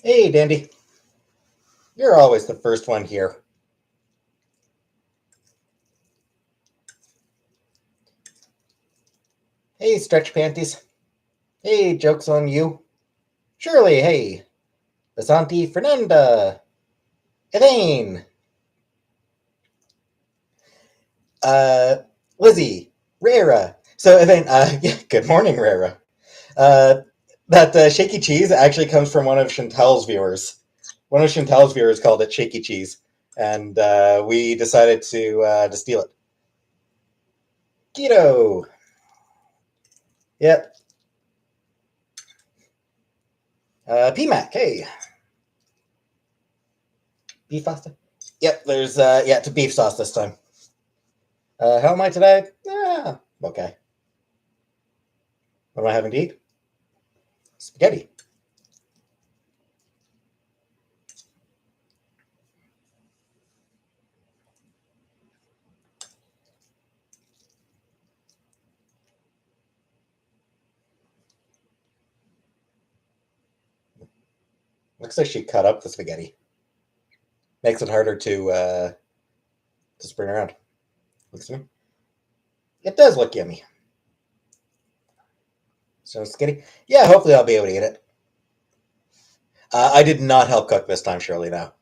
Hey, Dandy. You're always the first one here. Hey, Stretch Panties. Hey, joke's on you. Shirley, hey. Basanti, Fernanda. Elaine. Uh, Lizzie. Rara. So, Elaine, yeah, good morning, Rara. Uh, that shaky cheese actually comes from one of Chantel's viewers. One of Chantel's viewers called it shaky cheese, and we decided to steal it. Keto. Yep. PMAC, hey. Beef pasta? Yep, there's it's a beef sauce this time. How am I today? Okay. What am I having to eat? Spaghetti. Looks like she cut up the spaghetti. Makes it harder to spin around. Looks to me. It does look yummy. So spaghetti. Yeah, hopefully I'll be able to eat it. I did not help cook this time, Shirley. Now,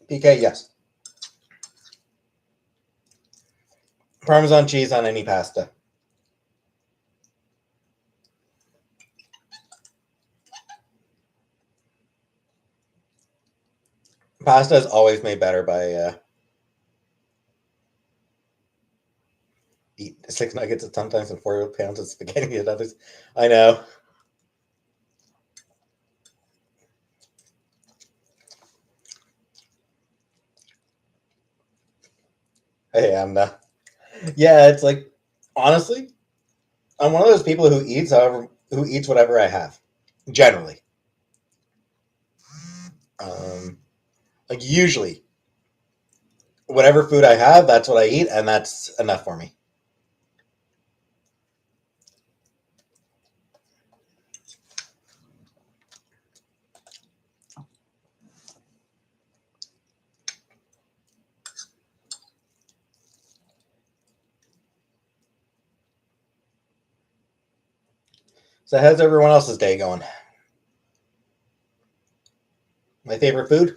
PK, yes. Parmesan cheese on any pasta. Pasta is always made better by eat 6 nuggets at sometimes and 4 pounds of spaghetti at others. I know. Hey, I'm yeah. It's like honestly, I'm one of those people who eats whatever I have. Generally, um, like usually, whatever food I have, that's what I eat, and that's enough for me. So, how's everyone else's day going? My favorite food,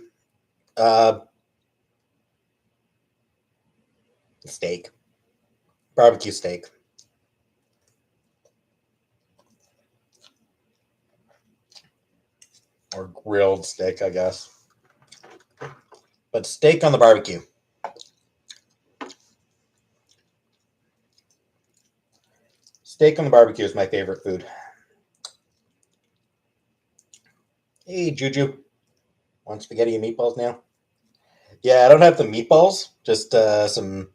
uh, steak, barbecue steak, or grilled steak, I guess. But steak on the barbecue. Steak on the barbecue is my favorite food. Hey, Juju, want spaghetti and meatballs now? Yeah, I don't have the meatballs. Just some.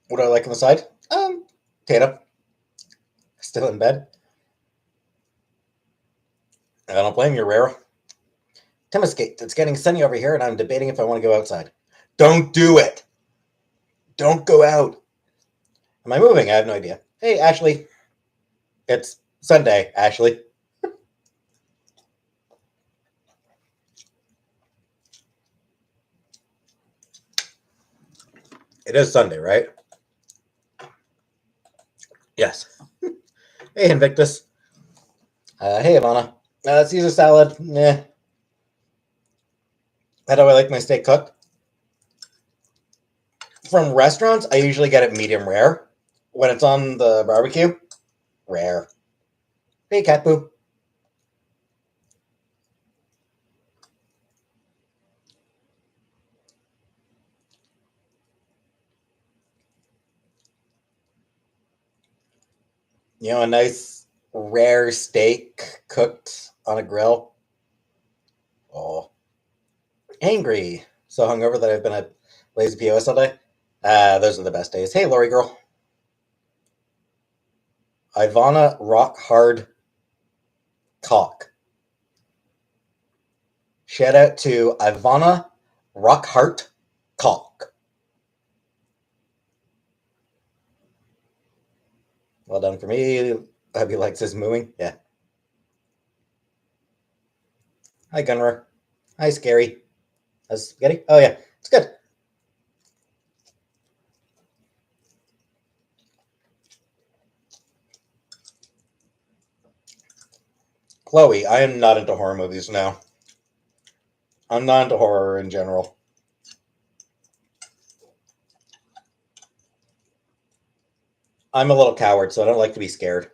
What do I like on the side? Potato. Still in bed. I don't blame you, Rara. Timescape, it's getting sunny over here, and I'm debating if I want to go outside. Don't do it. Don't go out. Am I moving? I have no idea. Hey, Ashley. It's Sunday, Ashley. It is Sunday, right? Yes. Hey, Invictus. Hey, Ivana. Caesar salad. Meh. How do I like my steak cooked? From restaurants, I usually get it medium rare. When it's on the barbecue, rare. Hey, cat poo. A nice rare steak cooked on a grill. Oh, angry. So hungover that I've been at Lazy POS all day. Those are the best days. Hey, Lori girl. Ivana Rock Hard Cock. Shout out to Ivana Rock Heart Cock. Well done for me. Hubby likes his mooing. Yeah. Hi, Gunrar. Hi, Scary. How's spaghetti? Oh, yeah. It's good. Chloe, I am not into horror movies now. I'm not into horror in general. I'm a little coward, so I don't like to be scared.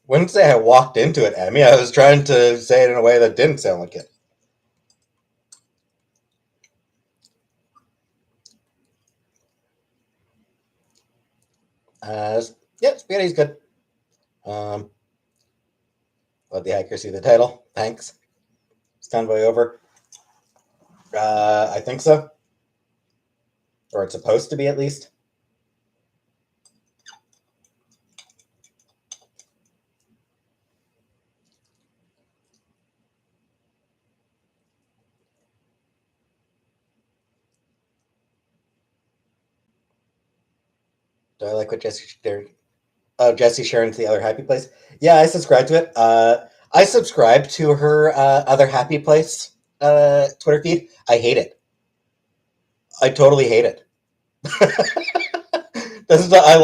Wouldn't say I walked into it, Emmy. I was trying to say it in a way that didn't sound like it. Uh, yeah, spaghetti's good. Um, Love the accuracy of the title. Thanks. It's convoy over. I think so, or it's supposed to be at least. Do I like what Jesse? Oh, Jesse Sharon's the other happy place. Yeah, I subscribe to it. I subscribe to her other happy place Twitter feed. I hate it. I totally hate it. This is I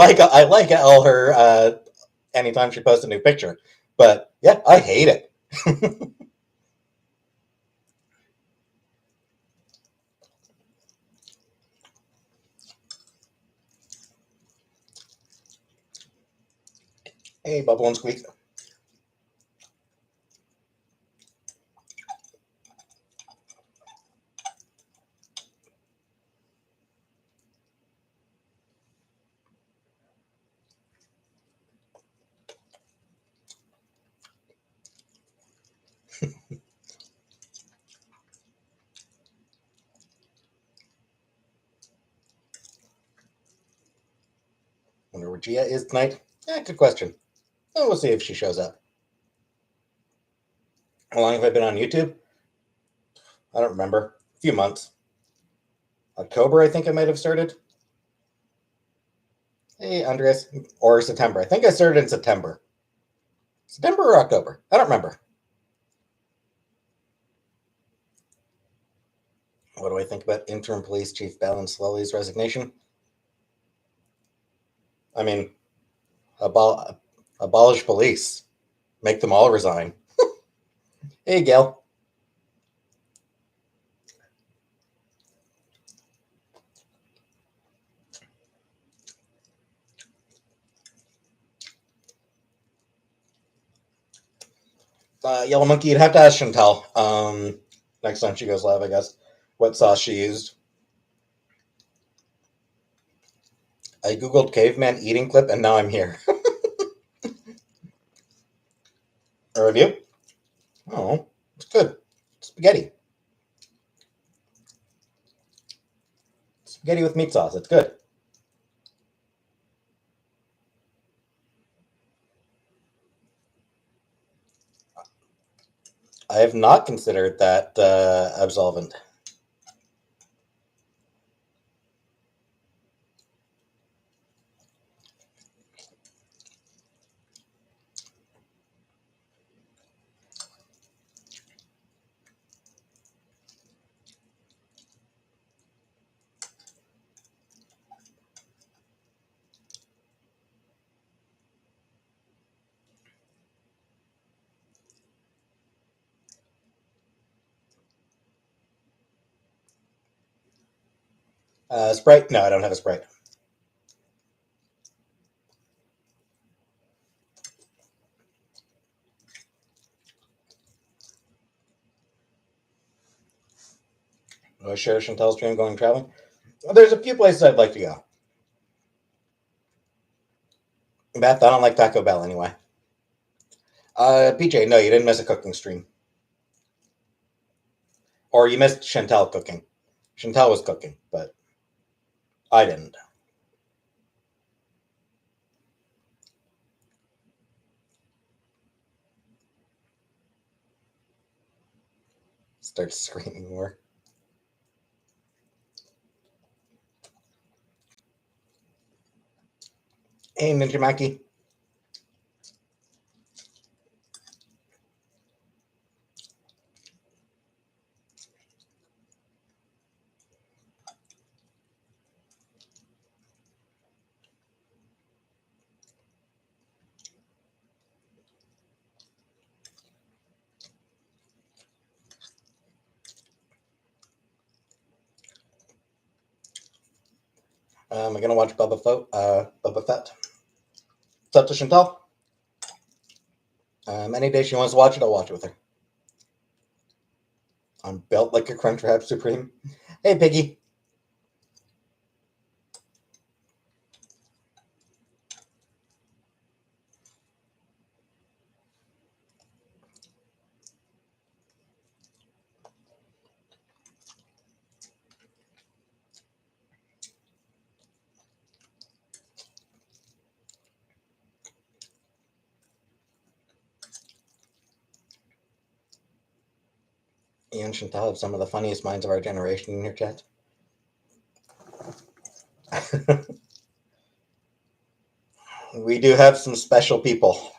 like all her anytime she posts a new picture. But yeah, I hate it. Hey, Bubble and Squeak. Wonder where Gia is tonight. Yeah, good question. Well, we'll see if she shows up. How long have I been on YouTube? I don't remember. A few months. October, I think I might have started. Hey, Andres. Or September. I think I started in September. September or October? I don't remember. What do I think about interim police chief Balin Slowly's resignation? I mean, abolish police. Make them all resign. Hey, Gail. Yellow Monkey, you'd have to ask Chantel next time she goes live, I guess, what sauce she used. I googled caveman eating clip, and now I'm here. A review? Oh, it's good. Spaghetti. Spaghetti with meat sauce. It's good. I have not considered that absolvent. Sprite? No, I don't have a Sprite. Do I share Chantel's dream going traveling? Well, there's a few places I'd like to go. Beth, I don't like Taco Bell anyway. PJ, no, you didn't miss a cooking stream. Or you missed Chantel cooking. Chantel was cooking, but I didn't. Starts screaming more. Hey, Ninja Mackie. I'm gonna watch Bubba Fett. It's up to Chantal. Any day she wants to watch it, I'll watch it with her. I'm built like a Crunchwrap Supreme. Hey, Piggy. You and Chantal have some of the funniest minds of our generation in your chat. We do have some special people.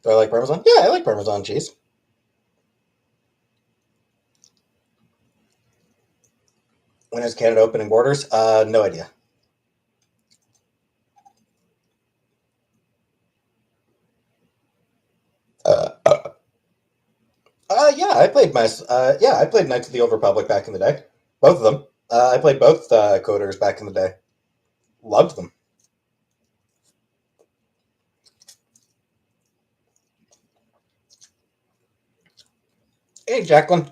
Do I like Parmesan? Yeah, I like Parmesan cheese. When is Canada opening borders? No idea. Yeah, I played Knights of the Old Republic back in the day. Both of them. I played both coders back in the day. Loved them. Hey, Jacqueline.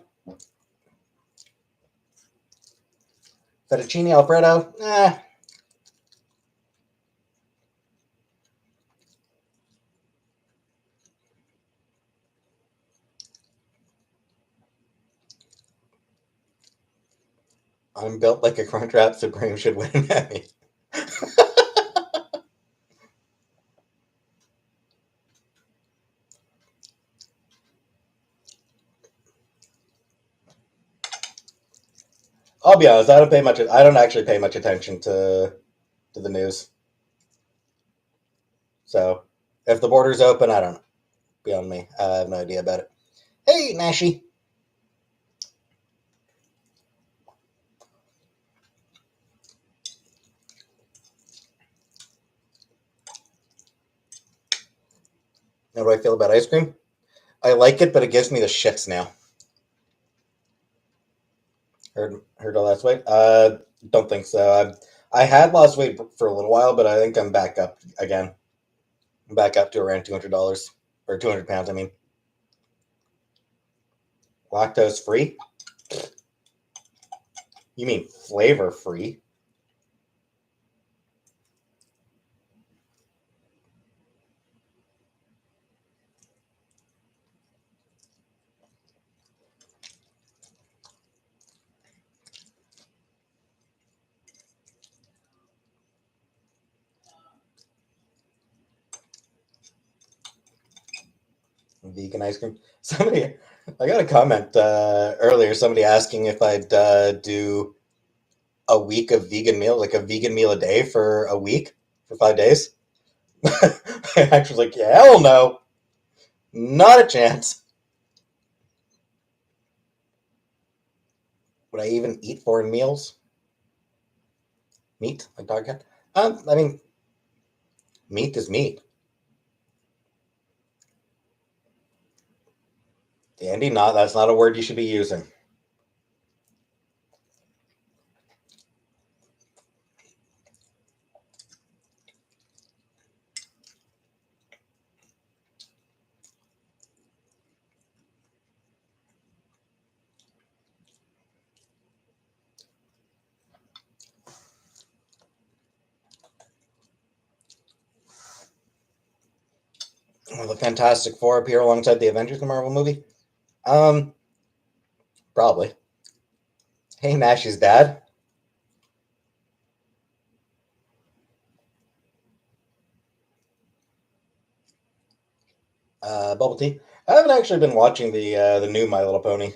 Fettuccine Alfredo? I'm built like a Crunchwrap Supreme should win an Emmy. I'll be honest. I don't actually pay much attention to the news. So if the border's open, I don't know. Beyond me, I have no idea about it. Hey, Nashi. How do I feel about ice cream? I like it, but it gives me the shits now. Heard I lost weight? Don't think so. I had lost weight for a little while, but I think I'm back up again. I'm back up to around $200 or 200 pounds. I mean, lactose free. You mean flavor free? Vegan ice cream. I got a comment earlier. Somebody asking if I'd do a week of vegan meal, like a vegan meal a day for a week for 5 days. I actually was like, yeah, hell no, not a chance. Would I even eat foreign meals? Meat, like dog cat? I mean, meat is meat. Andy, not that's not a word you should be using. Will the Fantastic Four appear alongside the Avengers in the Marvel movie? Um, Probably. Hey, Nash's dad. Bubble tea. I haven't actually been watching the new My Little Pony.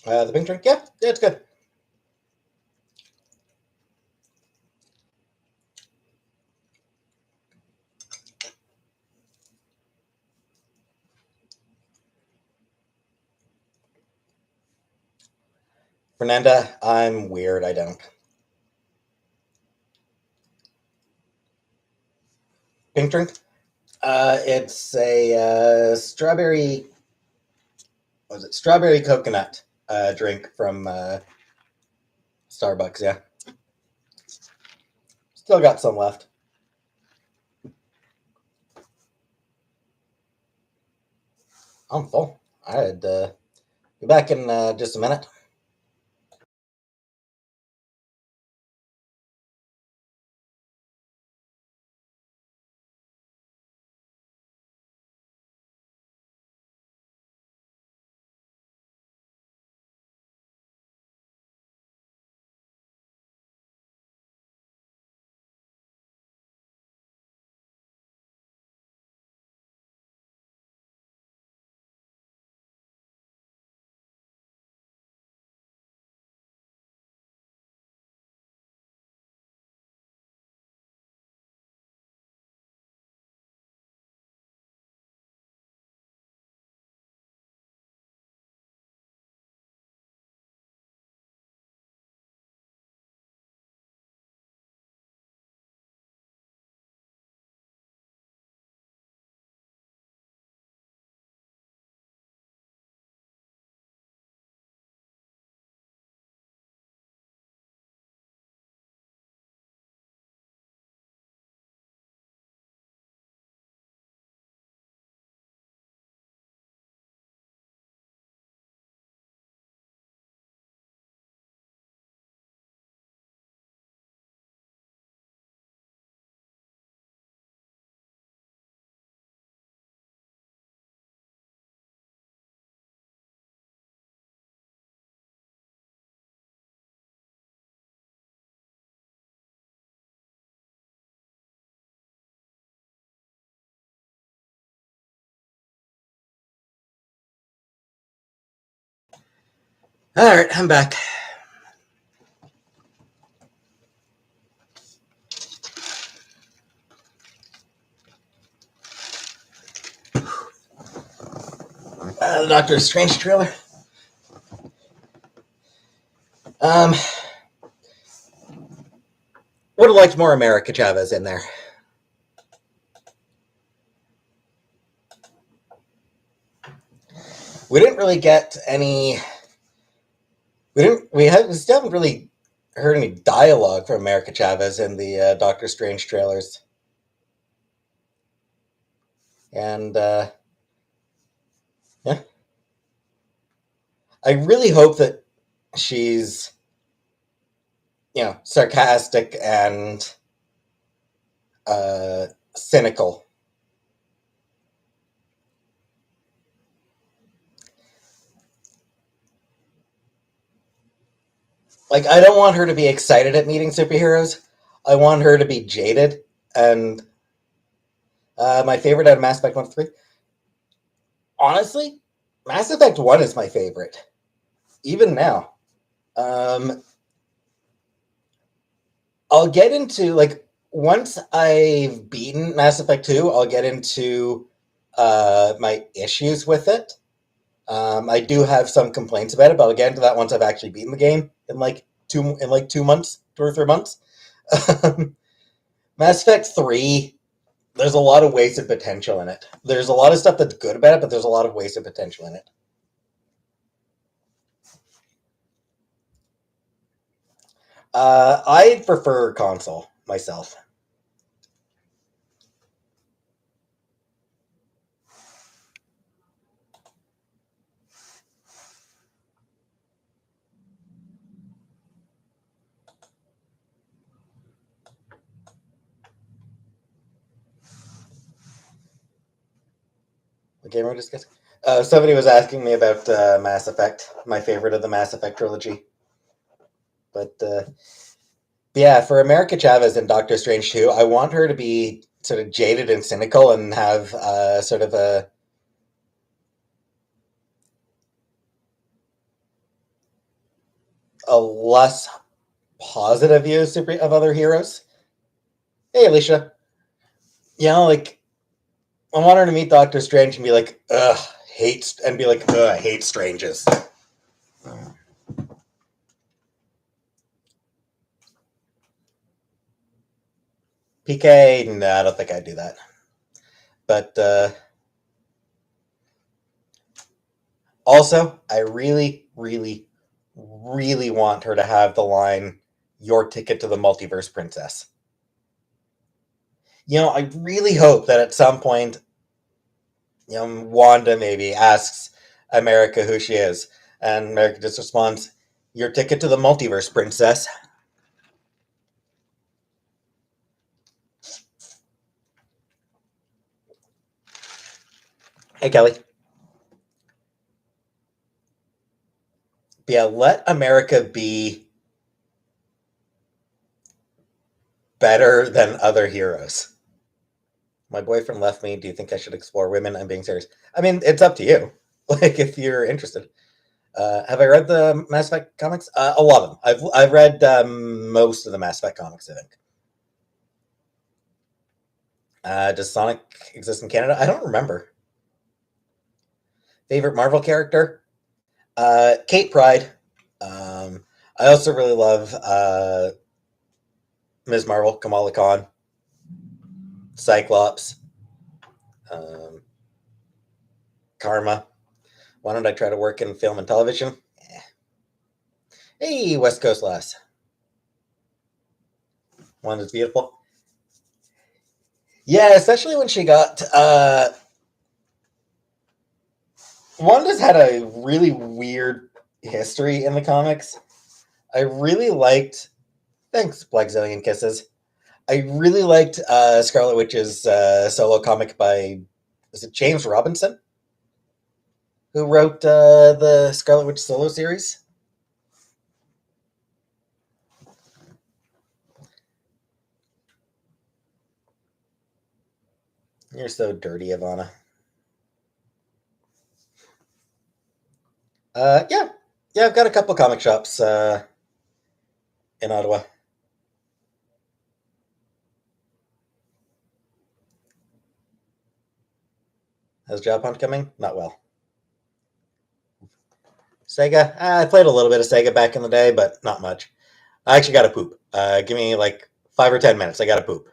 The pink drink, yeah, it's good. Fernanda, I'm weird. I don't. Pink drink. It's a strawberry. Was it strawberry coconut drink from Starbucks? Yeah, still got some left. I'm full. I'd be back in just a minute. All right, I'm back. The Doctor Strange trailer. Um, would have liked more America Chavez in there. We didn't really get any. We still haven't really heard any dialogue from America Chavez in the Doctor Strange trailers, and yeah, I really hope that she's sarcastic and cynical. Like, I don't want her to be excited at meeting superheroes. I want her to be jaded. And my favorite out of Mass Effect 1 to 3, honestly, Mass Effect 1 is my favorite, even now. Um, I'll get into, like, once I've beaten Mass Effect 2, I'll get into my issues with it. I do have some complaints about it, but I'll get into that once I've actually beaten the game in like 2 months, 2 or 3 months. Mass Effect 3, there's a lot of wasted potential in it. There's a lot of stuff that's good about it, but there's a lot of wasted potential in it. I'd prefer console myself. The game we're discussing. Somebody was asking me about Mass Effect, my favorite of the Mass Effect trilogy. But yeah, for America Chavez in Doctor Strange 2, I want her to be sort of jaded and cynical and have sort of a less positive view of other heroes. Hey, Alicia. Like, I want her to meet Doctor Strange and be like, ugh, and be like, ugh, I hate strangers. PK, no, I don't think I'd do that. But also, I really, really, really want her to have the line, your ticket to the multiverse, princess. I really hope that at some point, Wanda maybe asks America who she is, and America just responds, your ticket to the multiverse, princess. Hey, Kelly. Yeah, let America be better than other heroes. My boyfriend left me. Do you think I should explore women? I'm being serious. I mean, it's up to you. Like, if you're interested. Have I read the Mass Effect comics? A lot of them. I've read most of the Mass Effect comics, I think. Does Sonic exist in Canada? I don't remember. Favorite Marvel character? Kate Pryde. I also really love Ms. Marvel, Kamala Khan, Cyclops, um, Karma. Why don't I try to work in film and television? Hey, West Coast lass. One is beautiful. Yeah, especially when she got. Wanda's had a really weird history in the comics. I really liked. Thanks, Black Zillion Kisses. I really liked Scarlet Witch's solo comic by. Was it James Robinson? Who wrote the Scarlet Witch solo series? You're so dirty, Ivana. Yeah. Yeah, I've got a couple comic shops in Ottawa. How's Job Hunt coming? Not well. Sega? I played a little bit of Sega back in the day, but not much. I actually got to poop. Give me like 5 or 10 minutes. I got to poop.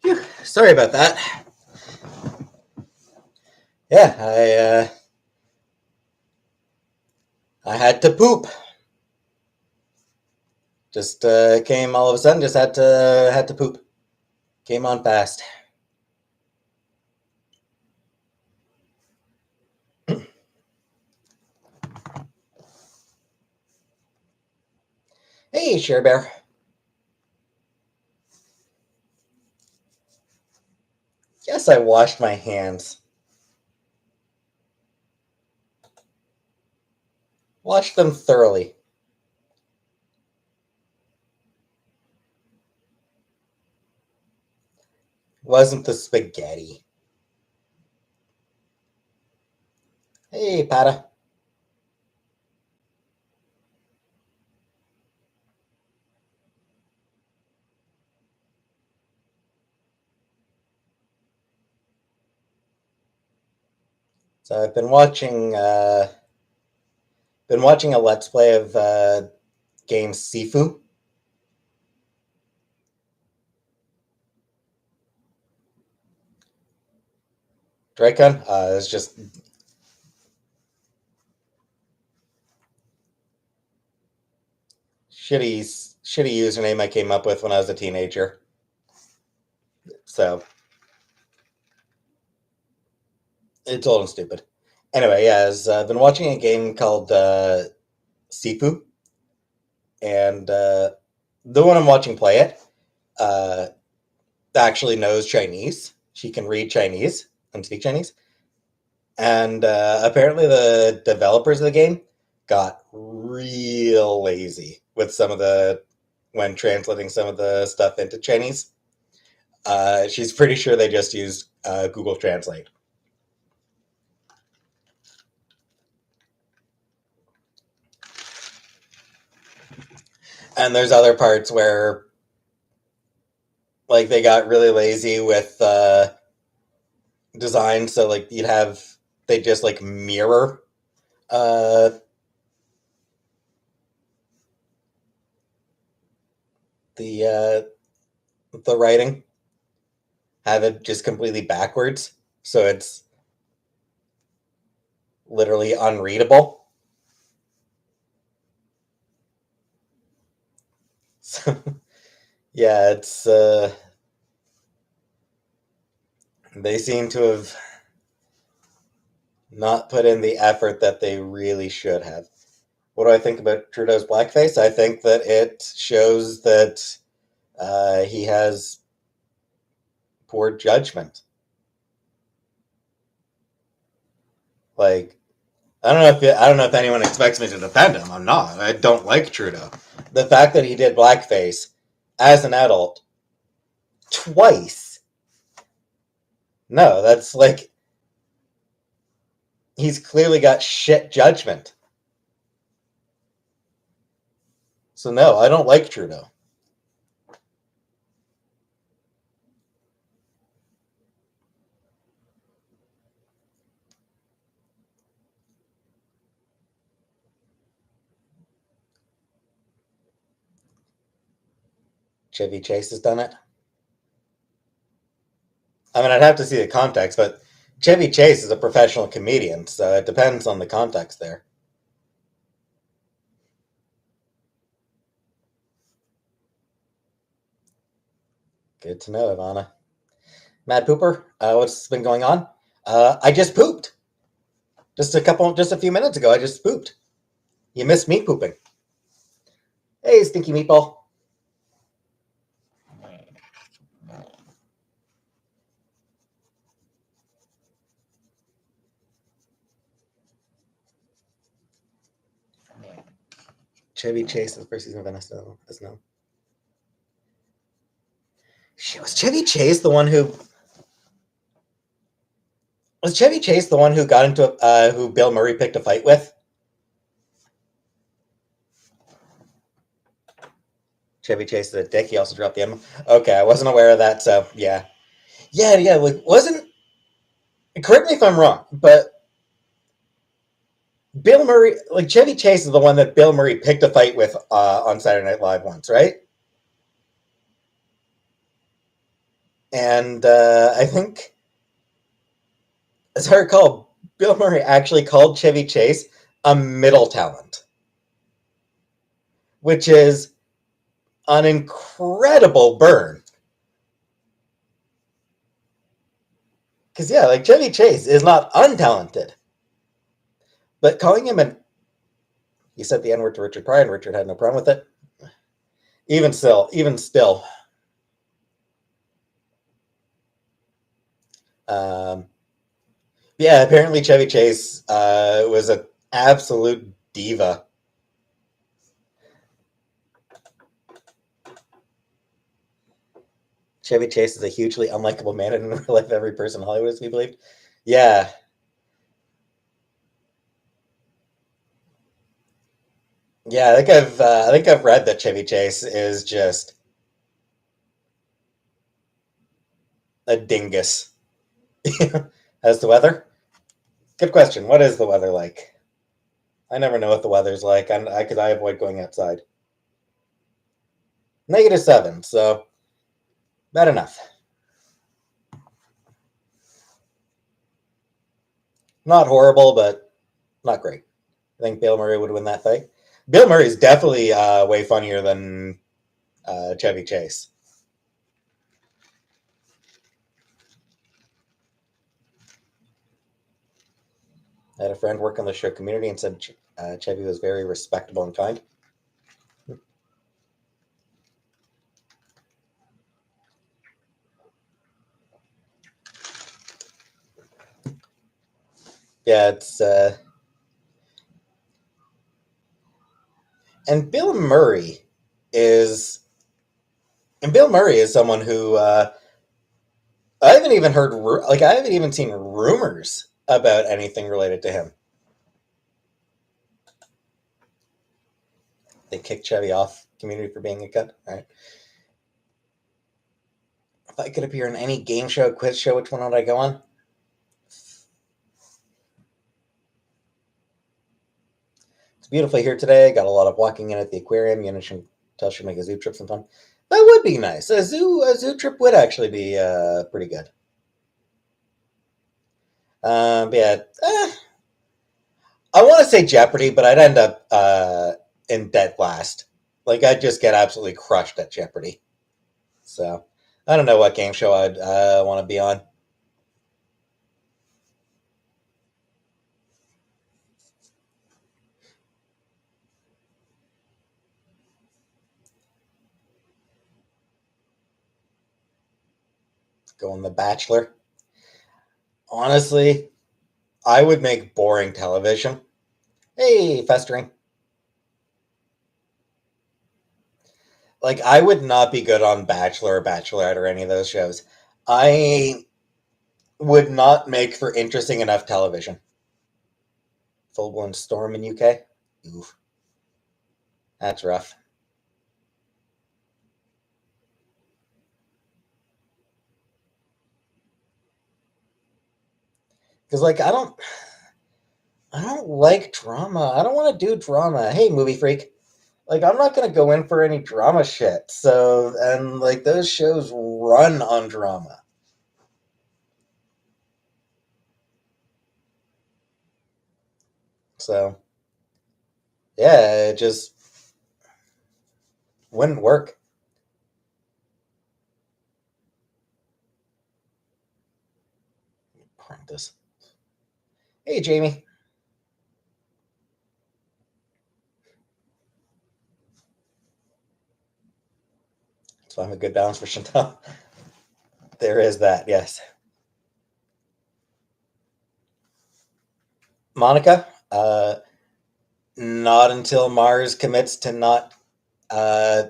Phew, sorry about that. Yeah, I had to poop. Just came all of a sudden. Just had to poop. Came on fast. Hey, Share Bear. Yes, I washed my hands. Washed them thoroughly. Wasn't the spaghetti. Hey, Pata. So I've been watching a Let's Play of game Sifu. Dracon. It's just shitty username I came up with when I was a teenager. So it's old and stupid. Anyway, yeah, I've been watching a game called Sifu, and the one I'm watching play it uh, actually knows Chinese. She can read Chinese and speak Chinese. And apparently, the developers of the game got real lazy with when translating some of the stuff into Chinese. She's pretty sure they just used Google Translate. And there's other parts where, like, they got really lazy with design. So, like, they just, like, mirror uh, the the writing, have it just completely backwards, so it's literally unreadable. So, yeah, it's they seem to have not put in the effort that they really should have. What do I think about Trudeau's blackface? I think that it shows that he has poor judgment. Like, I don't know if anyone expects me to defend him. I'm not. I don't like Trudeau. The fact that he did blackface as an adult twice. No, that's like he's clearly got shit judgment. So no, I don't like Trudeau. Chevy Chase has done it. I mean, I'd have to see the context, but Chevy Chase is a professional comedian, so it depends on the context there. Good to know, Ivana. Mad Pooper, what's been going on? I just pooped. Just a few minutes ago, I just pooped. You missed me pooping. Hey, Stinky Meatball. Chevy Chase, the first season of Venice, is known. Shit, was Chevy Chase the one who got into who Bill Murray picked a fight with? Chevy Chase is a dick. He also dropped the M. Okay, I wasn't aware of that. So yeah, yeah. Like, wasn't correct me if I'm wrong, but Bill Murray, like Chevy Chase, is the one that Bill Murray picked a fight with on Saturday Night Live once, right? And I think, as I recall, Bill Murray actually called Chevy Chase a middle talent, which is an incredible burn. Because, yeah, like Chevy Chase is not untalented. But calling him an. You said the N word to Richard Pryor, and Richard had no problem with it. Even still. Um, yeah, apparently Chevy Chase was an absolute diva. Chevy Chase is a hugely unlikable man, and in real life, every person in Hollywood is to be believed. Yeah, yeah. I think I've read that Chevy Chase is just a dingus. As the weather? Good question. What is the weather like? I never know what the weather's like. Because I avoid going outside. -7, so bad enough. Not horrible, but not great. I think Bill Murray would win that fight. Bill Murray's definitely way funnier than Chevy Chase. I had a friend work on the show Community and said Chevy was very respectable and kind. Yeah, it's and is Bill Murray is someone who I haven't even heard I haven't even seen rumors about anything related to him. They kicked Chevy off Community for being a cunt. All right. If I could appear in any game show, quiz show, which one would I go on? It's beautifully here today. Got a lot of walking in at the aquarium. You know, should make a zoo trip sometime. That would be nice. A zoo trip would actually be pretty good. Yeah, I want to say Jeopardy, but I'd end up in dead last. Like I'd just get absolutely crushed at Jeopardy. So I don't know what game show I'd want to be on. Go on The Bachelor. Honestly, I would make boring television. Hey, festering. Like I would not be good on Bachelor or Bachelorette or any of those shows. I would not make for interesting enough television. Full blown storm in UK. Oof, that's rough. Because I don't like drama. I don't want to do drama. Hey, movie freak. Like I'm not gonna go in for any drama shit. So and like those shows run on drama. So yeah, it just wouldn't work. Practice. Hey, Jamie. So I'm a good balance for Chantal. There is that, yes. Monica, not until Mars commits to uh,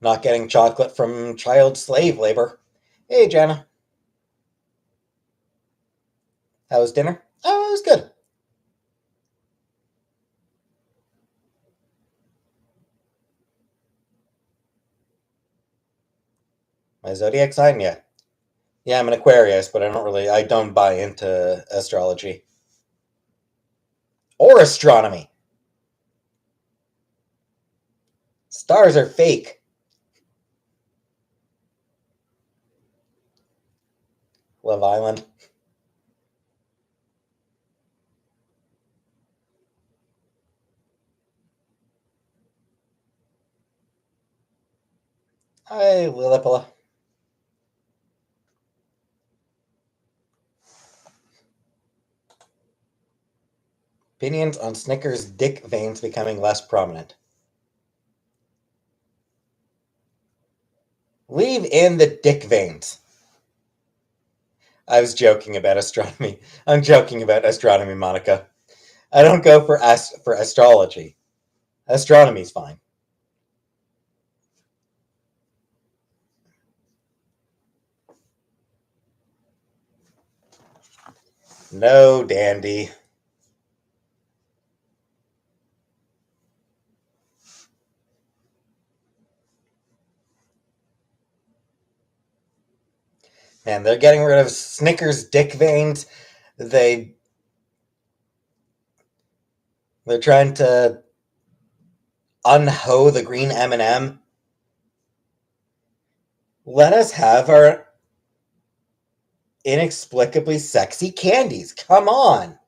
not getting chocolate from child slave labor. Hey, Jana, how was dinner? Oh, it was good. My zodiac sign, yeah. Yeah, I'm an Aquarius, but I don't buy into astrology or astronomy. Stars are fake. Love Island. Hi, Lillipilla. Opinions on Snickers' dick veins becoming less prominent. Leave in the dick veins. I was joking about astronomy. I'm joking about astronomy, Monica. I don't go for astrology. Astronomy's fine. No, dandy. Man, they're getting rid of Snickers dick veins. They they're trying to unho the green M&M. Let us have our inexplicably sexy candies. Come on.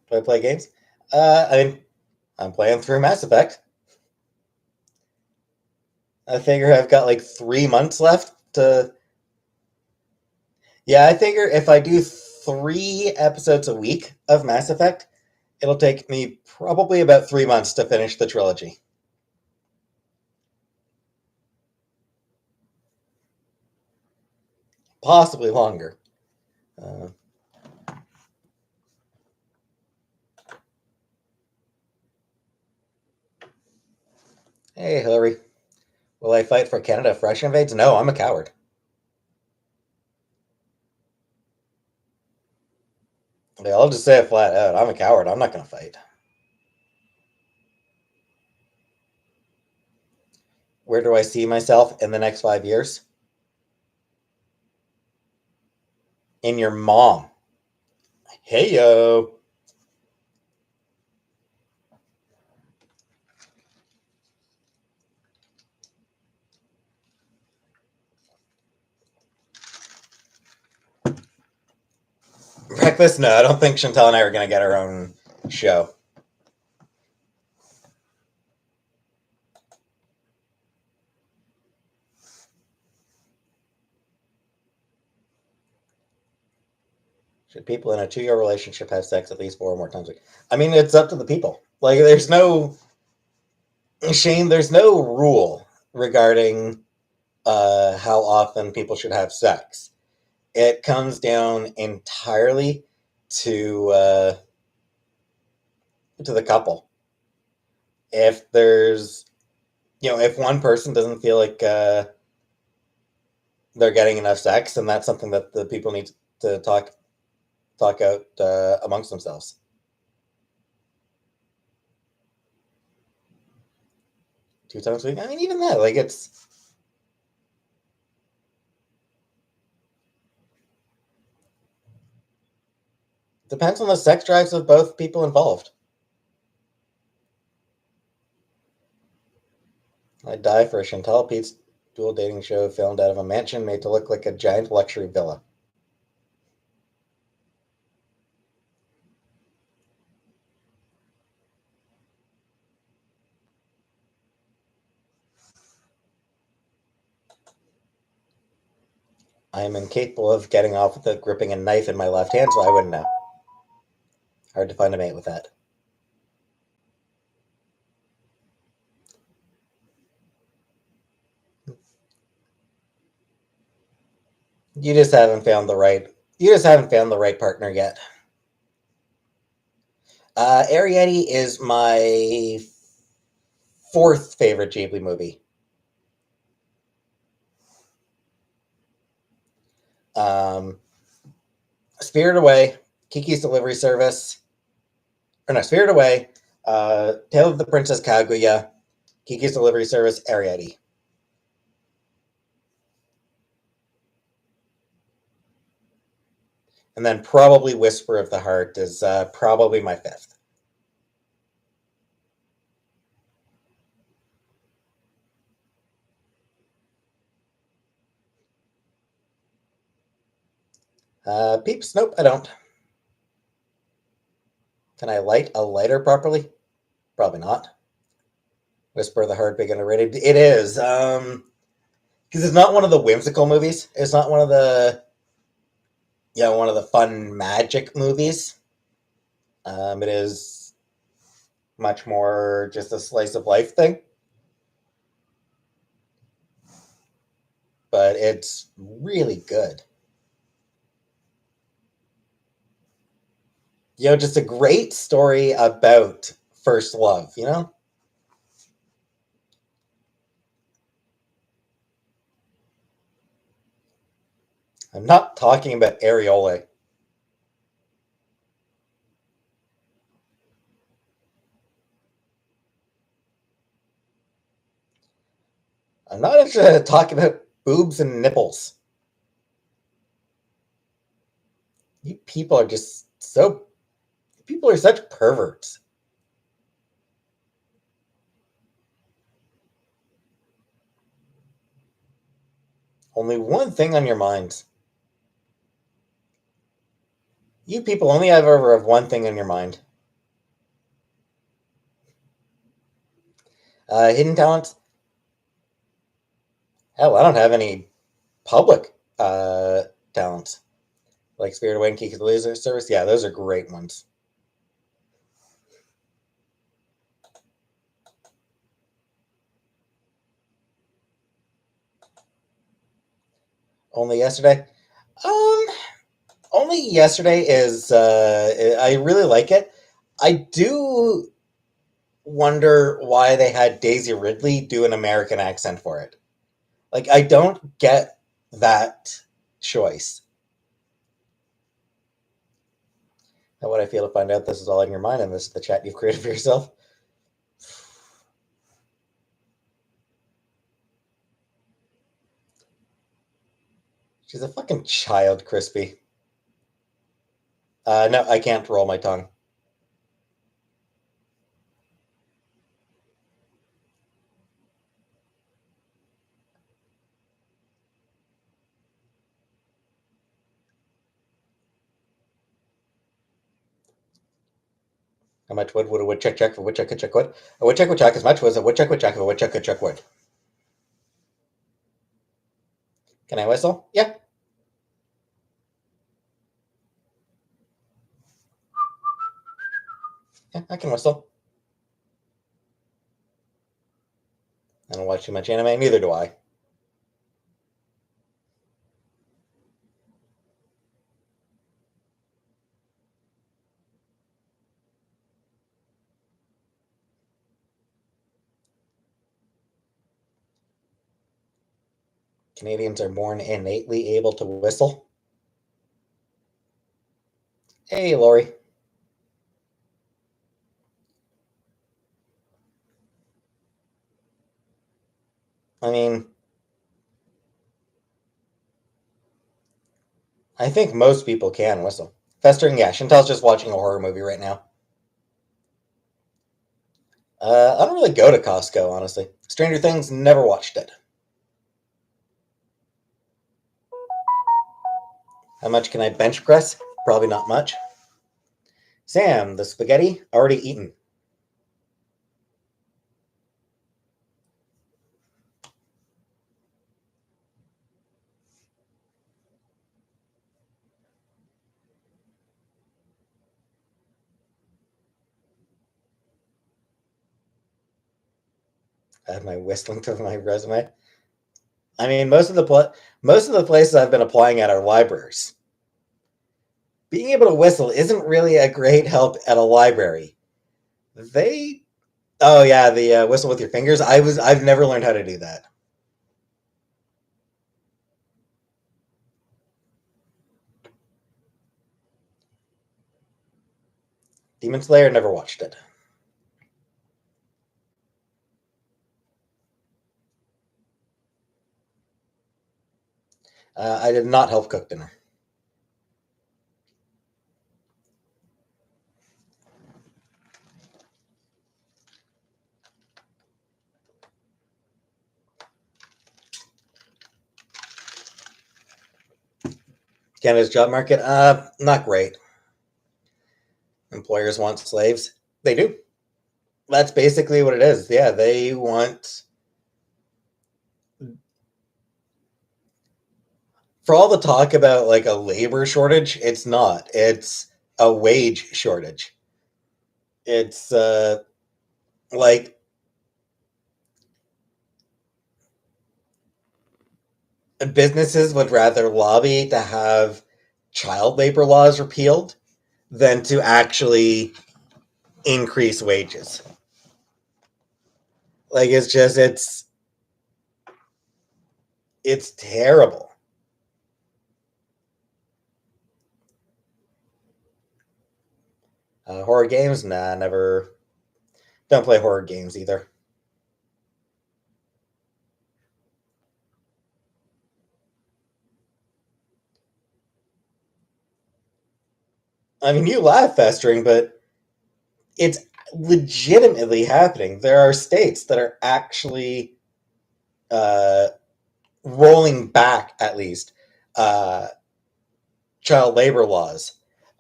Do I play games? I'm playing through Mass Effect. I figure I've got like 3 months left to. Yeah, I figure if I do 3 episodes a week of Mass Effect, it'll take me probably about 3 months to finish the trilogy. Possibly longer. Uh, hey, Hillary. Will I fight for Canada if Russia invades? No, I'm a coward. Yeah, I'll just say it flat out. I'm a coward. I'm not going to fight. Where do I see myself in the next 5 years? In your mom. Hey, yo. Breakfast? No, I don't think Chantal and I are going to get our own show. Should people in a 2-year relationship have sex at least 4 or more times a week? I mean, it's up to the people. Like, there's no Shane. There's no rule regarding how often people should have sex. It comes down entirely to the couple. If there's, if one person doesn't feel like they're getting enough sex, then that's something that the people need to talk out amongst themselves. 2 times a week. I mean, even that, like, it's depends on the sex drives of both people involved. I'd die for a Chantal Pete's dual dating show filmed out of a mansion made to look like a giant luxury villa. I am incapable of getting off without gripping a knife in my left hand, so I wouldn't know. Hard to find a mate with that. You just haven't found the right. You just haven't found the right partner yet. Arrietty is my fourth favorite Ghibli movie. Um, Spirited Away, Kiki's Delivery Service, or no, Spirited Away, Tale of the Princess Kaguya, Kiki's Delivery Service, Arrietty. And then probably Whisper of the Heart is probably my fifth. Peeps? Nope, I don't. Can I light a lighter properly? Probably not. Whisper of the Heart, big underrated. It is. Because it's not one of the whimsical movies. It's not one of the one of the fun magic movies. It is much more just a slice of life thing. But it's really good. Just a great story about first love, I'm not talking about areola. I'm not actually talking about boobs and nipples. You people are just so. People are such perverts. Only one thing on your minds. You people only ever have one thing on your mind. Hidden talents? Hell, I don't have any public talents. Like Spirit Away and Key to the Laser Service. Yeah, those are great ones. Only yesterday? Um, Only yesterday is I really like it. I do wonder why they had Daisy Ridley do an American accent for it. Like I don't get that choice. How would I feel to find out this is all in your mind and this is the chat you've created for yourself? She's a fucking child, Crispy. No, I can't roll my tongue. How much wood would a woodchuck chuck for woodchuck could chuck wood? A woodchuck would chuck as much wood as a woodchuck would chuck if a woodchuck could chuck wood. Can I whistle? Yeah. Yeah, I can whistle. I don't watch too much anime, neither do I. Canadians are born innately able to whistle. Hey, Lori. I mean, I think most people can whistle. Festering, yeah. Chantal's just watching a horror movie right now. I don't really go to Costco, honestly. Stranger Things, never watched it. How much can I bench press? Probably not much. Sam, the spaghetti, already eaten. I have my whistling to my resume. I mean, most of the places I've been applying at are libraries. Being able to whistle isn't really a great help at a library. They, oh yeah, the whistle with your fingers. I've never learned how to do that. Demon Slayer, never watched it. I did not help cook dinner. Canada's job market, not great. Employers want slaves. They do. That's basically what it is. Yeah, they want, for all the talk about like a labor shortage, it's not. It's a wage shortage. It's like businesses would rather lobby to have child labor laws repealed than to actually increase wages. Like it's terrible. Horror games, nah, never. Don't play horror games either. I mean, you laugh, festering, but it's legitimately happening. There are states that are actually uh, rolling back, at least, uh, child labor laws.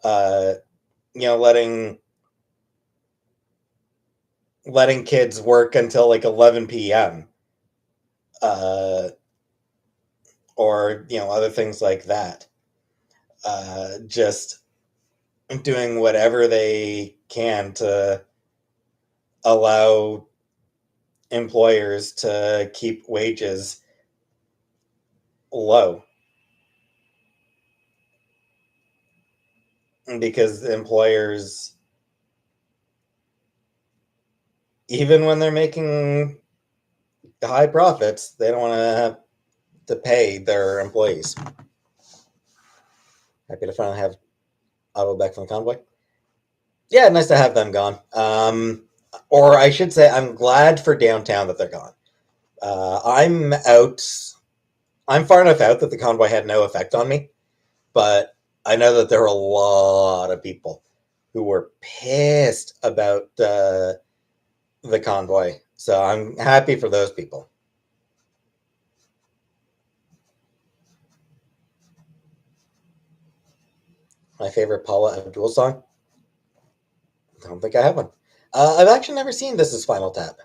Uh, letting kids work until like 11 p.m. Uh, or other things like that. Just doing whatever they can to allow employers to keep wages low, because employers, even when they're making high profits, they don't want to have to pay their employees. Happy to finally have Otto back from the convoy. Yeah, nice to have them gone. Or I should say, I'm glad for downtown that they're gone. I'm out. I'm far enough out that the convoy had no effect on me, but I know that there were a lot of people who were pissed about the convoy. So I'm happy for those people. My favorite Paula Abdul song? I don't think I have one. I've actually never seen This Is Final Tap.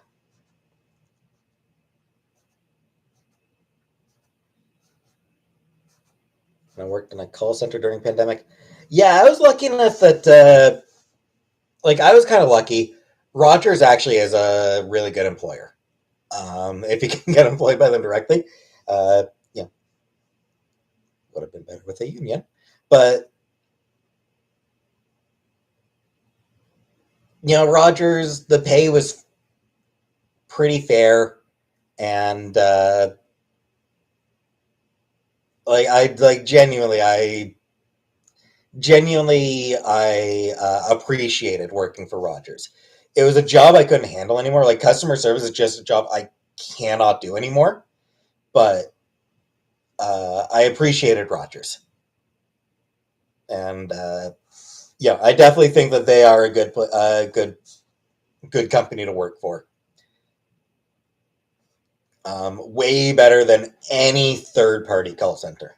I worked in a call center during pandemic. Yeah, I was lucky enough that, like, I was kind of lucky. Rogers actually is a really good employer. If you can get employed by them directly, uh, yeah, would have been better with a union. But Rogers, the pay was pretty fair, and I appreciated working for Rogers. It was a job I couldn't handle anymore. Like, customer service is just a job I cannot do anymore. But I appreciated Rogers, and yeah, I definitely think that they are a good company to work for. Way better than any third party call center.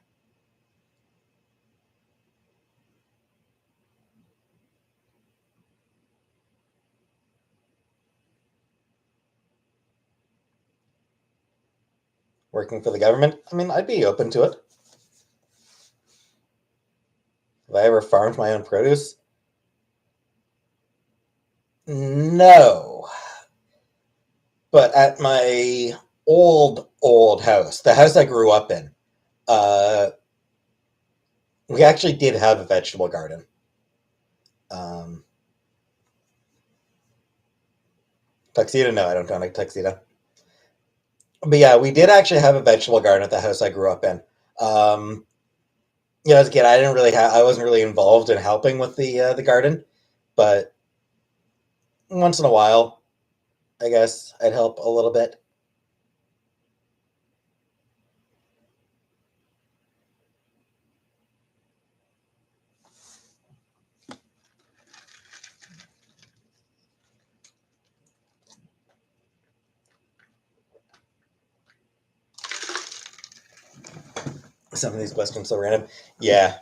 Working for the government, I mean, I'd be open to it. Have I ever farmed my own produce? No, but at my old house, the house I grew up in, uh, we actually did have a vegetable garden. Um, Tuxedo? No, I don't own a tuxedo. But yeah, we did actually have a vegetable garden at the house I grew up in. Um, as a kid, I wasn't really involved in helping with the garden, but once in a while, I guess I'd help a little bit. Some of these questions so random. Yeah.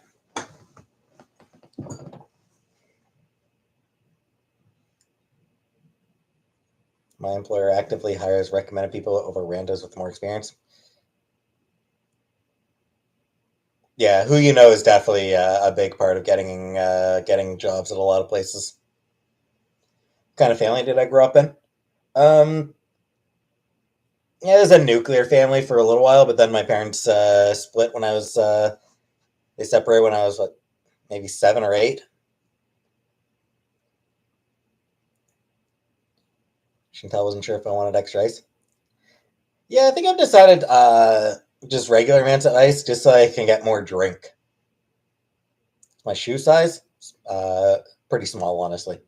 employer actively hires recommended people over randos with more experience. Yeah, who you know is definitely a big part of getting jobs at a lot of places. What kind of family did I grow up in? Um, yeah, it was a nuclear family for a little while, but then my parents split when I was they separated when I was what, maybe 7 or 8. Chantel wasn't sure if I wanted extra ice. Yeah, I think I've decided just regular amounts of ice, just so I can get more drink. My shoe size, uh, pretty small, honestly.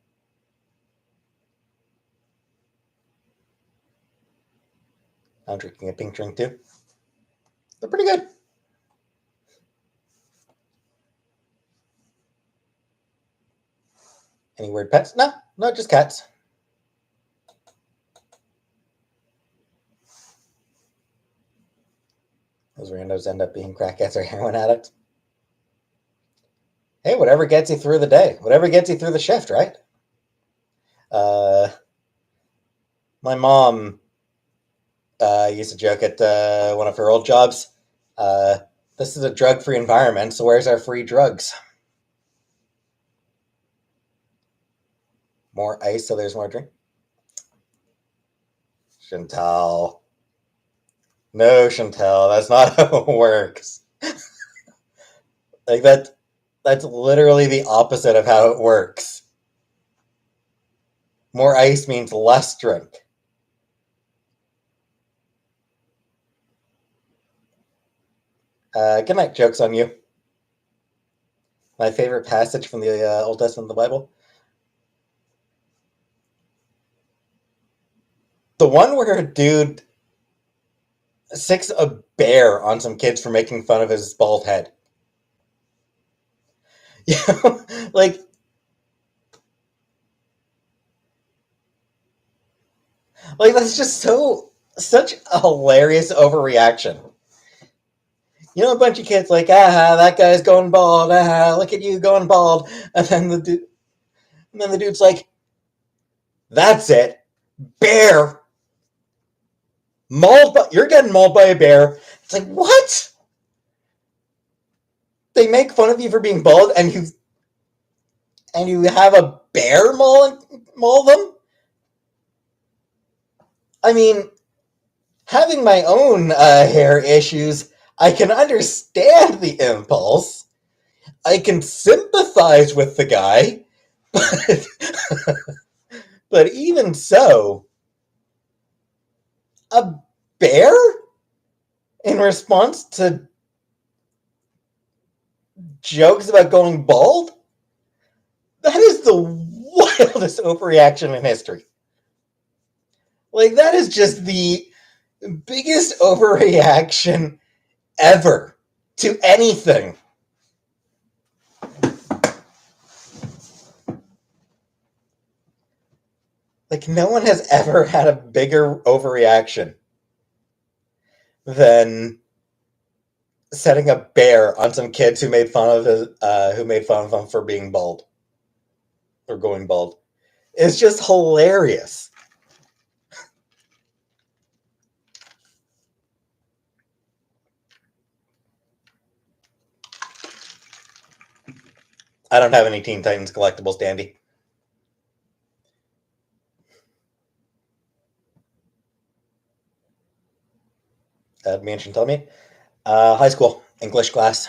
I'm drinking a pink drink too. They're pretty good. Any weird pets? No, no, just cats. Those randos end up being crackheads or heroin addicts. Hey, whatever gets you through the day, whatever gets you through the shift, right? Uh, my mom used to joke at one of her old jobs. Uh, this is a drug-free environment, so where's our free drugs? More ice, so there's more drink. Chantal. No, Chantal, that's not how it works. Like that's literally the opposite of how it works. More ice means less drink. Good night, joke's on you. My favorite passage from the Old Testament of the Bible. The one where a dude sicks a bear on some kids for making fun of his bald head. You know, like that's just such a hilarious overreaction. You know, a bunch of kids like, that guy's going bald. Look at you going bald. And then the dude's like, that's it, bear, mauled. You're getting mauled by a bear. It's like, what? They make fun of you for being bald, and you have a bear maul them. I mean, having my own hair issues, I can understand the impulse. I can sympathize with the guy, but, but even so, a bear in response to jokes about going bald? That is the wildest overreaction in history. Like, that is just the biggest overreaction ever to anything. Like, no one has ever had a bigger overreaction than setting a bear on some kids who made fun of him for being bald or going bald. It's just hilarious. I don't have any Teen Titans collectibles, Dandy. Mansion, tell me. High school English class.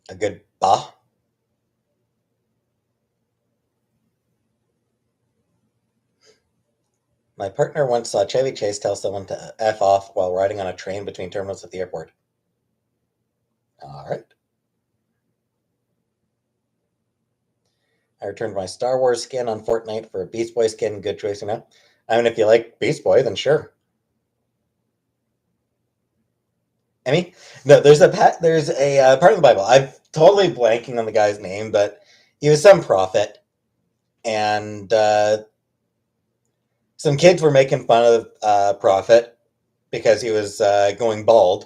A good bah. My partner once saw Chevy Chase tell someone to F off while riding on a train between terminals at the airport. All right. I returned my Star Wars skin on Fortnite for a Beast Boy skin. Good choice, you know? I mean, if you like Beast Boy, then sure. I mean, no, there's a part of the Bible. I'm totally blanking on the guy's name, but he was some prophet, and some kids were making fun of prophet because he was going bald,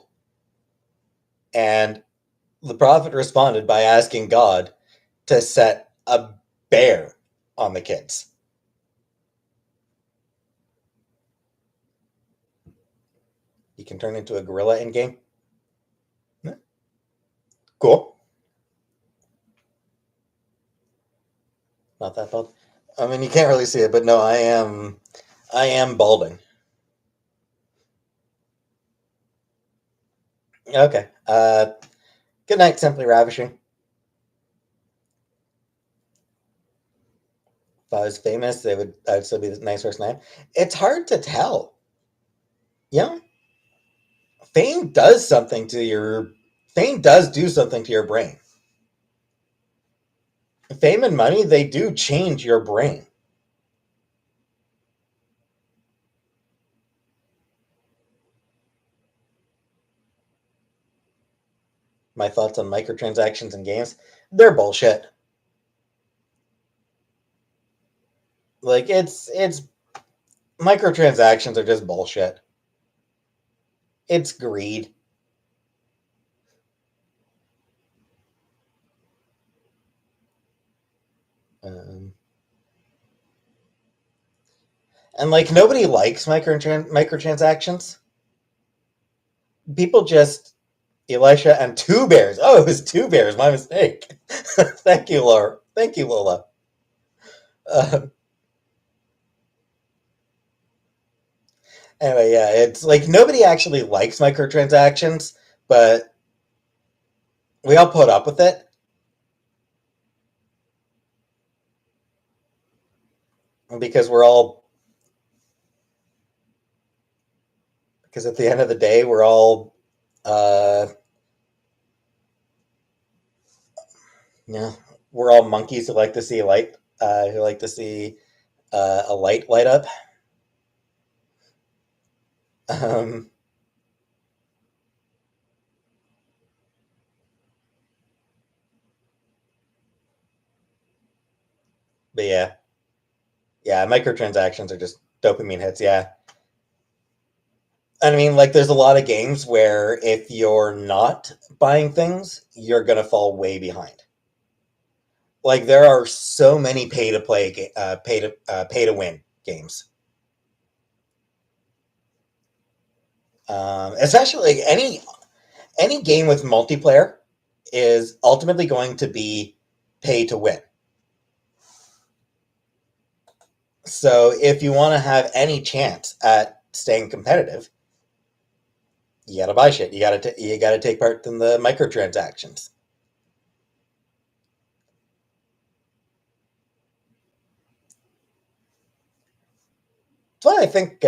and The prophet responded by asking God to set a bear on the kids. You can turn into a gorilla in game. Yeah. Cool. Not that bald. I mean, you can't really see it, but no, I am balding. Okay. Good night, Simply Ravishing. If I was famous, I'd still be the nice person I am. It's hard to tell. Yeah. Fame does something to your fame does do something to your brain. Fame and money, they do change your brain. My thoughts on microtransactions in games, they're bullshit. Like it's microtransactions are just bullshit. It's greed. Um, and like nobody likes microtransactions. People just Elisha and two bears. Oh, it was two bears. My mistake. Thank you, Laura. Thank you, Lola. Uh, anyway, yeah, it's like nobody actually likes microtransactions, but we all put up with it because we're all because at the end of the day, uh, yeah, we're all monkeys who like to see light, who like to see a light up. Um, but yeah, yeah, microtransactions are just dopamine hits. Yeah, and I mean, like, there's a lot of games where if you're not buying things, you're gonna fall way behind. Like, there are so many pay to win games. Especially like any game with multiplayer is ultimately going to be pay to win. So if you want to have any chance at staying competitive, you gotta buy shit. You gotta take part in the microtransactions. That's why I think.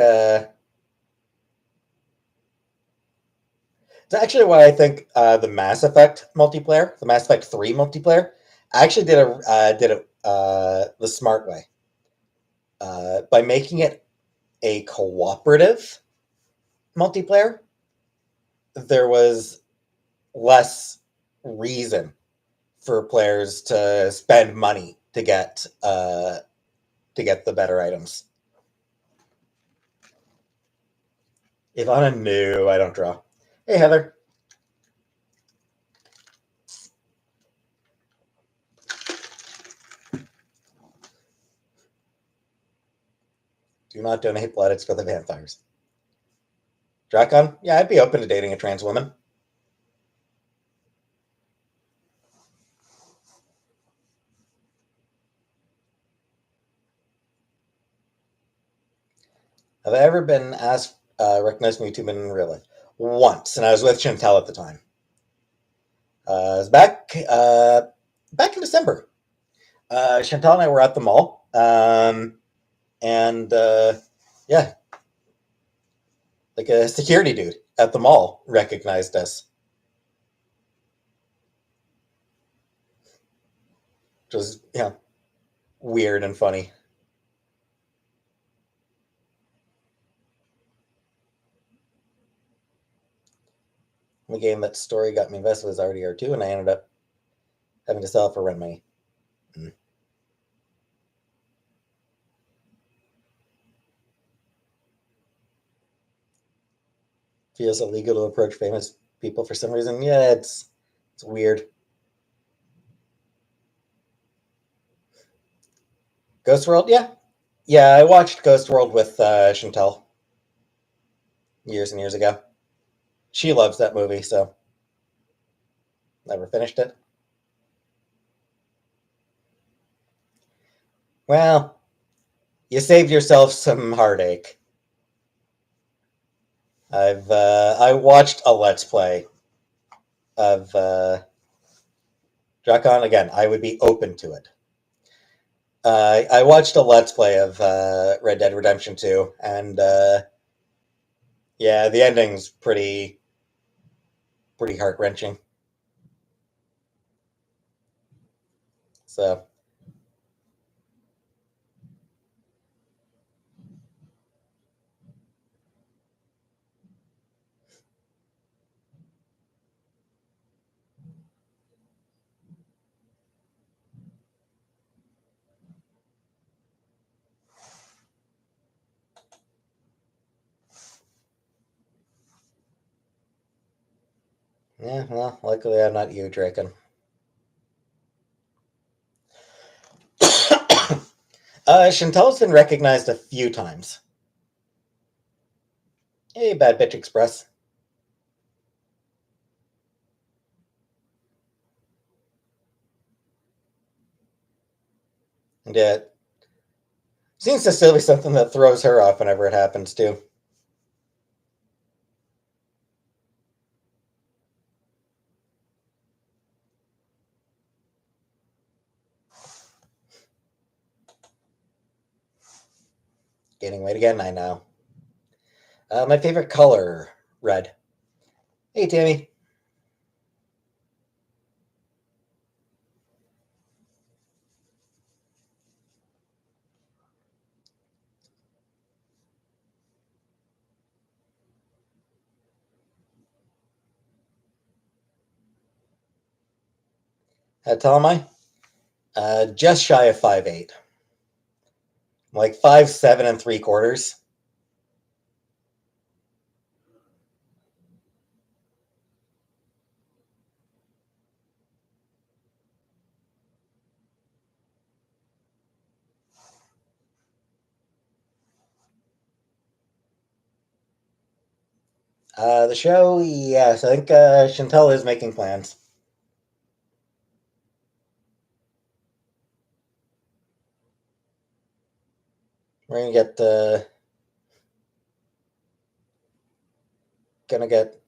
It's actually why I think the Mass Effect multiplayer, the Mass Effect 3 multiplayer, actually did it the smart way by making it a cooperative multiplayer. There was less reason for players to spend money to get the better items. Ivana, no, I don't draw. Hey, Heather. Do not donate plaudits for the vampires. Drakon? Yeah, I'd be open to dating a trans woman. Have I ever been asked, recognized from YouTube in real life? Once, and I was with Chantel at the time. It was back in December. Chantal and I were at the mall, and yeah, like a security dude at the mall recognized us, which was weird and funny. The game that story got me invested was RDR2, and I ended up having to sell it for rent money. Mm. Feels illegal to approach famous people for some reason. Yeah, it's It's weird. Ghost World, yeah. Yeah, I watched Ghost World with Chantel years and years ago. She loves that movie, so never finished it. Well, you saved yourself some heartache. I watched a Let's Play of Drakon again. I would be open to it. I watched a Let's Play of Red Dead Redemption 2, and yeah, the ending's pretty heart wrenching. So yeah, well, luckily I'm not you, Draken. Chantel's been recognized a few times. Hey, Bad Bitch Express. And it seems to still be something that throws her off whenever it happens, too. Gaining weight again, I know. My favorite color, red. Hey, Tammy. How tall am I? Just shy of 5'8". Like 5'7" and 3/4. The show, yes, I think Chantel is making plans. We're gonna get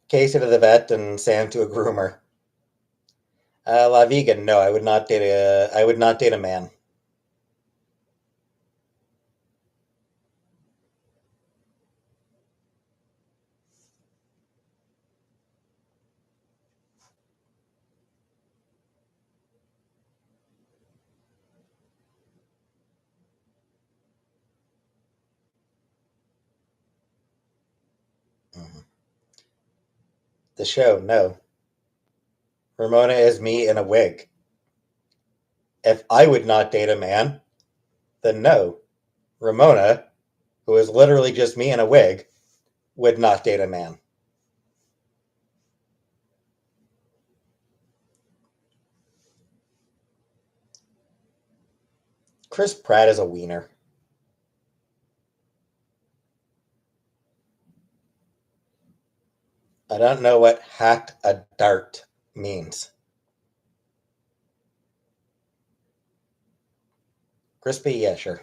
Casey to the vet and Sam to a groomer. La Vegan, no, I would not date a man. Mhm. The show, no. Ramona is me in a wig. If I would not date a man, then no. Ramona, who is literally just me in a wig, would not date a man. Chris Pratt is a wiener. I don't know what hacked a dart means. Crispy, yeah, sure.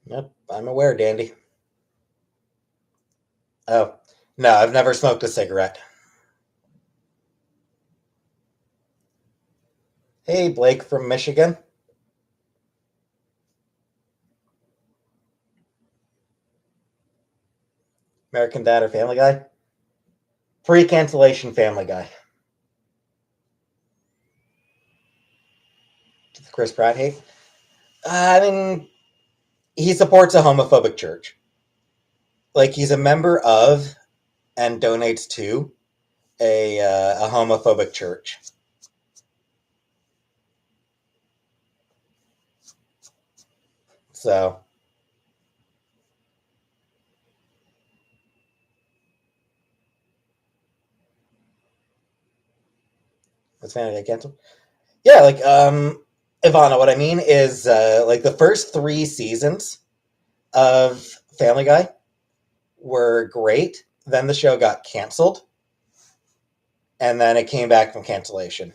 Yep, I'm aware, Dandy. Oh, no, I've never smoked a cigarette. Hey, Blake from Michigan. American Dad or Family Guy? Pre cancellation Family Guy. Chris Pratt hate? I mean, he supports a homophobic church. Like, he's a member of and donates to a homophobic church. So it's Family Guy canceled. Yeah, like Ivana, what I mean is like the first 3 seasons of Family Guy were great. Then the show got canceled, and then it came back from cancellation,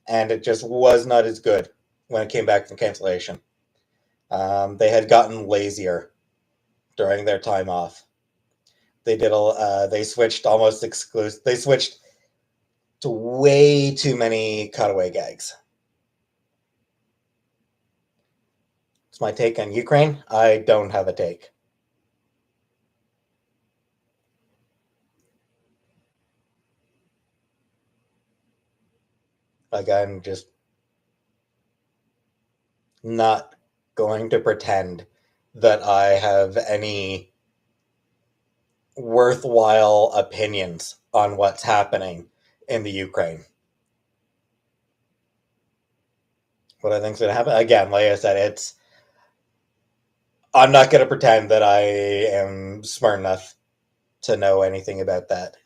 and it just was not as good when it came back from cancellation. They had gotten lazier during their time off. They switched almost exclusive. They switched to way too many cutaway gags. It's my take on Ukraine. I don't have a take. Like, I'm just not going to pretend that I have any worthwhile opinions on what's happening in the Ukraine. What I think's going to happen, again, like I said, I'm not going to pretend that I am smart enough to know anything about that.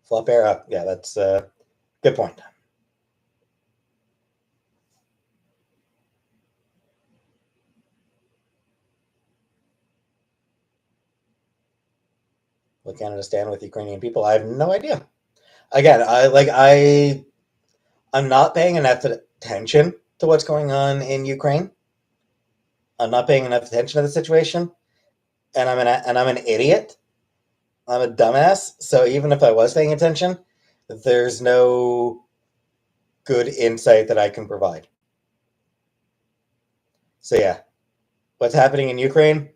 Flop era, yeah, that's a good point. Will Canada stand with Ukrainian people? I have no idea. Again, I'm not paying enough attention to what's going on in Ukraine. I'm not paying enough attention to the situation, and I'm an idiot. I'm a dumbass. So even if I was paying attention, there's no good insight that I can provide. So yeah, what's happening in Ukraine?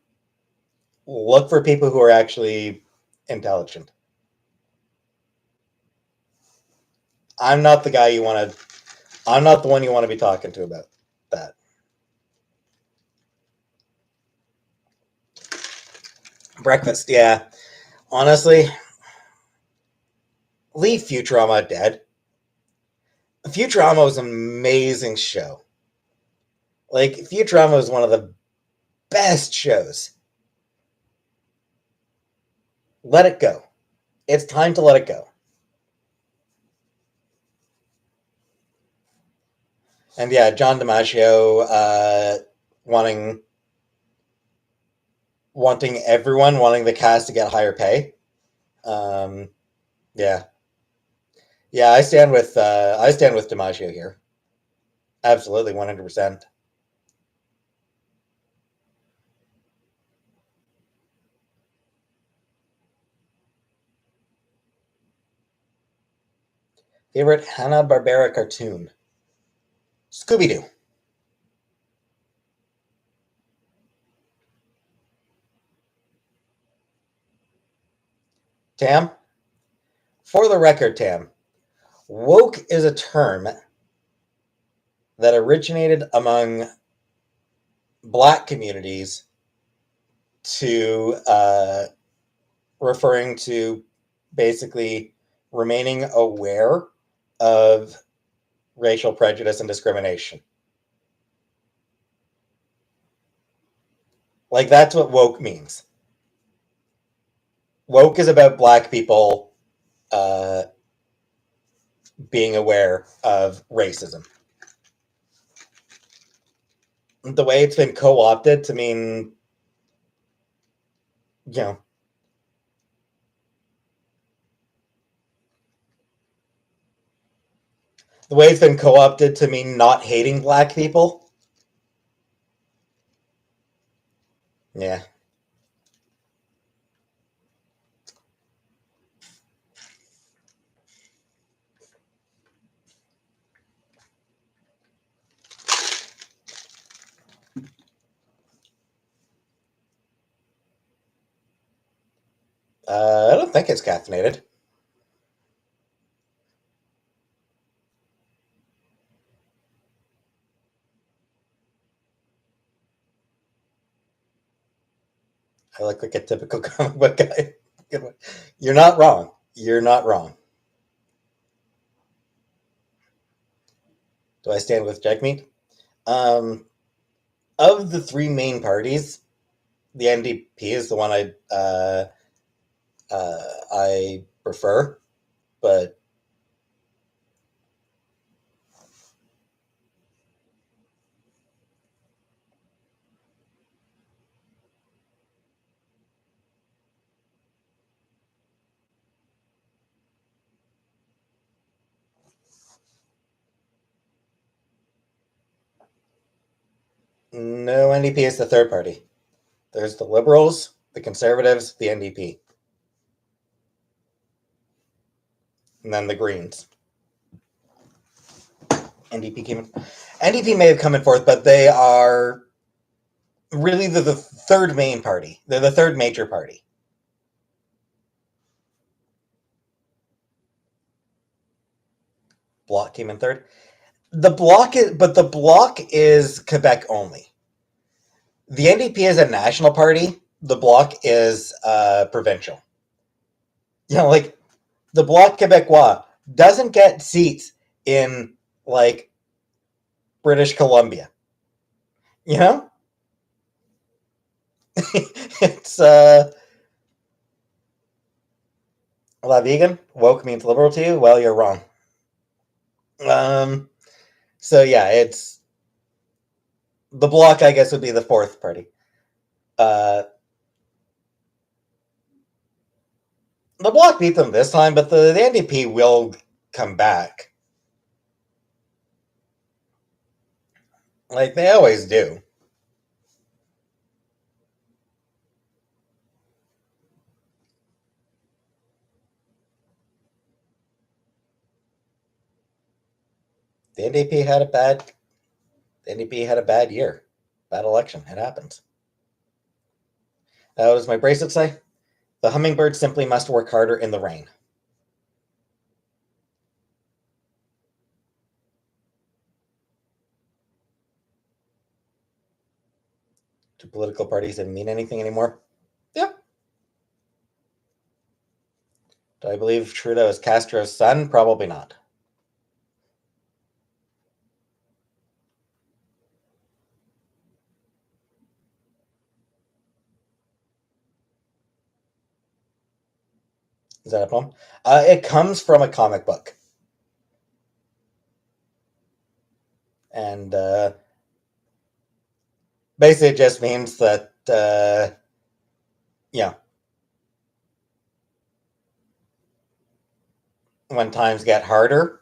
Look for people who are actually intelligent. I'm not the guy you want to. I'm not the one you want to be talking to about that. Breakfast, yeah. Honestly, leave Futurama dead. Futurama was an amazing show. Like, Futurama was one of the best shows. Let it go. It's time to let it go. And yeah, John DiMaggio wanting wanting the cast to get higher pay. Um, yeah, yeah, I stand with DiMaggio here. Absolutely, 100%. Favorite Hanna Barbera cartoon? Scooby Doo. Tam, for the record, Tam, woke is a term that originated among Black communities to referring to basically remaining aware of racial prejudice and discrimination. Like, that's what woke means. Woke is about Black people uh, being aware of racism. The way it's been co-opted to mean, you know, the way it's been co-opted to mean not hating Black people. Yeah. I don't think it's caffeinated. I look like a typical comic book guy. Good one. You're not wrong. You're not wrong. Do I stand with Jagmeet? Um, of the three main parties, the NDP is the one I prefer, but no, NDP is the third party. There's the Liberals, the Conservatives, the NDP, and then the Greens. NDP came in. NDP may have come in fourth, but they are really the third main party. They're the third major party. Bloc came in third. The Bloc is Quebec only. The NDP is a national party. The Bloc is provincial. Like the Bloc Québécois doesn't get seats in like British Columbia. You know, it's La Vegan. Woke means liberal to you. Well, you're wrong. Um, so yeah, it's the Bloc. I guess would be the fourth party. Uh, the Bloc beat them this time, but the NDP will come back, like they always do. The NDP had a bad. The NDP had a bad year, bad election. It happens. What does my bracelet say? The hummingbird simply must work harder in the rain. Do political parties even mean anything anymore? Yeah. Do I believe Trudeau is Castro's son? Probably not. Is that a poem? It comes from a comic book. And basically it just means that, yeah, when times get harder,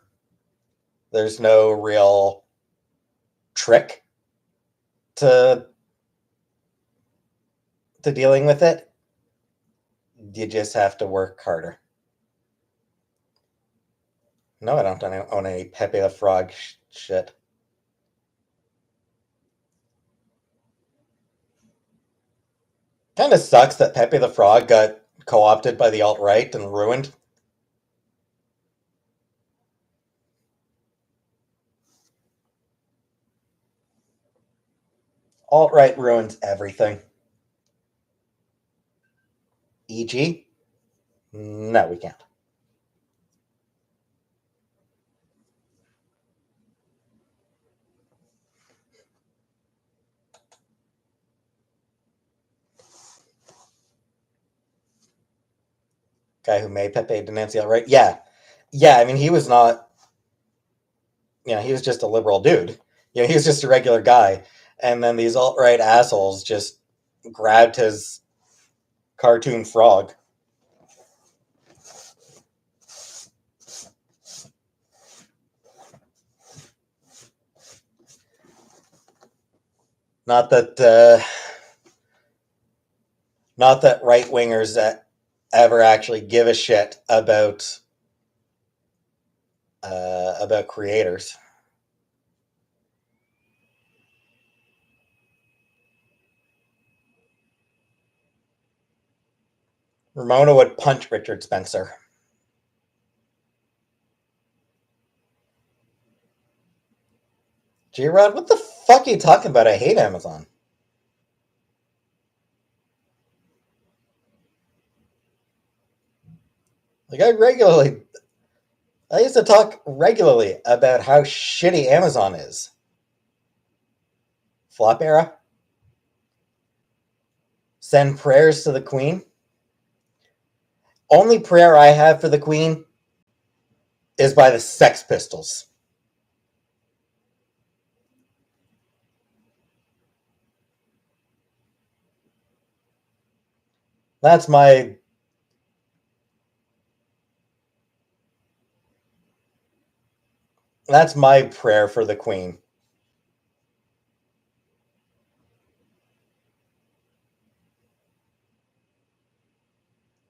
there's no real trick to dealing with it. You just have to work harder. No, I don't own any Pepe the Frog shit. Kind of sucks that Pepe the Frog got co-opted by the alt-right and ruined. Alt-right ruins everything. E.g., no, we can't. Guy who made Pepe denounce the alt-right? Yeah. Yeah, I mean, he was not, he was just a liberal dude. He was just a regular guy. And then these alt-right assholes just grabbed his cartoon frog. Not that, not that right-wingers ever actually give a shit about creators. Ramona would punch Richard Spencer. G-Rod, what the fuck are you talking about? I hate Amazon. Like I used to talk regularly about how shitty Amazon is. Flop era. Send prayers to the Queen. Only prayer I have for the Queen is by the Sex Pistols. That's my that's my prayer for the Queen.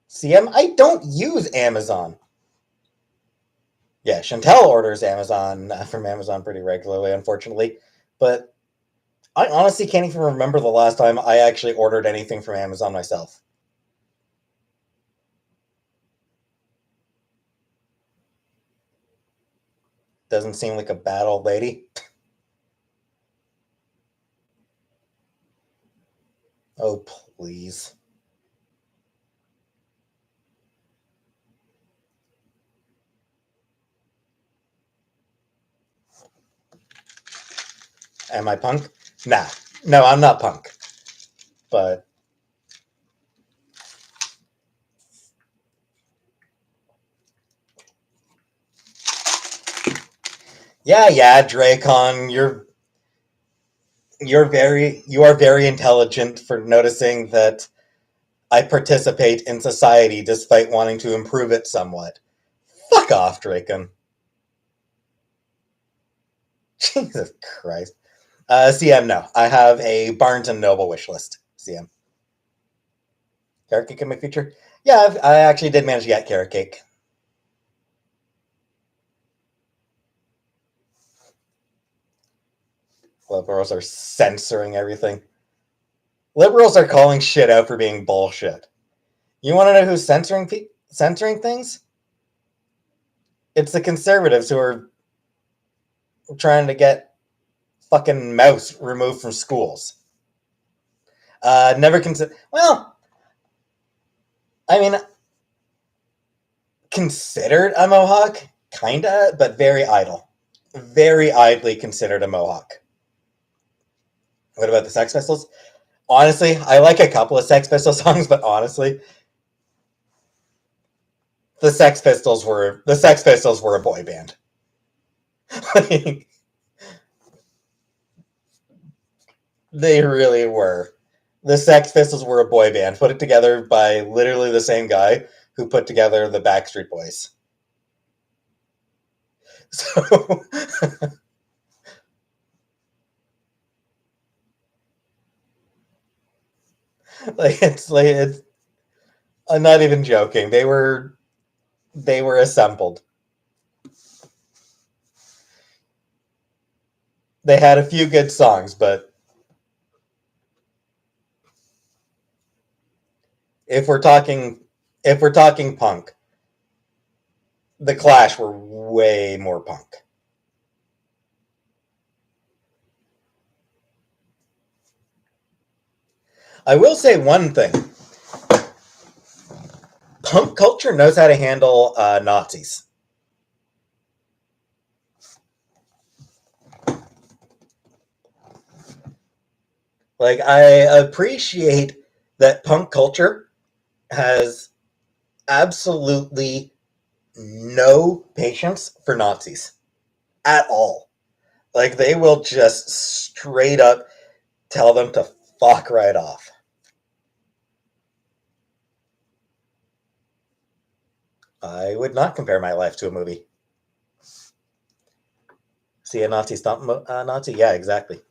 CM, I don't use Amazon. Yeah, Chantel orders Amazon from Amazon pretty regularly, unfortunately. But I honestly can't even remember the last time I actually ordered anything from Amazon myself. Doesn't seem like a bad old lady. Oh, please. Am I punk? Nah. No, I'm not punk. But yeah, Dracon, you are very intelligent for noticing that I participate in society despite wanting to improve it somewhat. Fuck off, Dracon. Jesus Christ. CM, no. I have a Barnes and Noble wish list. CM. Carrot cake in my future? Yeah, I actually did manage to get carrot cake. Liberals are censoring everything. Liberals are calling shit out for being bullshit. You want to know who's censoring things? It's the conservatives who are trying to get fucking mouse removed from schools. Never consider. Well, I mean, considered a Mohawk, kinda, but very idle. Very idly considered a Mohawk. What about the Sex Pistols? Honestly, I like a couple of Sex Pistols songs, but honestly, the Sex Pistols were a boy band. Like, they really were. The Sex Pistols were a boy band put it together by literally the same guy who put together the Backstreet Boys. So, it's. I'm not even joking. They were assembled. They had a few good songs, but if we're talking if we're talking punk, the Clash were way more punk. I will say one thing: punk culture knows how to handle Nazis. Like I appreciate that punk culture has absolutely no patience for Nazis at all. Like they will just straight up tell them to fuck right off. I would not compare my life to a movie. See a Nazi stomp Nazi? Yeah, exactly.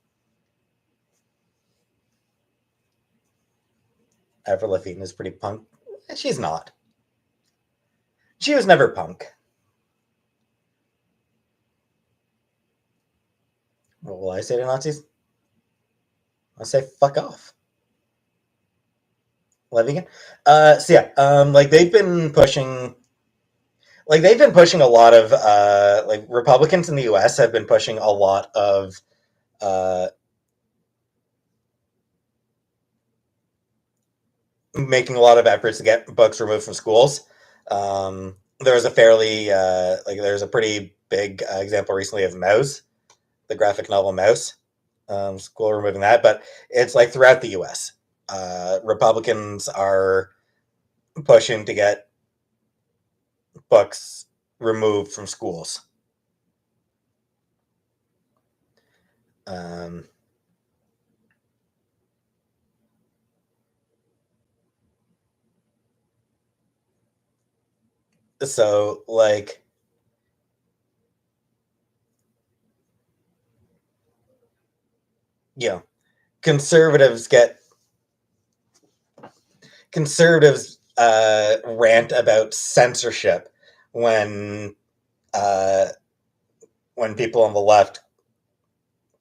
Avril Lavigne is pretty punk. She's not. She was never punk. What will I say to Nazis? I'll say fuck off. Levigan. So yeah, they've been pushing a lot of like Republicans in the U.S. have been pushing a lot of uh, making a lot of efforts to get books removed from schools. There was a fairly there's a pretty big example recently of Mouse, the graphic novel Mouse. School removing that, but it's like throughout the U.S. Republicans are pushing to get books removed from schools. Um, so, like, you know, conservatives get conservatives rant about censorship when uh, when people on the left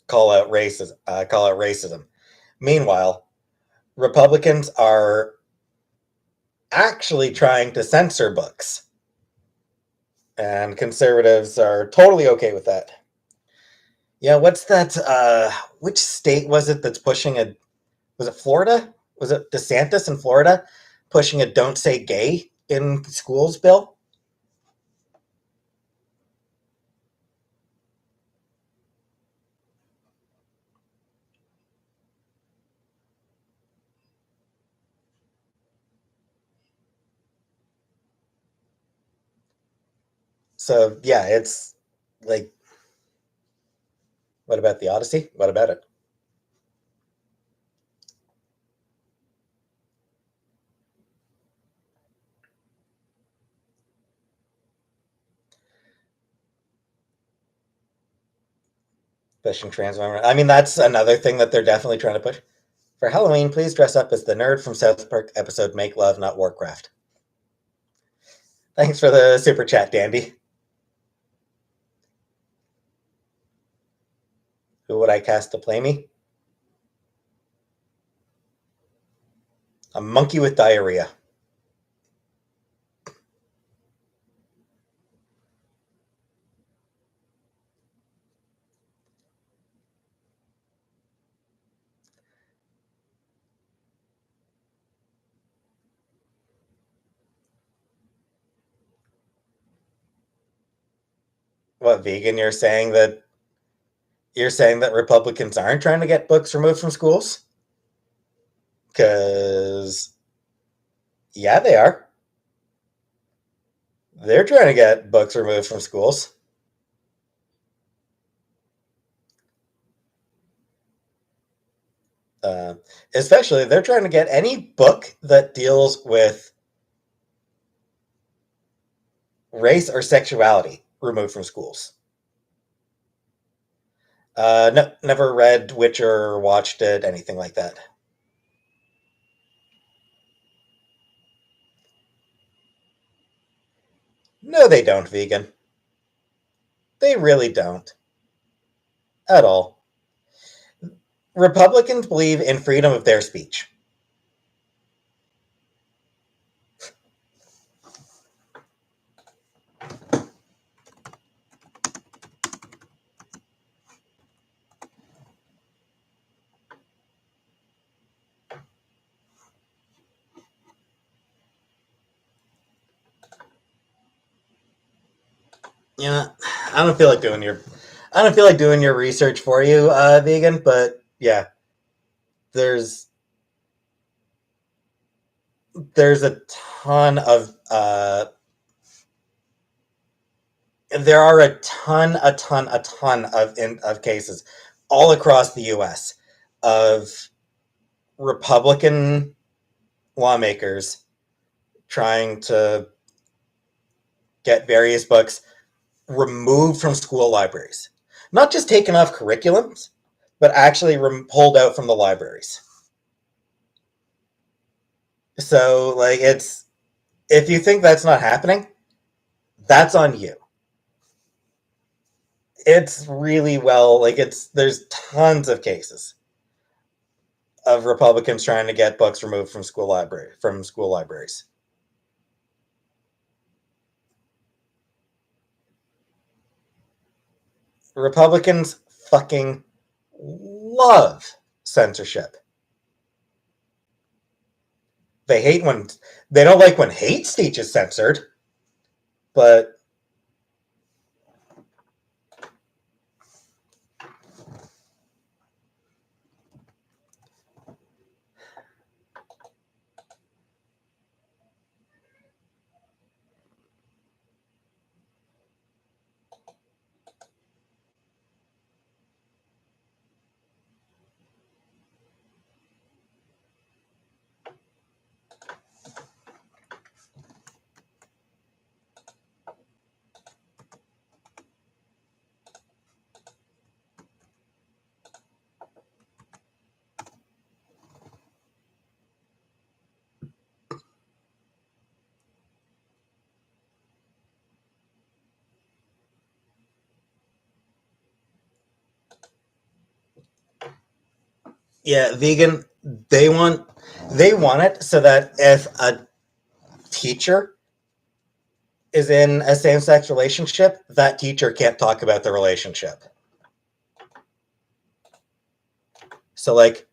call out racism. Meanwhile, Republicans are actually trying to censor books, and conservatives are totally okay with that. Yeah, what's that? Which state was it that's pushing a? Was it Florida? Was it DeSantis in Florida pushing a "Don't Say Gay" in schools bill? So yeah, it's like, what about the Odyssey? What about it? Pushing Transformer. I mean, that's another thing that they're definitely trying to push. For Halloween, please dress up as the nerd from South Park episode "Make Love, Not Warcraft." Thanks for the super chat, Dandy. Who would I cast to play me? A monkey with diarrhea. What, vegan? You're saying that Republicans aren't trying to get books removed from schools? Because yeah, they are. They're trying to get books removed from schools. Uh, Especially, they're trying to get any book that deals with race or sexuality removed from schools. No, never read Witcher or watched it, anything like that. No, they don't, vegan. They really don't. At all. Republicans believe in freedom of their speech. Yeah, I don't feel like doing your I don't feel like doing your research for you, vegan, but yeah, there's there's a ton of there are a ton of cases all across the U.S. of Republican lawmakers trying to get various books removed from school libraries, not just taken off curriculums, but actually pulled out from the libraries. So, like, it's if you think that's not happening, that's on you. It's really well, like, it's there's tons of cases of Republicans trying to get books removed from school libraries. Republicans fucking love censorship. They hate when they don't like when hate speech is censored. But yeah, vegan, they want it so that if a teacher is in a same-sex relationship, that teacher can't talk about the relationship. So like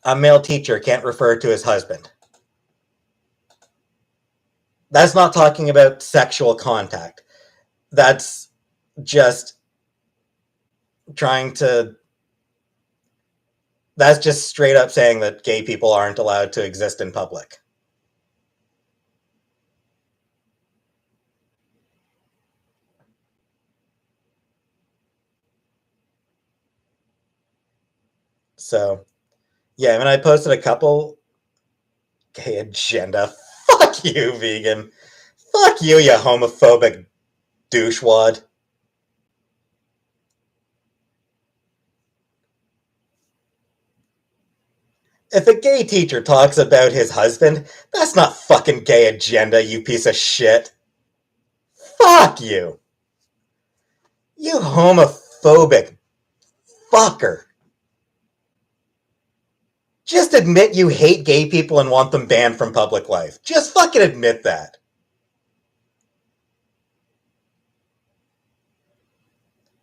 a male teacher can't refer to his husband. That's not talking about sexual contact. That's just trying to that's just straight up saying that gay people aren't allowed to exist in public. So, yeah, I mean, I posted a couple gay agenda. Fuck you, vegan. Fuck you, you homophobic douchewad. If a gay teacher talks about his husband, that's not fucking gay agenda, you piece of shit. Fuck you. You homophobic fucker. Just admit you hate gay people and want them banned from public life. Just fucking admit that.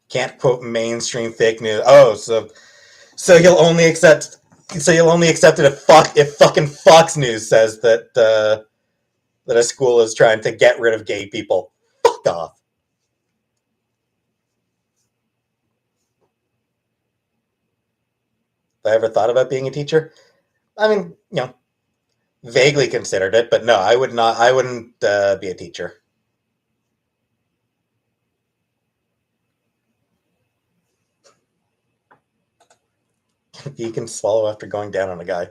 Can't quote mainstream fake news. Oh, so you'll only accept it if fucking Fox News says that a school is trying to get rid of gay people. Fuck off. Have I ever thought about being a teacher? I mean, vaguely considered it, but no, I would not. I wouldn't be a teacher. You can swallow after going down on a guy.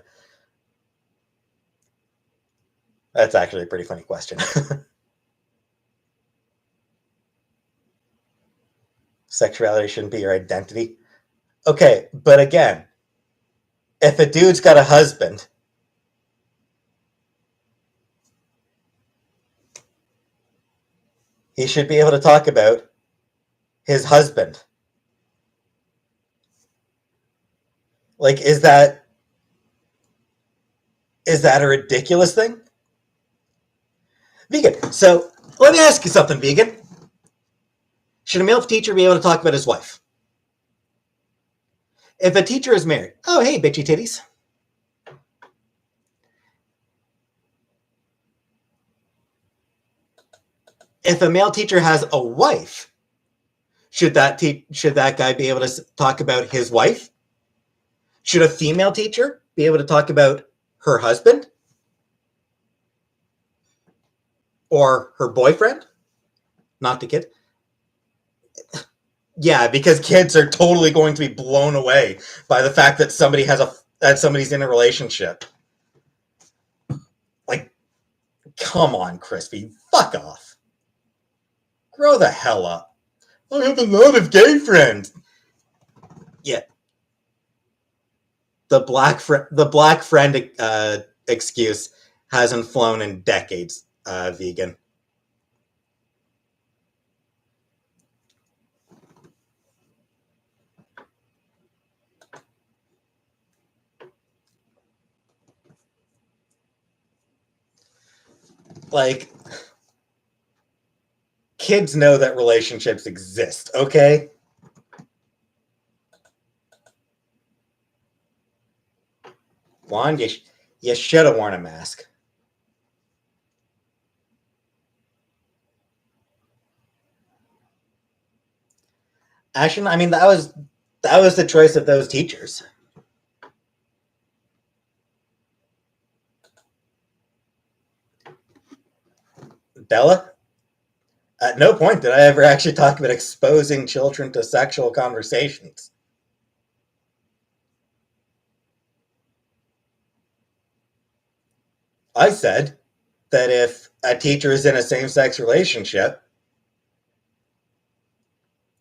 That's actually a pretty funny question. Sexuality shouldn't be your identity. Okay, but again, if a dude's got a husband, he should be able to talk about his husband. Like, is that a ridiculous thing? Vegan. So let me ask you something, vegan. Should a male teacher be able to talk about his wife? If a teacher is married, oh hey, bitchy titties. If a male teacher has a wife, should that guy be able to talk about his wife? Should a female teacher be able to talk about her husband or her boyfriend? Not the kid. Yeah, because kids are totally going to be blown away by the fact that somebody's in a relationship. Like, come on, Crispy, fuck off. Grow the hell up. I have a lot of gay friends. Yeah, the black friend excuse hasn't flown in decades. Vegan. Like, kids know that relationships exist, okay? Blonde, you should have worn a mask. Actually, I mean that was the choice of those teachers. Bella, at no point did I ever actually talk about exposing children to sexual conversations. I said that if a teacher is in a same-sex relationship,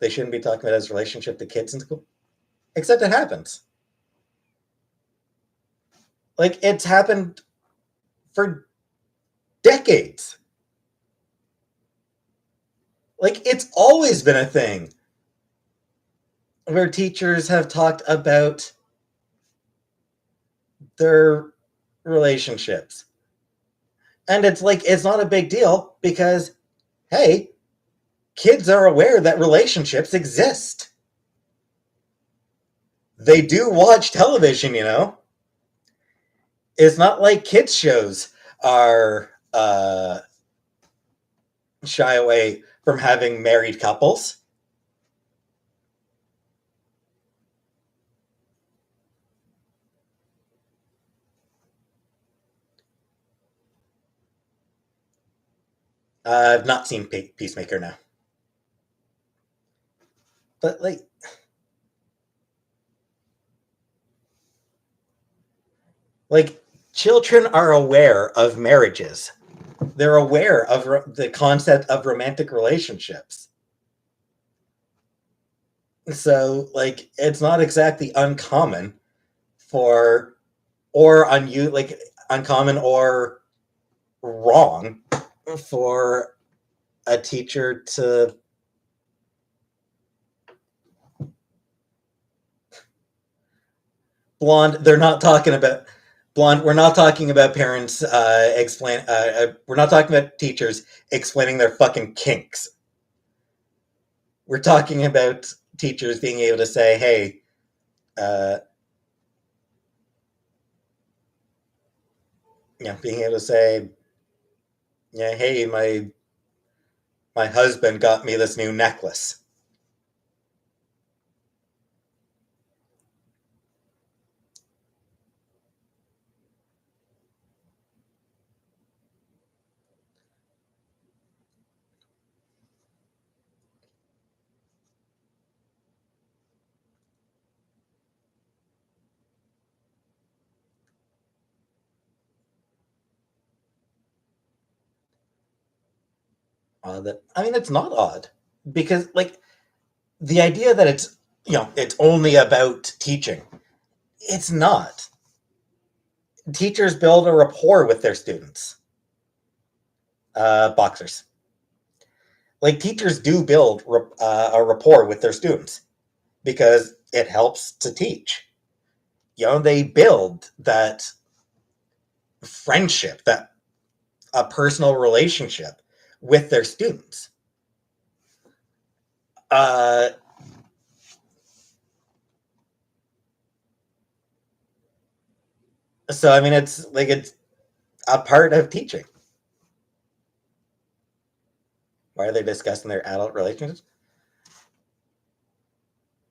they shouldn't be talking about his relationship to kids in school. Except it happens. Like it's happened for decades. Like it's always been a thing where teachers have talked about their relationships. And it's like it's not a big deal because hey, kids are aware that relationships exist. They do watch television, you know. It's not like kids shows are shy away from having married couples. I've not seen Peacemaker now, but like children are aware of marriages. They're aware of the concept of romantic relationships. So like it's not exactly uncommon for or like uncommon or wrong for a teacher to blonde. They're not talking about blonde. We're not talking about parents explain. We're not talking about teachers explaining their fucking kinks. We're talking about teachers being able to say, "Hey, uh, being able to say, yeah, hey, my husband got me this new necklace." That I mean, it's not odd because like the idea that it's only about teaching. It's not. Teachers build a rapport with their students. Boxers. Like teachers do build a rapport with their students because it helps to teach. They build that friendship, that a personal relationship with their students. Uh, so I mean, it's a part of teaching. Why are they discussing their adult relationships?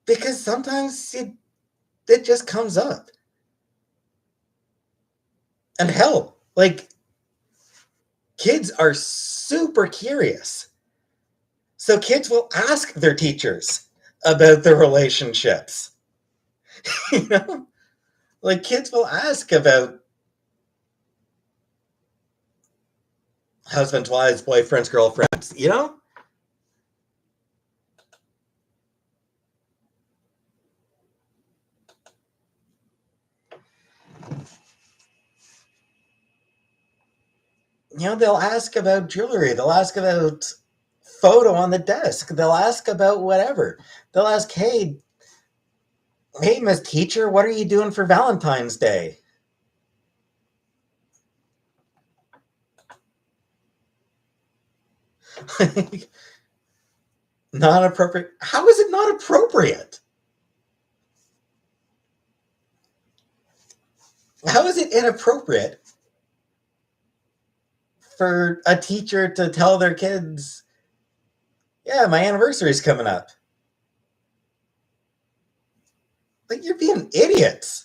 Because sometimes it just comes up. And hell, like kids are super curious. So kids will ask their teachers about their relationships. you know? Like kids will ask about husbands, wives, boyfriends, girlfriends, you know? They'll ask about jewelry, they'll ask about photo on the desk, they'll ask about whatever. They'll ask, hey, Miss Teacher, what are you doing for Valentine's Day? Not appropriate. How is it not appropriate? How is it inappropriate for a teacher to tell their kids, yeah, my anniversary's coming up? Like, you're being idiots.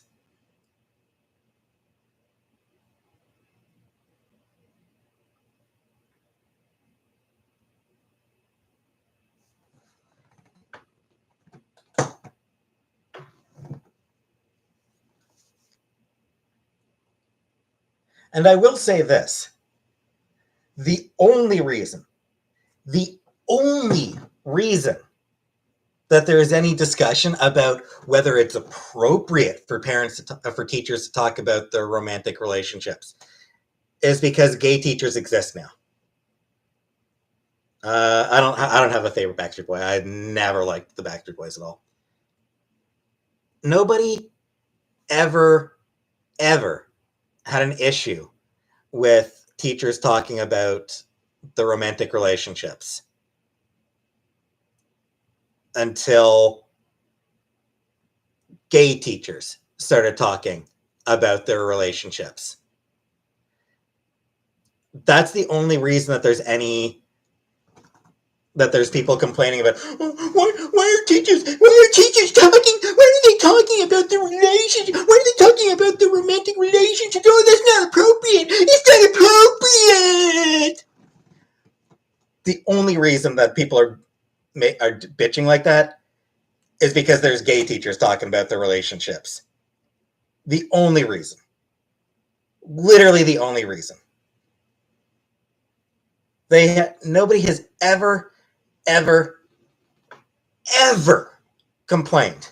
And I will say this. The only reason, the only reason that there is any discussion about whether it's appropriate for for teachers to talk about their romantic relationships is because gay teachers exist now. I don't have a favorite Backstreet Boy. I never liked the Backstreet Boys at all. Nobody ever ever had an issue with teachers talking about the romantic relationships until gay teachers started talking about their relationships. That's the only reason that there's people complaining about, oh, why are teachers talking, why are they talking about the relationship, why are they talking about the romantic relationship? Oh, that's not appropriate, it's not appropriate. The only reason that people are bitching like that is because there's gay teachers talking about their relationships. The only reason. Literally the only reason. Nobody has ever complained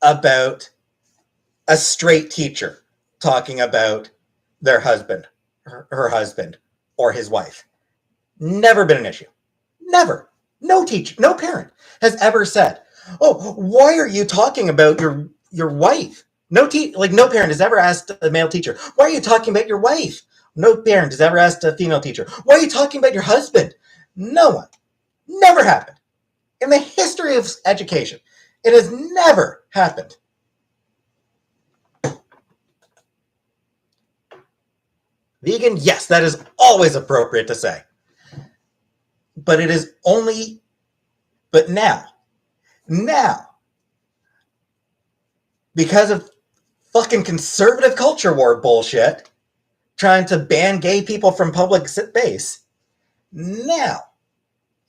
about a straight teacher talking about their husband, her husband, or his wife. Never been an issue. Never. No teacher, no parent has ever said, "Oh, why are you talking about your wife?" No parent has ever asked a male teacher, "Why are you talking about your wife?" No parent has ever asked a female teacher, "Why are you talking about your husband?" No one. Never happened. In the history of education, it has never happened. Vegan, yes, that is always appropriate to say. But it is only, but now, because of fucking conservative culture war bullshit, trying to ban gay people from public space, now,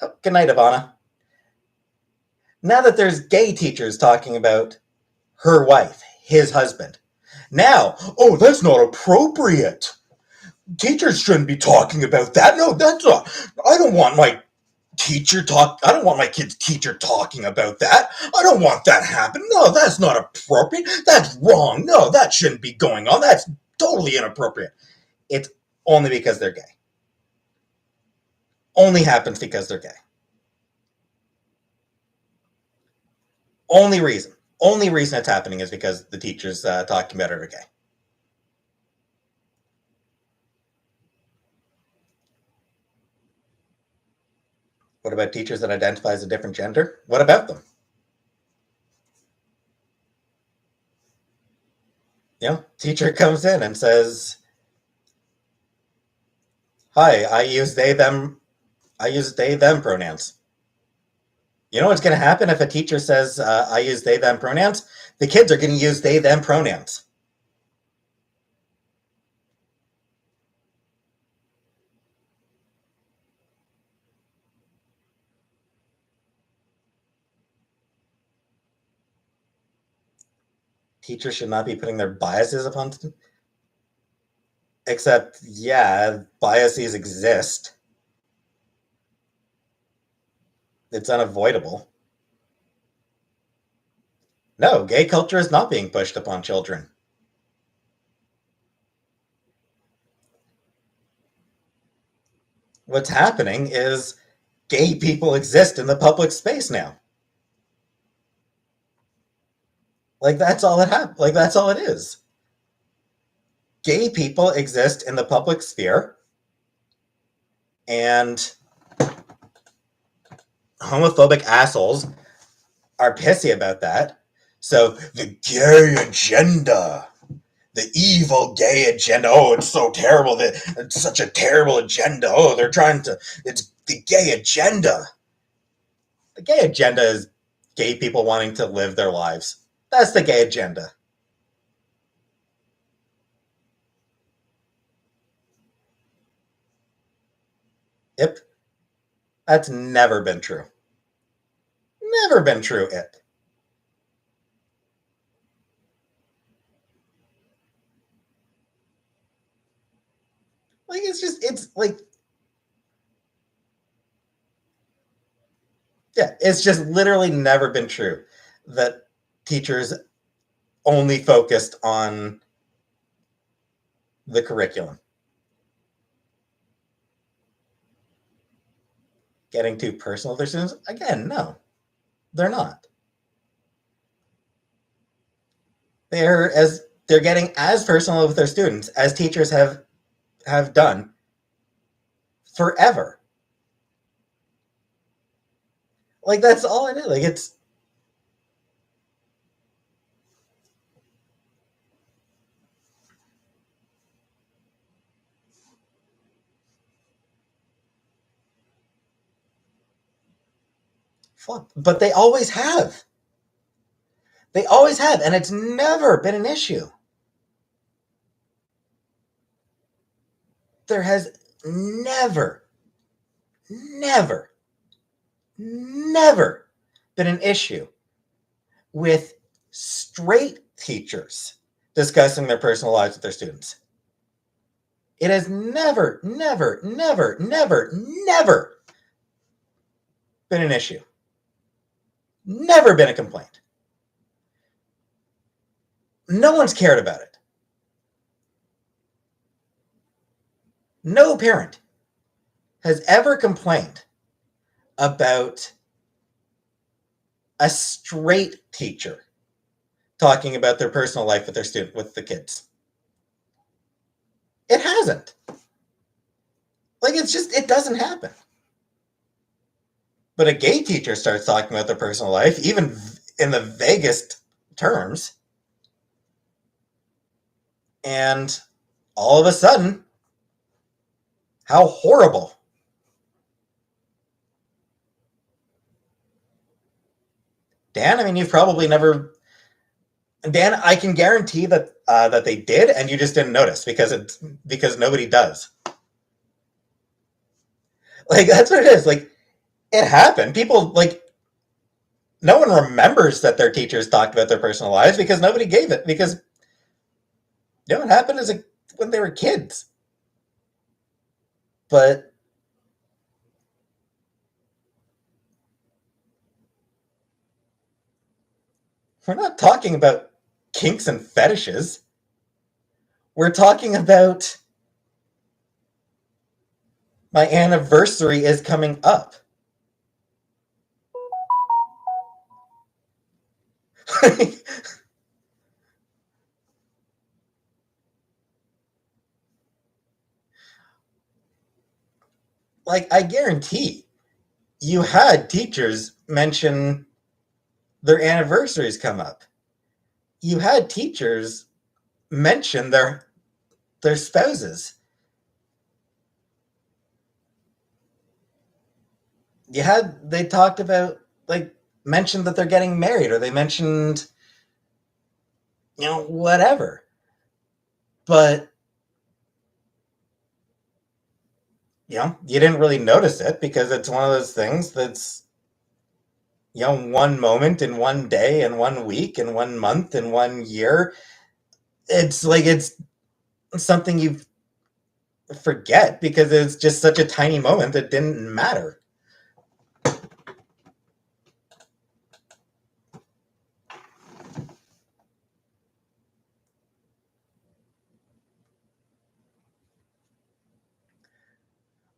oh, good night, Ivana. Now that there's gay teachers talking about her wife, his husband, now, oh, that's not appropriate. Teachers shouldn't be talking about that. No, that's not. I don't want my I don't want my kid's teacher talking about that. I don't want that happening. No, that's not appropriate. That's wrong. No, that shouldn't be going on. That's totally inappropriate. It's only because they're gay. Only happens because they're gay. Only reason. Only reason it's happening is because the teachers talking about it are gay. What about teachers that identify as a different gender? What about them? Teacher comes in and says, "Hi, I use they them pronouns." You know what's going to happen if a teacher says, "I use they them pronouns"? The kids are going to use they them pronouns. Teachers should not be putting their biases upon them. Except, yeah, biases exist. It's unavoidable. No, gay culture is not being pushed upon children. What's happening is gay people exist in the public space now. Like, that's all like, that's all it is. Gay people exist in the public sphere, and homophobic assholes are pissy about that. So, the gay agenda, the evil gay agenda. Oh, it's so terrible. It's such a terrible agenda. Oh, it's the gay agenda. The gay agenda is gay people wanting to live their lives. That's the gay agenda. Yep. That's never been true. Never been true, it. Like, it's like, yeah, it's just literally never been true that teachers only focused on the curriculum. Getting too personal with their students? Again, no, they're not. They're getting as personal with their students as teachers have done forever. Like, that's all it is. Like, it's fun. But they always have. They always have, and it's never been an issue. There has never, never, never been an issue with straight teachers discussing their personal lives with their students. It has never, never, never, never, never been an issue. Never been a complaint. No one's cared about it. No parent has ever complained about a straight teacher talking about their personal life with their student, with the kids. It hasn't. Like, it doesn't happen. But a gay teacher starts talking about their personal life, even in the vaguest terms, and all of a sudden, how horrible. Dan, I mean, you've probably never. Dan, I can guarantee that they did, and you just didn't notice because nobody does. Like, that's what it is. Like, it happened. People, like, no one remembers that their teachers talked about their personal lives because nobody gave it. Because, you know, what happened when they were kids. But we're not talking about kinks and fetishes. We're talking about my anniversary is coming up. Like, I guarantee you had teachers mention their anniversaries come up. You had teachers mention their spouses. They talked about, like, mentioned that they're getting married, or they mentioned, you know, whatever. But, you know, you didn't really notice it because it's one of those things that's, you know, one moment in one day in 1 week in 1 month in 1 year. It's like, it's something you forget because it's just such a tiny moment that didn't matter.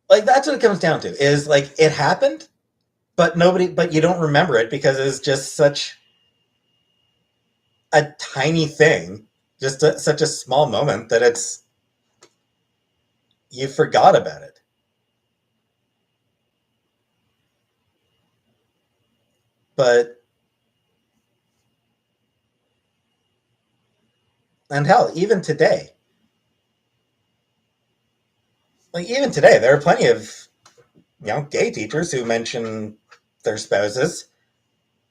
Like, that's what it comes down to, is like, it happened, but you don't remember it because it's just such a tiny thing, just such a small moment that you forgot about it. But, and hell, even today, there are plenty of, you know, gay teachers who mention their spouses,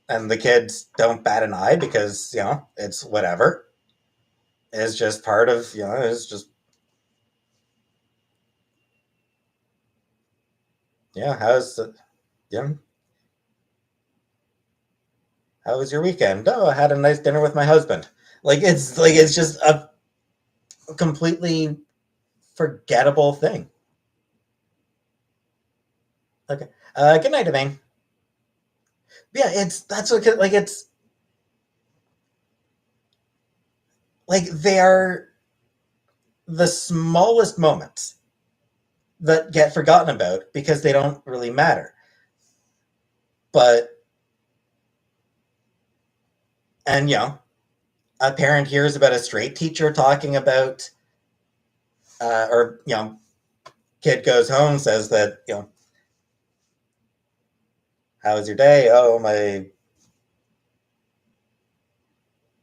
and the kids don't bat an eye because it's whatever. It's just part of it's just how's yeah how was your weekend? Oh, I had a nice dinner with my husband. It's just a completely forgettable thing. Okay. Good night, Evane. Yeah, that's what it's like they are the smallest moments that get forgotten about because they don't really matter. But and a parent hears about a straight teacher talking about or kid goes home, says that how was your day? Oh, my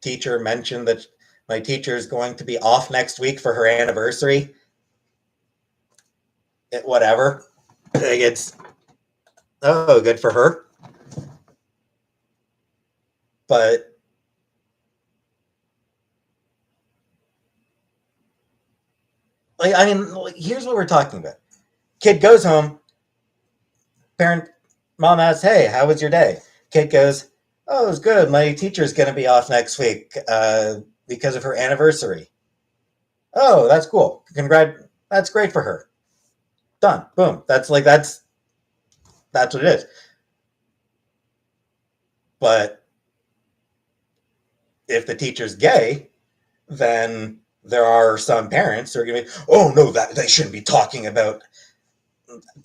teacher mentioned that my teacher is going to be off next week for her anniversary. Whatever. It's good for her. But here's what we're talking about. Kid goes home. Parent, mom asks, "Hey, how was your day?" Kid goes, "Oh, it was good. My teacher's going to be off next week because of her anniversary." Oh, that's cool. That's great for her. Done. Boom. That's what it is. But if the teacher's gay, then there are some parents who are going to be, "Oh no, that they shouldn't be talking about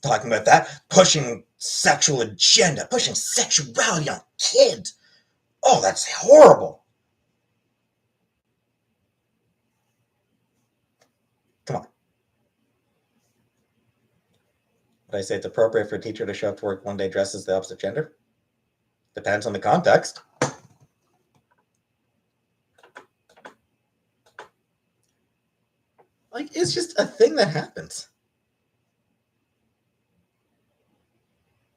that, pushing sexual agenda, pushing sexuality on kids. Oh, that's horrible." Come on. Would I say it's appropriate for a teacher to show up to work one day dressed as the opposite gender? Depends on the context. It's just a thing that happens.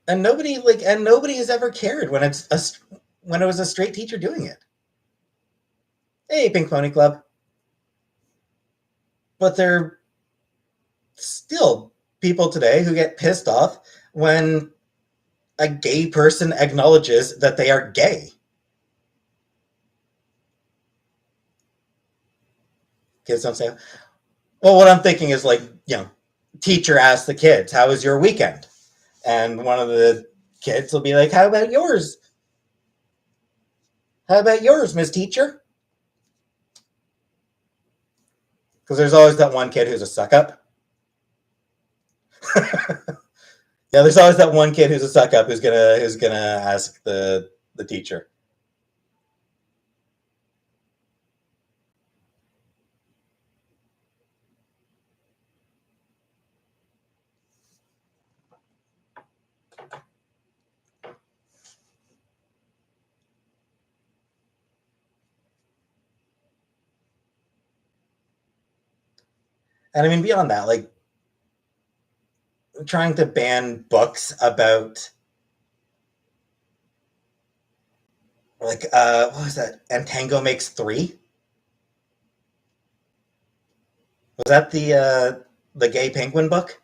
And nobody has ever cared when it was a straight teacher doing it. Hey, Pink Pony Club. But there are still people today who get pissed off when a gay person acknowledges that they are gay. Kids don't say, well, what I'm thinking is teacher asks the kids, "How was your weekend?" And one of the kids will be like, "How about yours? How about yours, Miss Teacher?" Because there's always that one kid who's a suck up. Yeah, there's always that one kid who's a suck up who's gonna ask the teacher. And I mean, beyond that, trying to ban books about what was that? And Tango Makes Three. Was that the gay penguin book?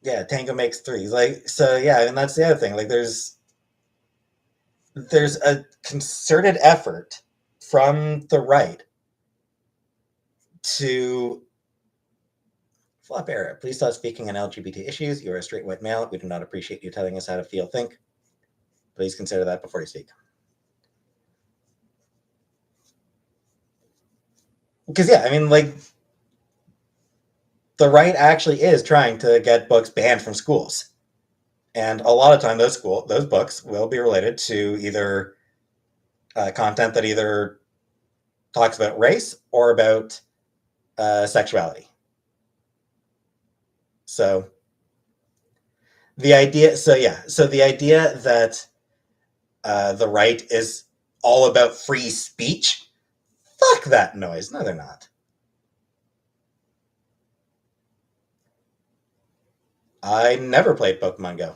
Yeah, Tango Makes Three. So, yeah, and that's the other thing. There's a concerted effort from the right to flop era. Please stop speaking on LGBT issues. You're a straight white male. We do not appreciate you telling us how to feel, think. Please consider that before you speak. Because yeah, I mean, the right actually is trying to get books banned from schools, and a lot of time those books will be related to either content that either talks about race or about sexuality. So the idea that the right is all about free speech, fuck that noise. No, they're not. I never played Pokemon Go.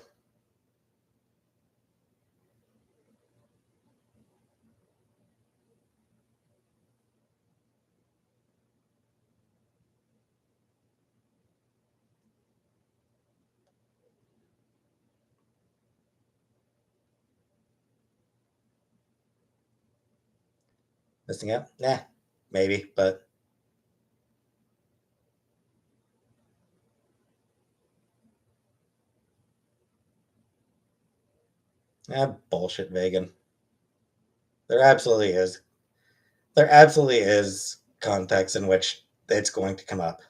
Missing out? Nah, maybe, but bullshit, vegan. There absolutely is. There absolutely is context in which it's going to come up.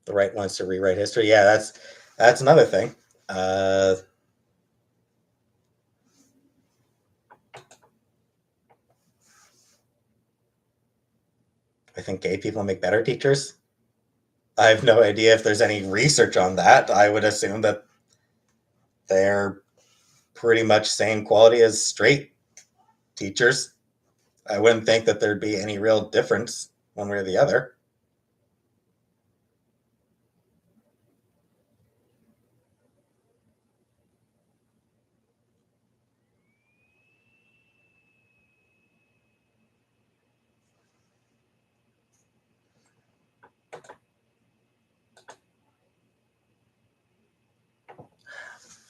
The right wants to rewrite history. Yeah, that's another thing. Uh, I think gay people make better teachers. I have no idea if there's any research on that. I would assume that they're pretty much same quality as straight teachers. I wouldn't think that there'd be any real difference one way or the other.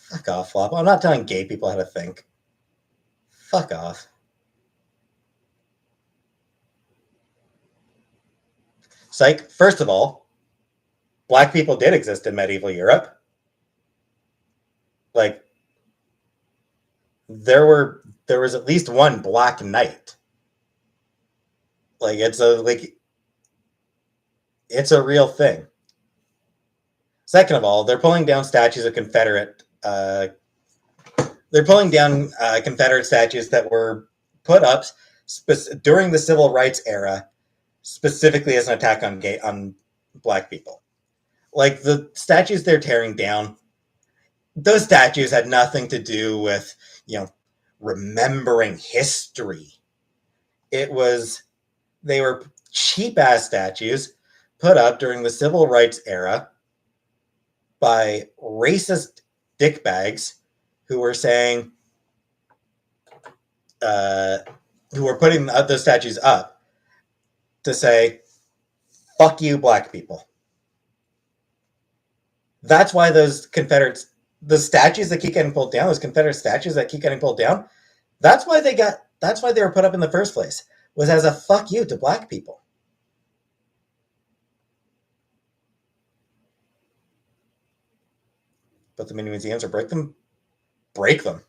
Fuck off, Flop. I'm not telling gay people how to think. Fuck off. Psych, first of all, black people did exist in medieval Europe. Like, there was at least one black knight. Like it's a real thing. Second of all, they're pulling down statues of Confederate. They're pulling down Confederate statues that were put up during the Civil Rights era, specifically as an attack on black people. Like the statues they're tearing down, those statues had nothing to do with remembering history. It was they were cheap ass statues put up during the Civil Rights era by racist dickbags who were saying, uh, who were putting those statues up to say, fuck you, black people. That's why those Confederates, the statues that keep getting pulled down, those Confederate statues that keep getting pulled down, that's why they were put up in the first place, was as a fuck you to black people. Put them in museums or break them? Break them.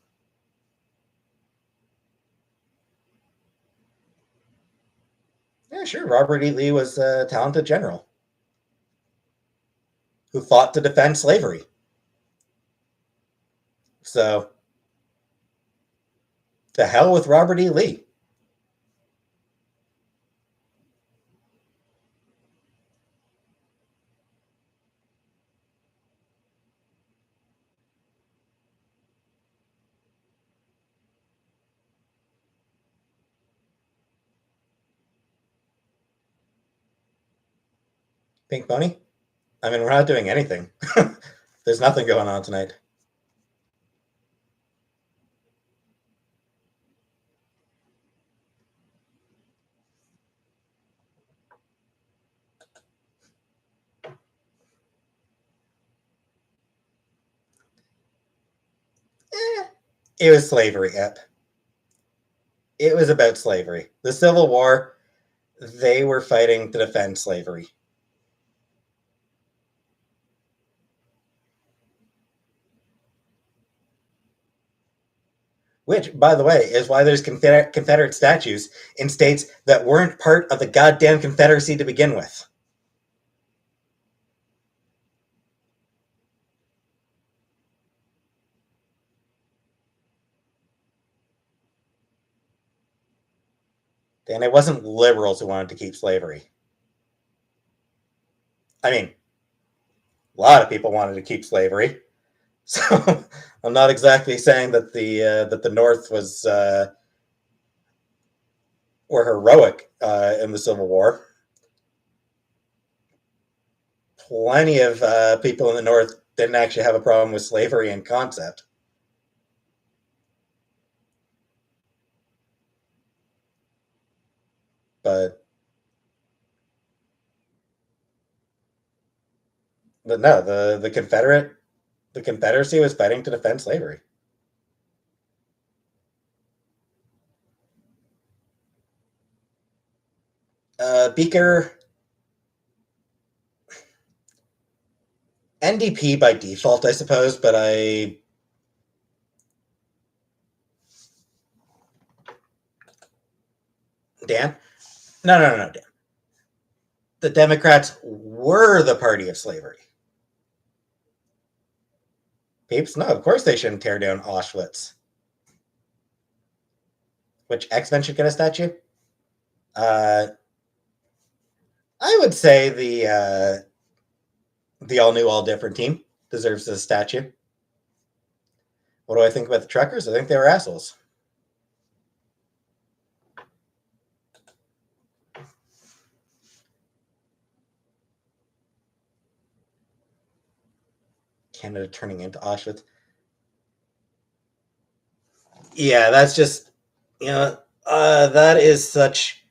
Yeah, sure. Robert E. Lee was a talented general who fought to defend slavery. So, to hell with Robert E. Lee. Pink Pony? I mean, we're not doing anything. There's nothing going on tonight. Eh, it was slavery, Ep. It was about slavery. The Civil War, they were fighting to defend slavery. Which, by the way, is why there's Confederate statues in states that weren't part of the goddamn Confederacy to begin with. And it wasn't liberals who wanted to keep slavery. I mean, a lot of people wanted to keep slavery. So I'm not exactly saying that the North was were heroic in the Civil War. Plenty of people in the North didn't actually have a problem with slavery in concept. But no, the Confederacy was fighting to defend slavery. Beaker NDP by default, I suppose, but Dan? No, Dan. The Democrats were the party of slavery. Peeps, no, of course they shouldn't tear down Auschwitz. Which X-Men should get a statue? Uh, I would say the all new, all different team deserves a statue. What do I think about the truckers? I think they were assholes. Canada turning into Auschwitz. Yeah, that's just that is such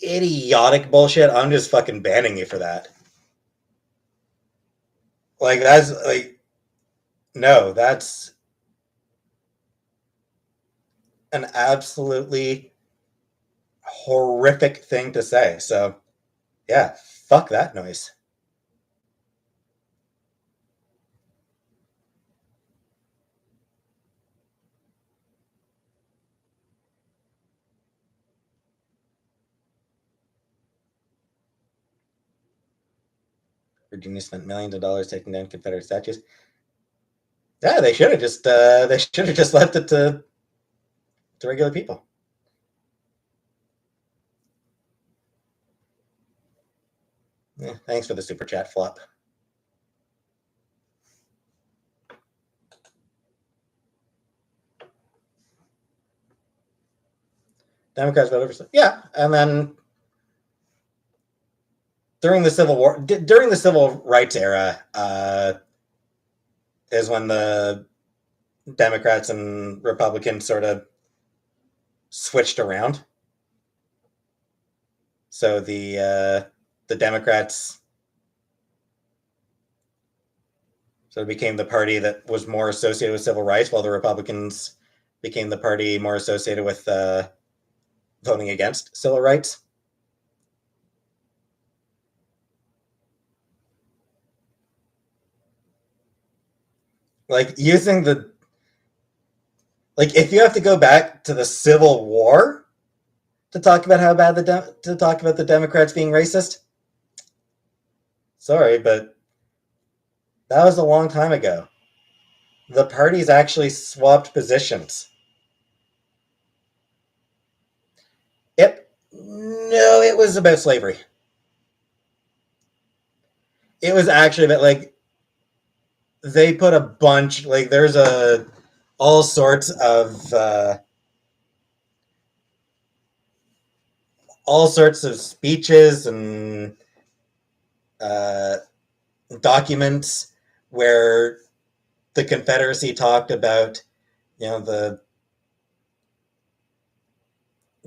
idiotic bullshit. I'm just fucking banning you for that. Like that's like no, that's an absolutely horrific thing to say. So yeah, fuck that noise. Virginia spent millions of dollars taking down Confederate statues. Yeah, they should have just left it to regular people. Yeah, thanks for the super chat flop. Democrats voted for yeah, and then during the Civil War, during the Civil Rights era, is when the Democrats and Republicans sort of switched around. So the Democrats sort of became the party that was more associated with civil rights, while the Republicans became the party more associated with voting against civil rights. Like using the like if you have to go back to the Civil War to talk about how bad to talk about the Democrats being racist, sorry, but that was a long time ago. The parties actually swapped positions. Yep. No, it was about slavery. It was actually about like they put a bunch like there's a all sorts of speeches and uh, documents where the Confederacy talked about the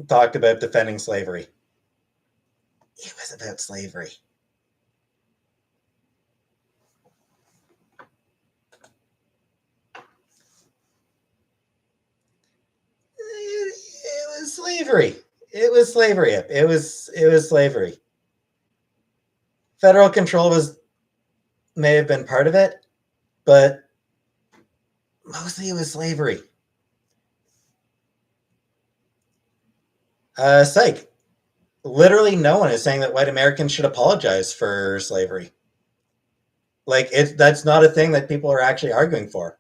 talked about defending slavery. It was about slavery. It was slavery. It was slavery. It was slavery. Federal control may have been part of it, but mostly it was slavery. Psych. Literally, no one is saying that white Americans should apologize for slavery. Like that's not a thing that people are actually arguing for.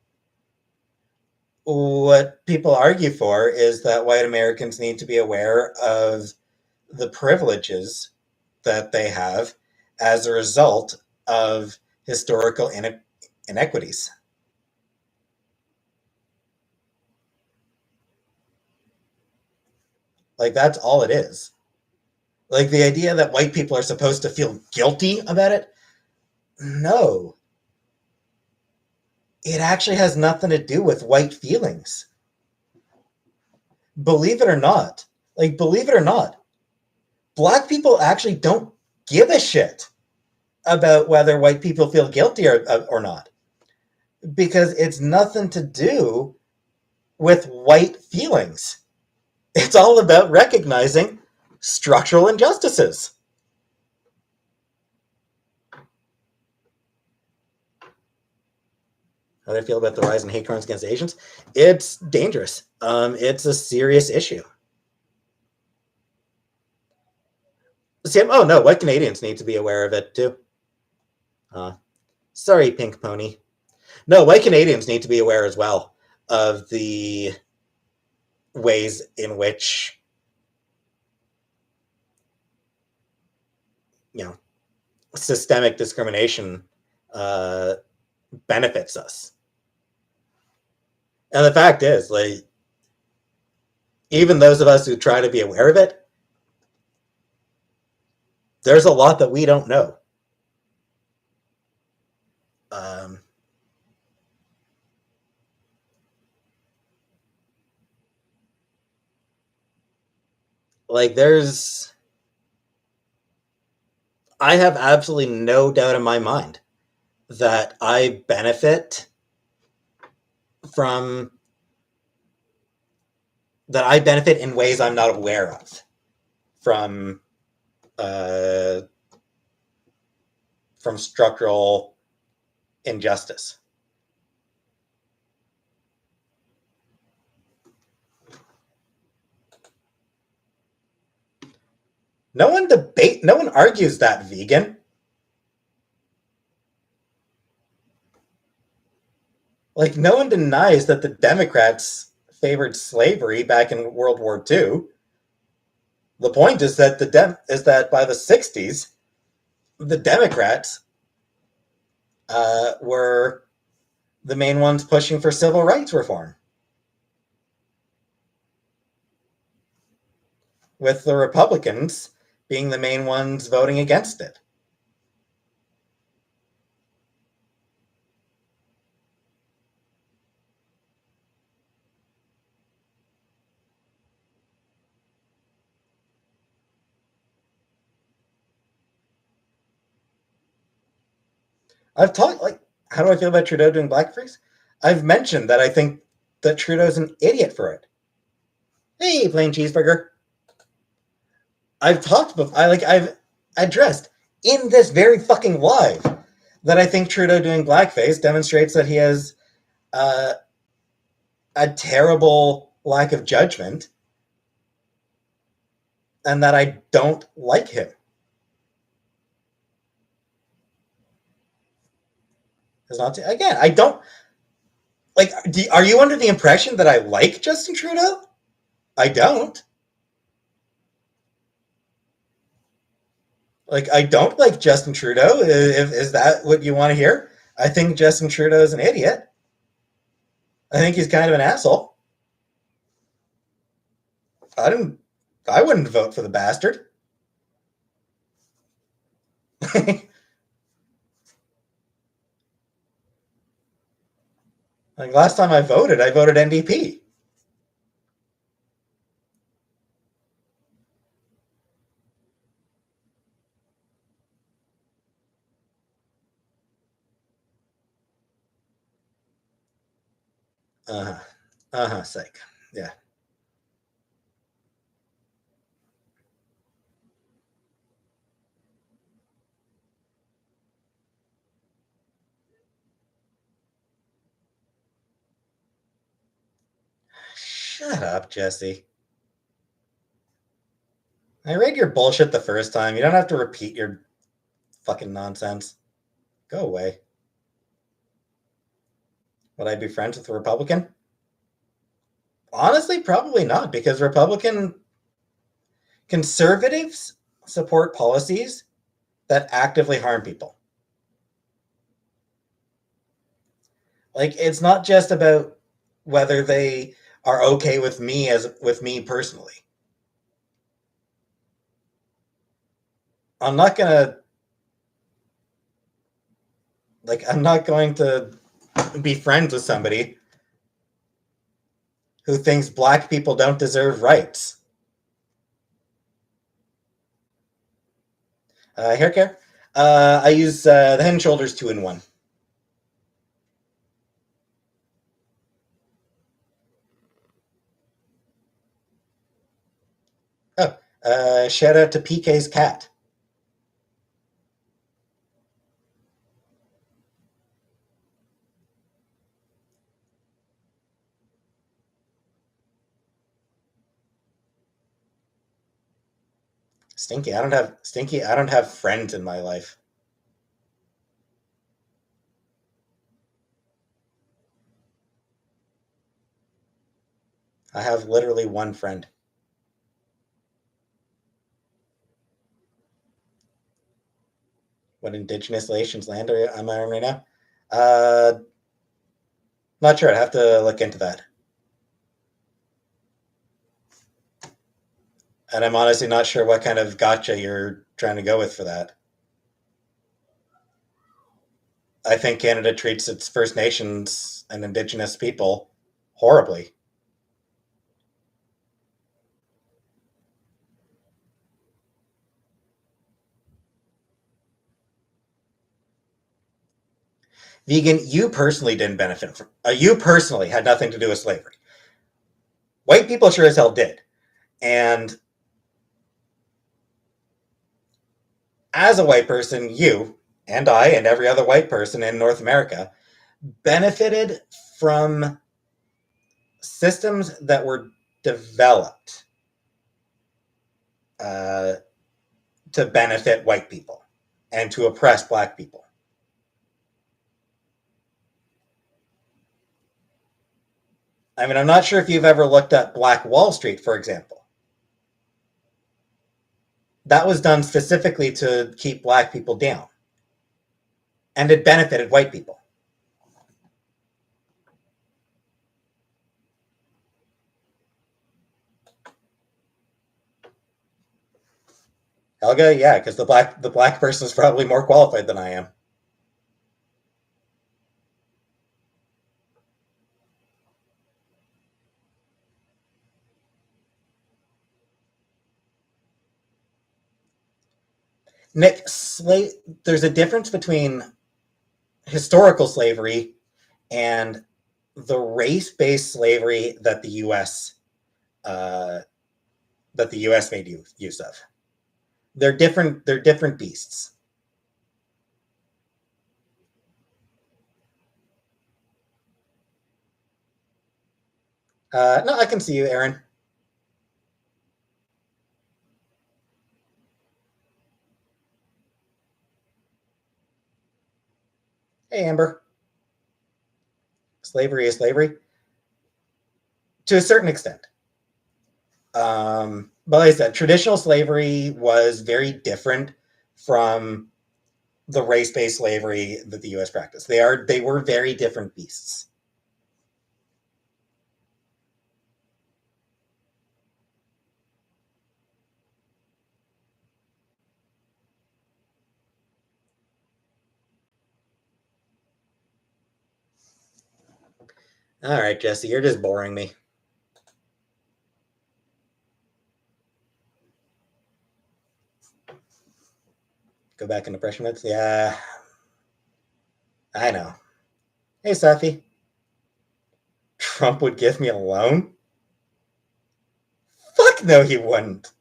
What people argue for is that white Americans need to be aware of the privileges that they have as a result of historical inequities. Like, that's all it is. Like, the idea that white people are supposed to feel guilty about it, no. It actually has nothing to do with white feelings. Believe it or not, believe it or not, black people actually don't give a shit about whether white people feel guilty or not, because it's nothing to do with white feelings. It's all about recognizing structural injustices. How do I feel about the rise in hate crimes against Asians? It's dangerous. It's a serious issue. Sam, oh no, white Canadians need to be aware of it too. Sorry, Pink Pony. No, white Canadians need to be aware as well of the ways in which, systemic discrimination benefits us. And the fact is, even those of us who try to be aware of it, there's a lot that we don't know. I have absolutely no doubt in my mind that I benefit in ways I'm not aware of from structural injustice. No one argues that, vegan. No one denies that the Democrats favored slavery back in World War II. The point is that by the 60s, the Democrats were the main ones pushing for civil rights reform, with the Republicans being the main ones voting against it. I've talked, how do I feel about Trudeau doing blackface? I've mentioned that I think that Trudeau's an idiot for it. Hey, plain cheeseburger. I've addressed in this very fucking live that I think Trudeau doing blackface demonstrates that he has a terrible lack of judgment, and that I don't like him. Again, I don't are you under the impression that I like Justin Trudeau? I don't. I don't like Justin Trudeau. Is that what you want to hear? I think Justin Trudeau is an idiot. I think he's kind of an asshole. I wouldn't vote for the bastard. Last time I voted NDP. Psych. Yeah. Shut up, Jesse. I read your bullshit the first time. You don't have to repeat your fucking nonsense. Go away. Would I be friends with a Republican? Honestly, probably not, because Republican conservatives support policies that actively harm people. It's not just about whether they are okay with me personally. I'm not gonna I'm not going to be friends with somebody who thinks black people don't deserve rights. Hair care. I use the Head and Shoulders 2-in-1. Oh, shout out to PK's cat. Stinky. I don't have friends in my life. I have literally one friend. What indigenous nations land am I on right now? Uh, Not sure. I'd have to look into that. And I'm honestly not sure what kind of gotcha you're trying to go with for that. I think Canada treats its First Nations and Indigenous people horribly. Vegan, you personally didn't benefit from. You personally had nothing to do with slavery. White people sure as hell did. And as a white person, you and I and every other white person in North America benefited from systems that were developed uh, to benefit white people and to oppress black people. I mean, I'm not sure if you've ever looked at Black Wall Street, for example. That was done specifically to keep black people down, and it benefited white people. Helga, yeah, because the black person is probably more qualified than I am. Nick, there's a difference between historical slavery and the race-based slavery uh, that the U.S. made use of. They're different. They're different beasts. No, I can see you, Aaron. Hey, Amber. Slavery is slavery to a certain extent. But like I said, traditional slavery was very different from the race-based slavery that the U.S. practiced. They were very different beasts. All right, Jesse, you're just boring me. Go back in depression mode. Yeah, I know. Hey, Safi. Trump would give me a loan? Fuck no, he wouldn't.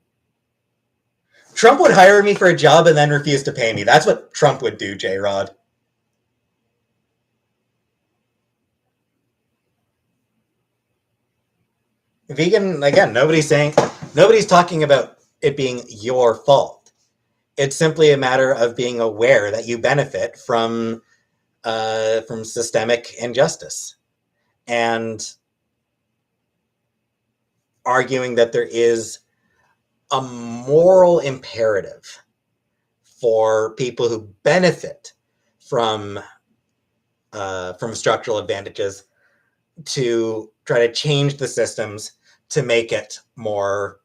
Trump would hire me for a job and then refuse to pay me. That's what Trump would do, J Rod. Vegan, again, nobody's talking about it being your fault. It's simply a matter of being aware that you benefit from systemic injustice and arguing that there is a moral imperative for people who benefit from from structural advantages to try to change the systems to make it more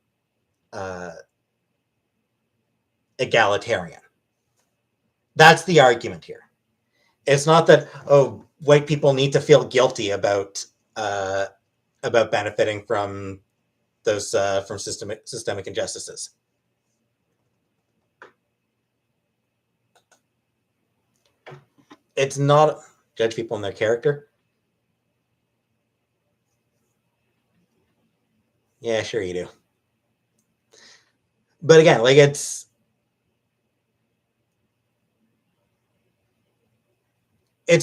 uh, egalitarian. That's the argument here. It's not that, oh, white people need to feel guilty about benefiting from those from systemic injustices. It's not judge people in their character. Yeah, sure you do. But again, like it's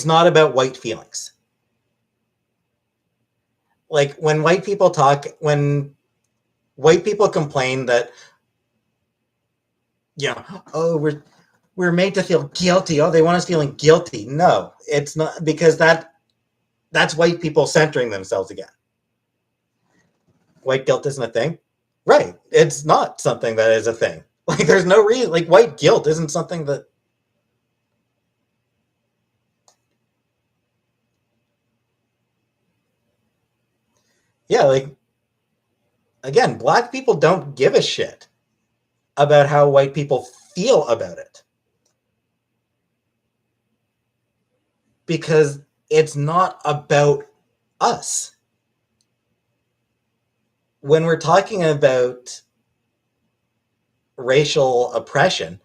not about white feelings. Like when white people complain that, you know, oh, we're made to feel guilty. Oh, they want us feeling guilty. No, it's not, because that's white people centering themselves again. White guilt isn't a thing. Right. It's not something that is a thing. Like there's no reason, like white guilt isn't something that, yeah, like again, black people don't give a shit about how white people feel about it. Because it's not about us. When we're talking about racial oppression,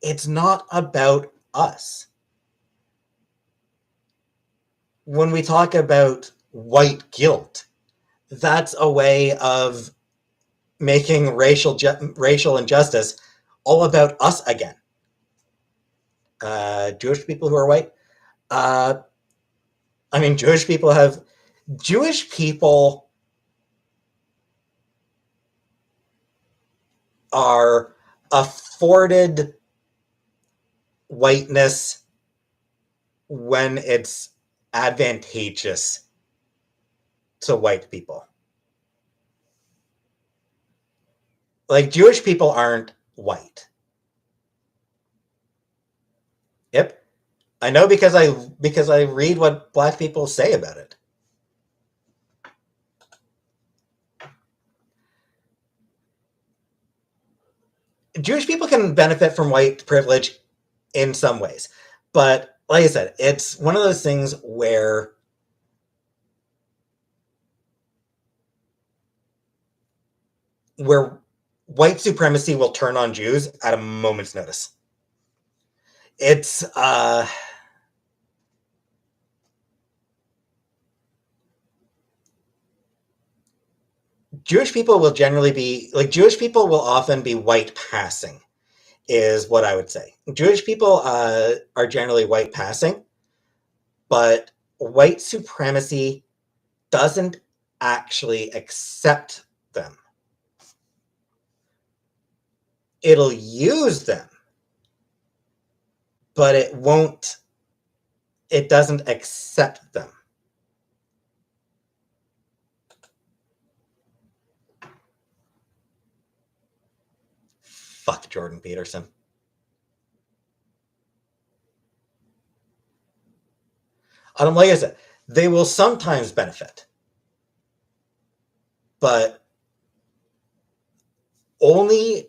it's not about us. When we talk about white guilt, that's a way of making racial injustice all about us again. Jewish people who are white. I mean, Jewish people are afforded whiteness when it's advantageous to white people. Like Jewish people aren't white. Yep. I know because I read what black people say about it. Jewish people can benefit from white privilege in some ways. But like I said, it's one of those things where white supremacy will turn on Jews at a moment's notice. It's Jewish people will often be white passing, is what I would say. Jewish people are generally white passing, but white supremacy doesn't actually accept them. It'll use them, but it doesn't accept them. Fuck Jordan Peterson. Like I said, they will sometimes benefit, but only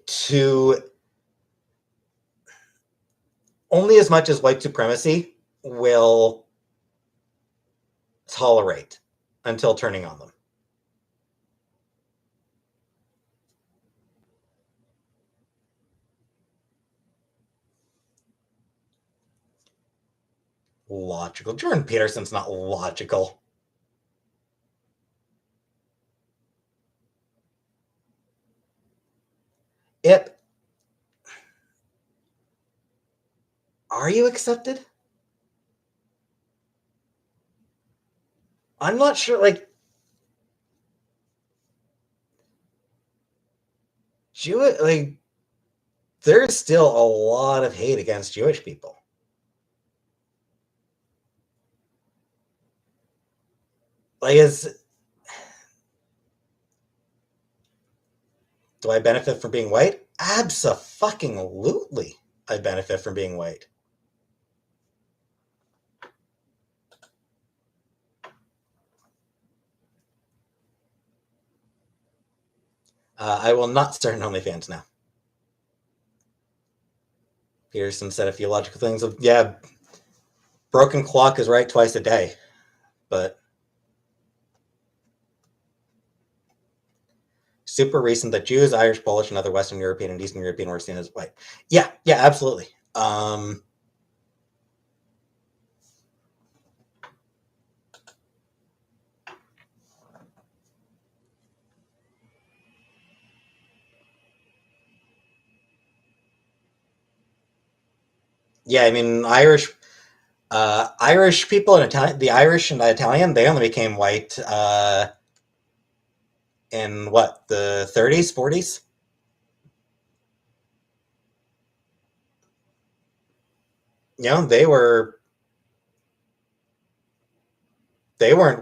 as much as white supremacy will tolerate until turning on them. Logical. Jordan Peterson's not logical. Are you accepted? I'm not sure. Like, there's still a lot of hate against Jewish people. Like, do I benefit from being white? Abso-fucking-lutely, I benefit from being white. I will not start an OnlyFans now. Peterson said a few logical things of, yeah, broken clock is right twice a day, but super recent that Jews, Irish, Polish, and other Western European and Eastern European were seen as white. Yeah, absolutely. Yeah, I mean, Irish people and the Irish and the Italian, they only became white in what, the 30s, 40s. You know, they weren't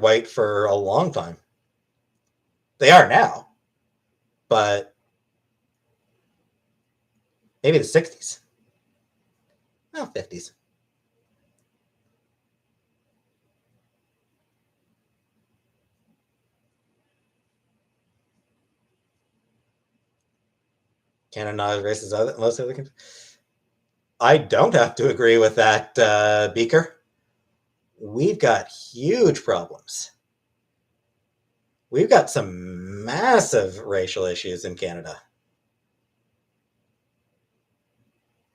white for a long time. They are now, but maybe the 60s, no, 50s. Canada not as racist as most other countries. I don't have to agree with that, Beaker. We've got huge problems. We've got some massive racial issues in Canada.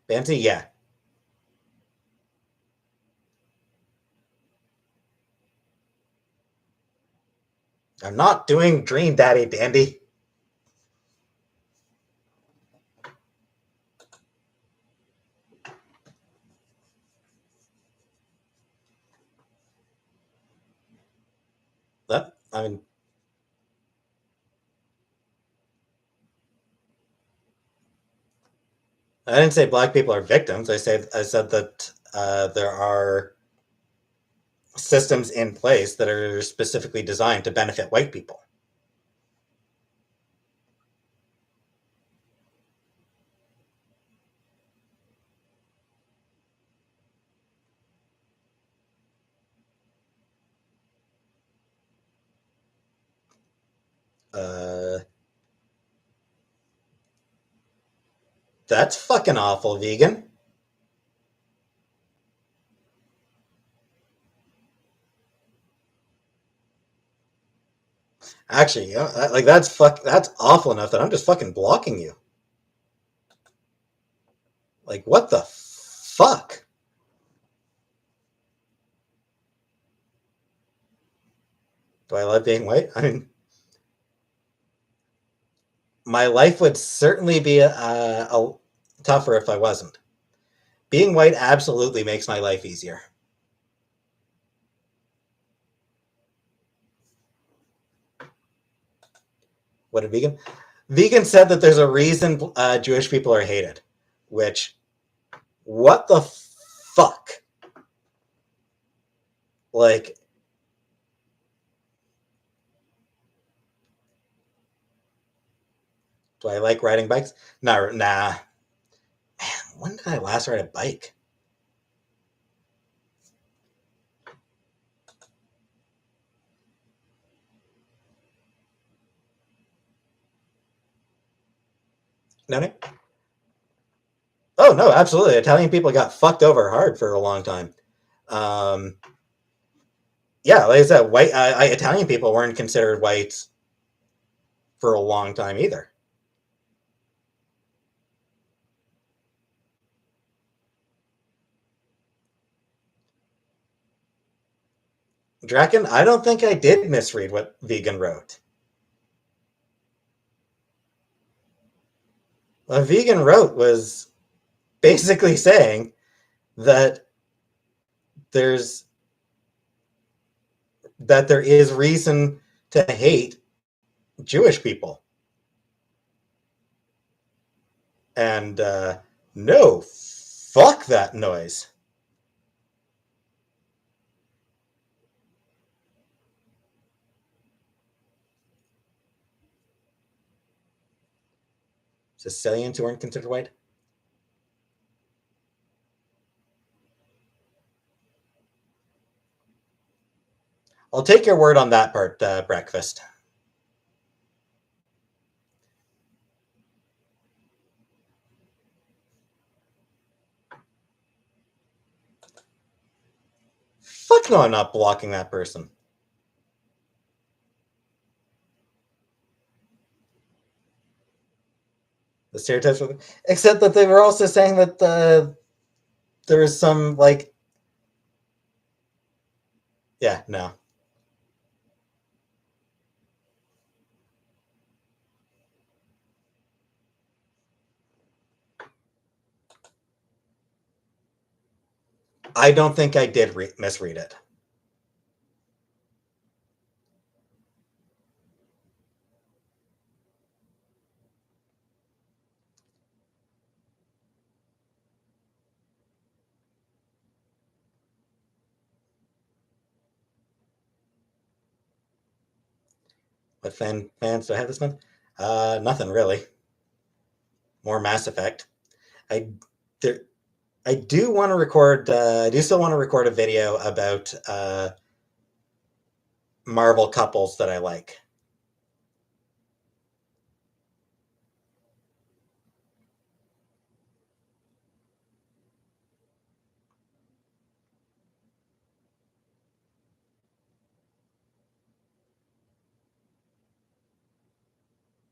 Banty, yeah. I'm not doing Dream Daddy Dandy. I mean, I didn't say black people are victims. I said that there are systems in place that are specifically designed to benefit white people. Uh, that's fucking awful, vegan. Actually, like that's awful enough that I'm just fucking blocking you. Like, what the fuck? Do I love being white? I mean, my life would certainly be tougher if I wasn't. Being white absolutely makes my life easier. What a vegan? Vegan said that there's a reason Jewish people are hated, which, what the fuck? Like, do I like riding bikes? Nah. Man, when did I last ride a bike? No. Oh no, absolutely. Italian people got fucked over hard for a long time. Um, yeah, like I said, white Italian people weren't considered white for a long time either. Draken, I don't think I did misread what Vegan wrote. What Vegan wrote was basically saying that there's there is reason to hate Jewish people. And no, fuck that noise. Sicilians who weren't considered white. I'll take your word on that part, breakfast. No, I'm not blocking that person. The stereotypes, except that they were also saying that there was some like, yeah, no. I don't think I did misread it. What fans do I have this month? Nothing really. More Mass Effect. I there, I do want to record. I do still want to record a video about Marvel couples that I like.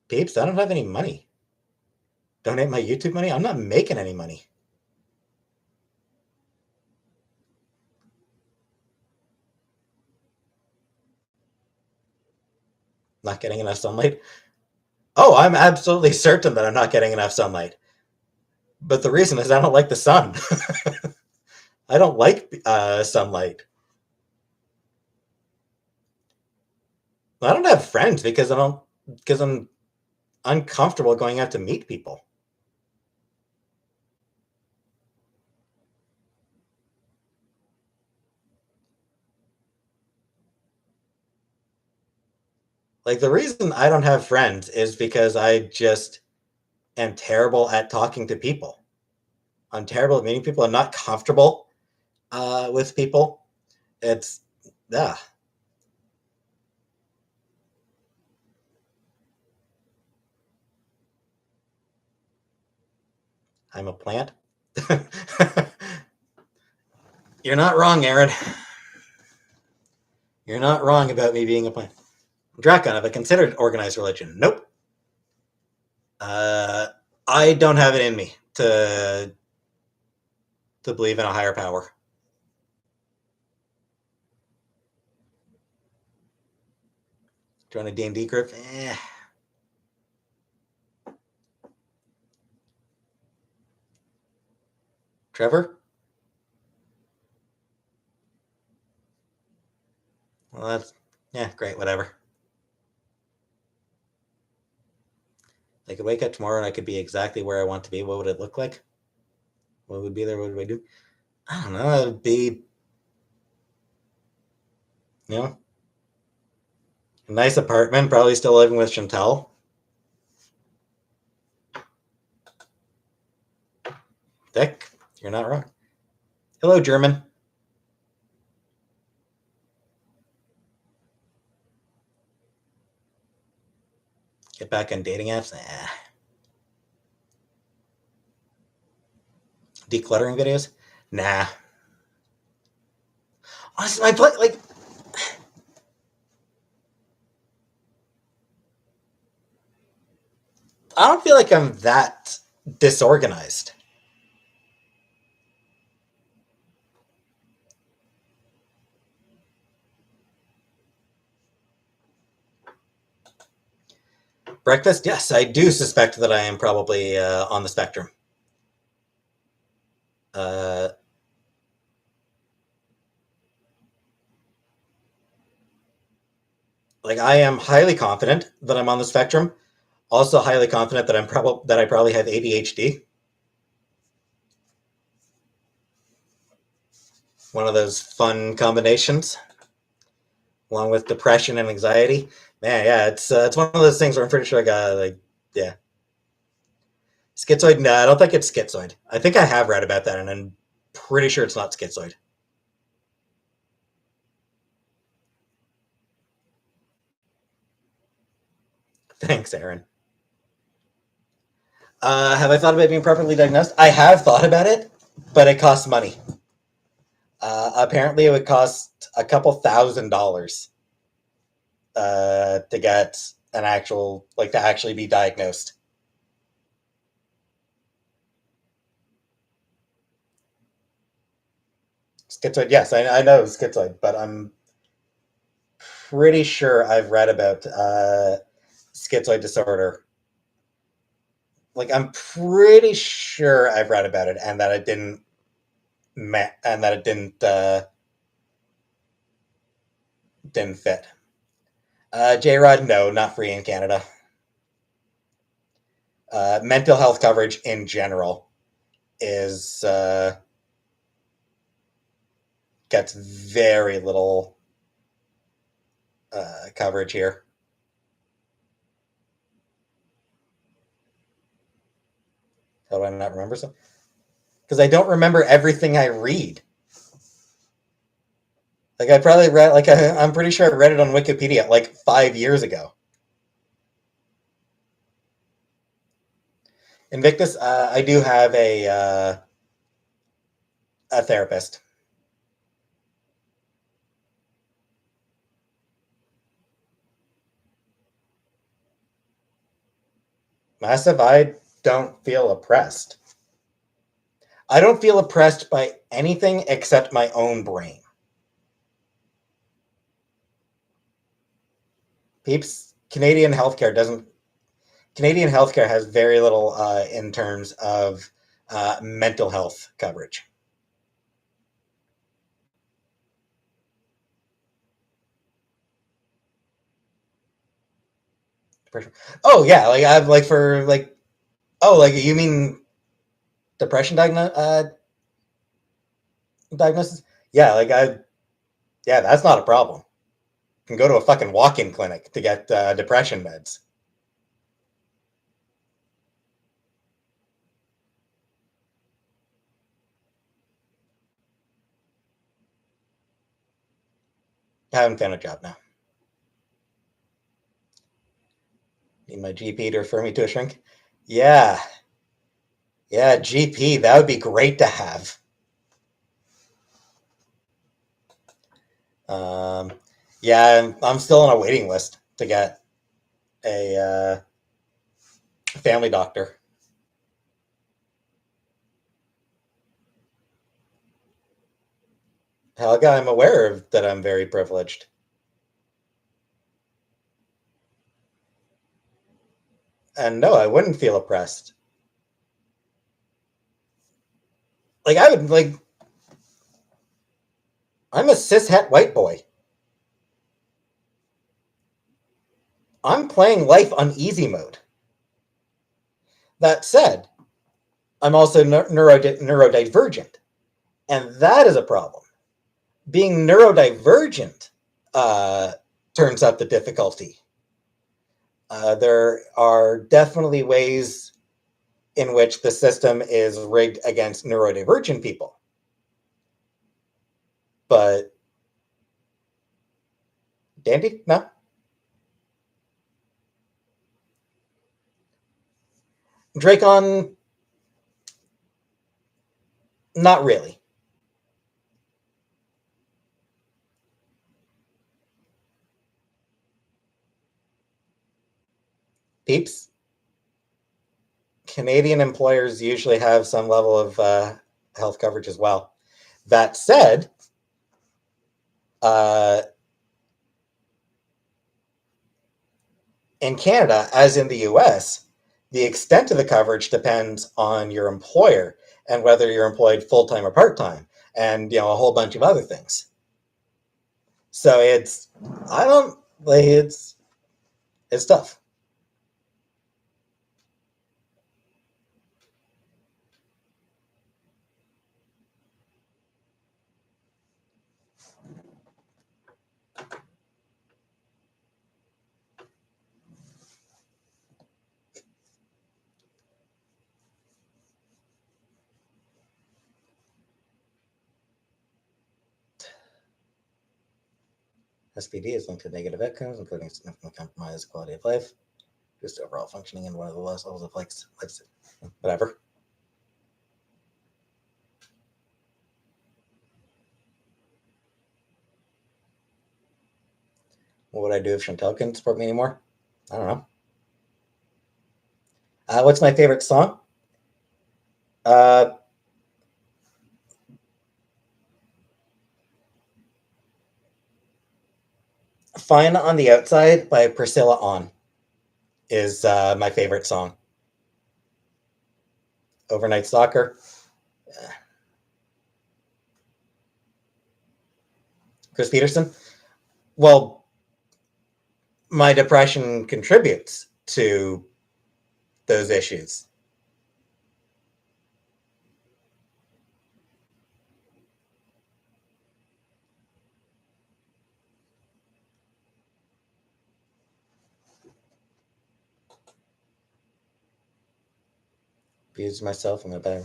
Peeps, I don't have any money. Donate my YouTube money. I'm not making any money. Not getting enough sunlight. Oh, I'm absolutely certain that I'm not getting enough sunlight. But the reason is I don't like the sun. I don't like sunlight. I don't have friends because I'm uncomfortable going out to meet people. Like the reason I don't have friends is because I just am terrible at talking to people. I'm terrible at meeting people. I'm not comfortable with people. It's yeah. I'm a plant. You're not wrong, Aaron. You're not wrong about me being a plant. Drakon, have I considered organized religion? Nope. Uh, I don't have it in me to believe in a higher power. Join a D&D group? Trevor? Well, that's yeah, great, whatever. I could wake up tomorrow and I could be exactly where I want to be. What would it look like? What would be there? What would I do? I don't know. It'd be, you know, a nice apartment, probably still living with Chantal. Dick, you're not wrong. Hello, German. Get back on dating apps? Decluttering videos? Nah. Honestly, my play, like, I don't feel like I'm that disorganized. Breakfast? Yes, I do suspect that I am probably on the spectrum. Uh, like I am highly confident that I'm on the spectrum. Also highly confident that I probably have ADHD. One of those fun combinations, along with depression and anxiety. Man, yeah, it's one of those things where I'm pretty sure I got like yeah, schizoid. No, I don't think it's schizoid. I think I have read about that, and I'm pretty sure it's not schizoid. Thanks, Aaron. Have I thought about being properly diagnosed? I have thought about it, but it costs money. Apparently, it would cost a couple $1,000 to get an actual, like, to actually be diagnosed. Schizoid, yes, I know schizoid, but I'm pretty sure I've read about schizoid disorder. Like, I'm pretty sure I've read about it, and that it didn't, and that it didn't fit. J Rod, no, not free in Canada. Mental health coverage in general is gets very little coverage here. How do I not remember some? Because I don't remember everything I read. Like, I probably read, like, I'm pretty sure I read it on Wikipedia like 5 years ago. Invictus, I do have a therapist. Massive, I don't feel oppressed. I don't feel oppressed by anything except my own brain. Peeps, Canadian healthcare has very little in terms of mental health coverage. Oh yeah, like I've like for like oh like you mean depression diagnosis? Yeah, like I yeah, that's not a problem. You can go to a fucking walk-in clinic to get depression meds. I haven't found a job now. Need my GP to refer me to a shrink. Yeah, yeah, GP. That would be great to have. Um, yeah, I'm still on a waiting list to get a family doctor. Helga, I'm aware of that I'm very privileged. And no, I wouldn't feel oppressed. Like I would like I'm a cishet white boy. I'm playing life on easy mode. That said, I'm also neurodivergent, and that is a problem. Being neurodivergent uh, turns up the difficulty. There are definitely ways in which the system is rigged against neurodivergent people. But Dandy, no. Dracon, not really. Peeps, Canadian employers usually have some level of health coverage as well. That said, uh, in Canada, as in the US, the extent of the coverage depends on your employer and whether you're employed full time or part time, and a whole bunch of other things. So I don't like it's tough. SPD is linked to negative outcomes, including significant compromised quality of life, just overall functioning in one of the lowest levels of whatever. What would I do if Chantel couldn't support me anymore? I don't know. What's my favorite song? Uh, Fine on the Outside by Priscilla On is my favorite song. Overnight Soccer. Chris Peterson. Well, my depression contributes to those issues. Abuse myself in a better.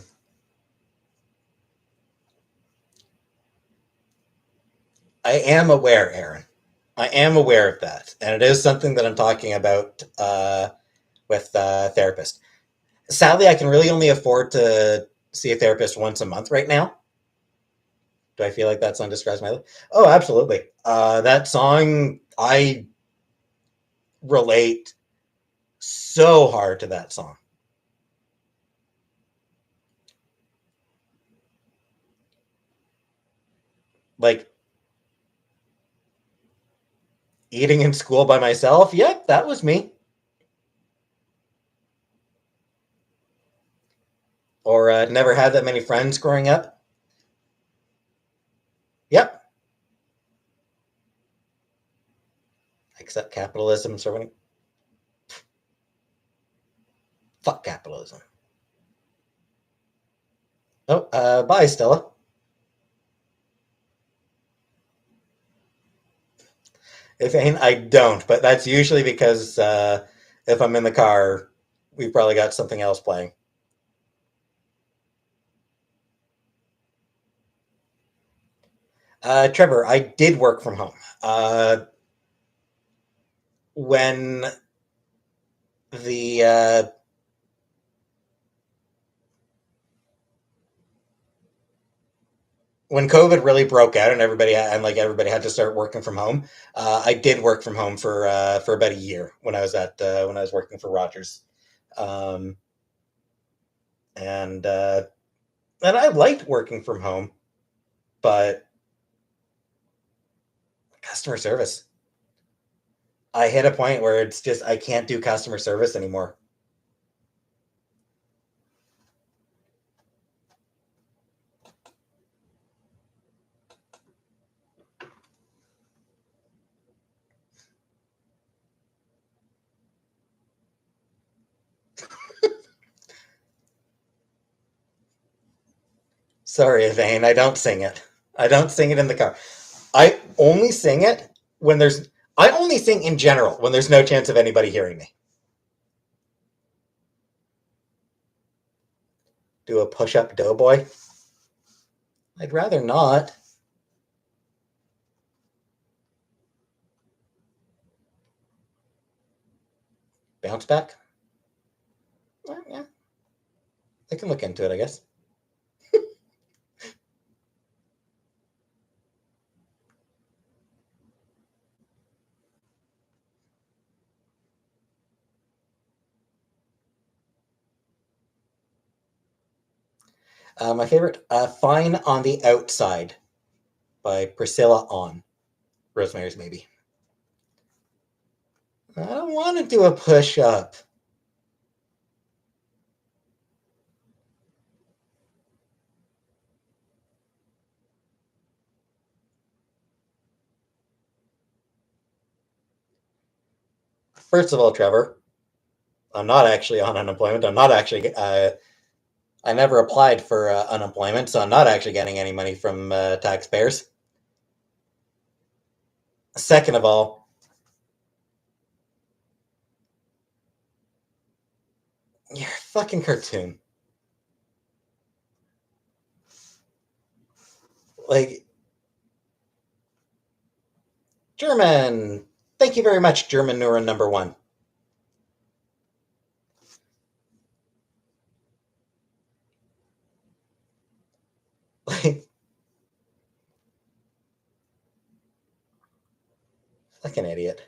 I am aware, Aaron. I am aware of that, and it is something that I'm talking about with a therapist. Sadly, I can really only afford to see a therapist once a month right now. Do I feel like that song describes my life? Oh, absolutely. That song, I relate so hard to that song. Like eating in school by myself. Yep, that was me. Or never had that many friends growing up. Yep. Except capitalism. So fuck capitalism. Oh, bye, Stella. If ain't, I don't. But that's usually because if I'm in the car, we've probably got something else playing. Trevor, I did work from home. When the when COVID really broke out and everybody had to start working from home, I did work from home for about a year when I was working for Rogers, um, and and I liked working from home, but customer service. I hit a point where it's just I can't do customer service anymore. Sorry, Vane, I don't sing it. I don't sing it in the car. I only sing it when there's. I only sing in general when there's no chance of anybody hearing me. Do a push-up doughboy. I'd rather not. Bounce back. Yeah, I can look into it, I guess. My favorite, "Fine on the Outside" by Priscilla On. Rosemary's Maybe. I don't want to do a push-up. First of all, Trevor, I'm not actually on unemployment. I'm not actually. I never applied for unemployment, so I'm not actually getting any money from taxpayers. Second of all, you're a fucking cartoon. Like, German. Thank you very much, German Neuron number one. Like, Fucking idiot.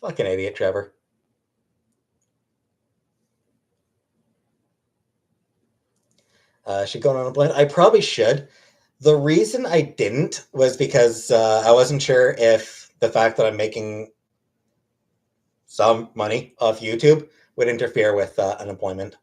Fucking idiot, Trevor. Should go on a blend. I probably should. The reason I didn't was because I wasn't sure if the fact that I'm making some money off YouTube would interfere with unemployment.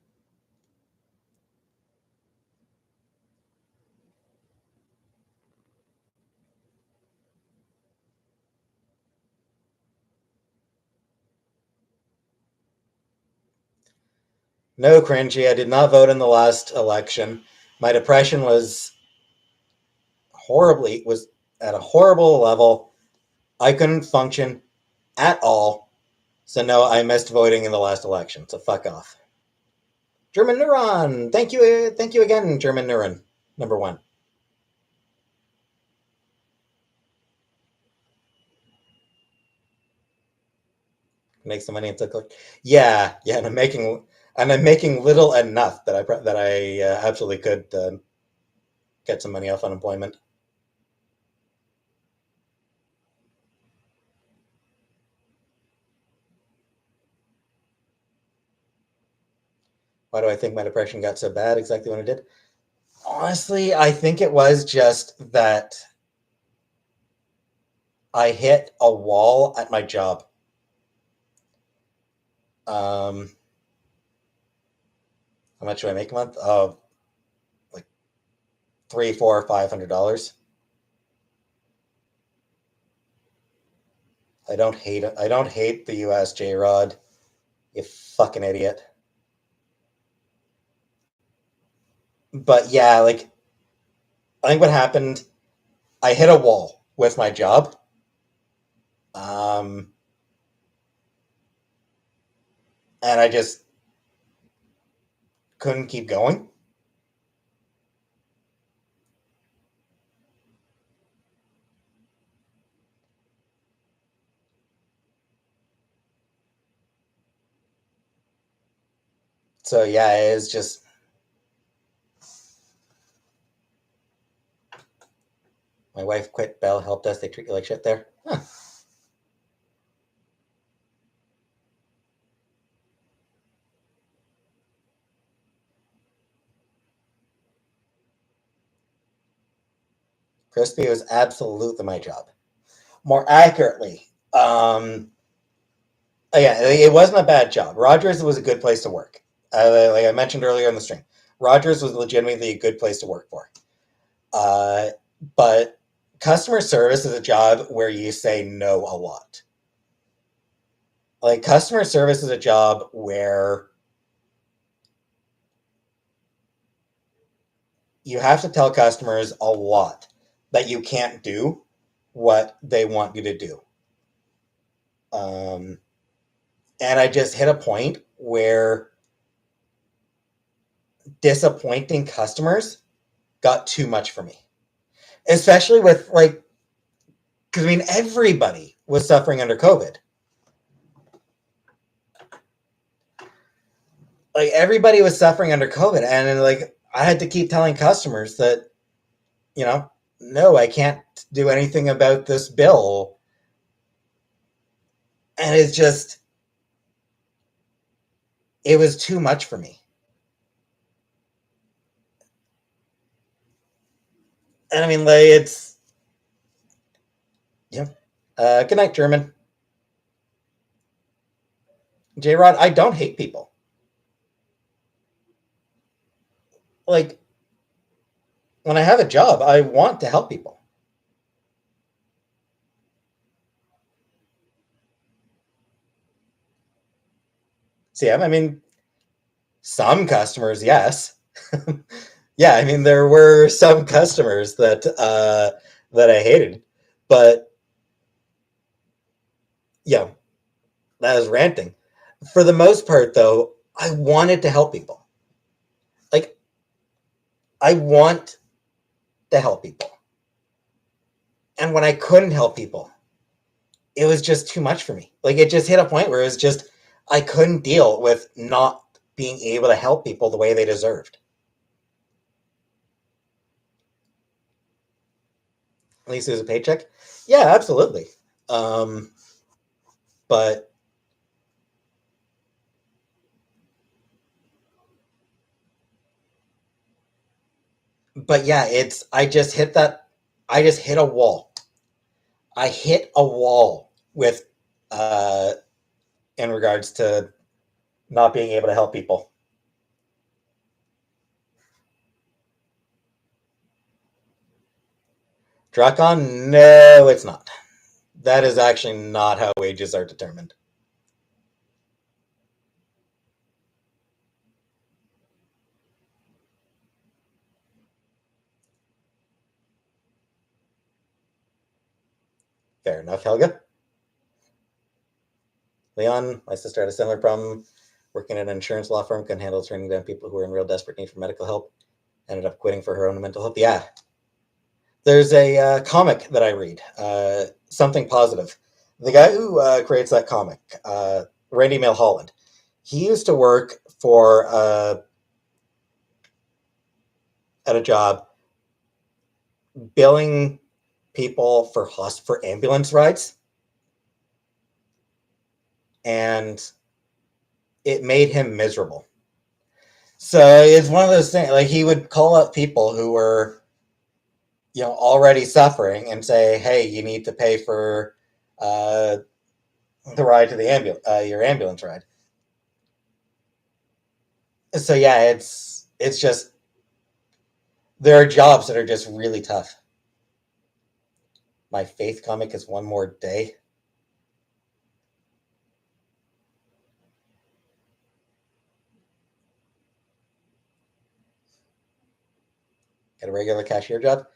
No, cringy. I did not vote in the last election. My depression was at a horrible level. I couldn't function at all. So no, I missed voting in the last election. So fuck off. German Neuron. Thank you again, German Neuron. Number one. Make some money and took like, yeah, and I'm making little enough that I absolutely could get some money off unemployment. Why do I think my depression got so bad exactly when it did? Honestly, I think it was just that I hit a wall at my job. How much do I make a month? Oh, like three, four, $500. I don't hate it. I don't hate the U.S. J Rod. You fucking idiot. But yeah, like I think what happened, I hit a wall with my job. Um, and I just couldn't keep going. So yeah, it is just my wife quit. Bell helped us. They treat you like shit there. Huh. Crispy was absolutely my job. More accurately, yeah, it wasn't a bad job. Rogers was a good place to work. Like I mentioned earlier in the stream, Rogers was legitimately a good place to work for. Uh, but customer service is a job where you say no a lot. Like customer service is a job where you have to tell customers a lot that you can't do what they want you to do. Um, and I just hit a point where disappointing customers got too much for me, especially with like, because I mean, everybody was suffering under COVID. Like, everybody was suffering under COVID. And then, like, I had to keep telling customers that, you know, no, I can't do anything about this bill. And it's just, it was too much for me. And I mean, like, it's, yeah. Good night, German. J Rod, I don't hate people. Like, when I have a job, I want to help people. See, I mean, some customers, yes. Yeah, I mean, there were some customers that I hated, but yeah, that was ranting. For the most part, though, I wanted to help people. Like, I want to help people. And when I couldn't help people, it was just too much for me. Like, it just hit a point where it was just, I couldn't deal with not being able to help people the way they deserved. At least it was a paycheck. Yeah, absolutely. Um, but but yeah, it's I just hit a wall. I hit a wall with uh in regards to not being able to help people. Drakon, no, it's not. That is actually not how wages are determined. Fair enough, Helga. Leon, my sister had a similar problem. Working at an insurance law firm, couldn't handle turning down people who were in real desperate need for medical help. Ended up quitting for her own mental health. Yeah, there's a comic that I read, Something Positive. The guy who creates that comic, Randy Milholland, he used to work for at a job billing people for ambulance rides, and it made him miserable. So it's one of those things. Like he would call up people who were, already suffering and say, "Hey, you need to pay for uh, the ride to the your ambulance ride." So yeah, it's just there are jobs that are just really tough. My faith comic is One More Day. Get a regular cashier job.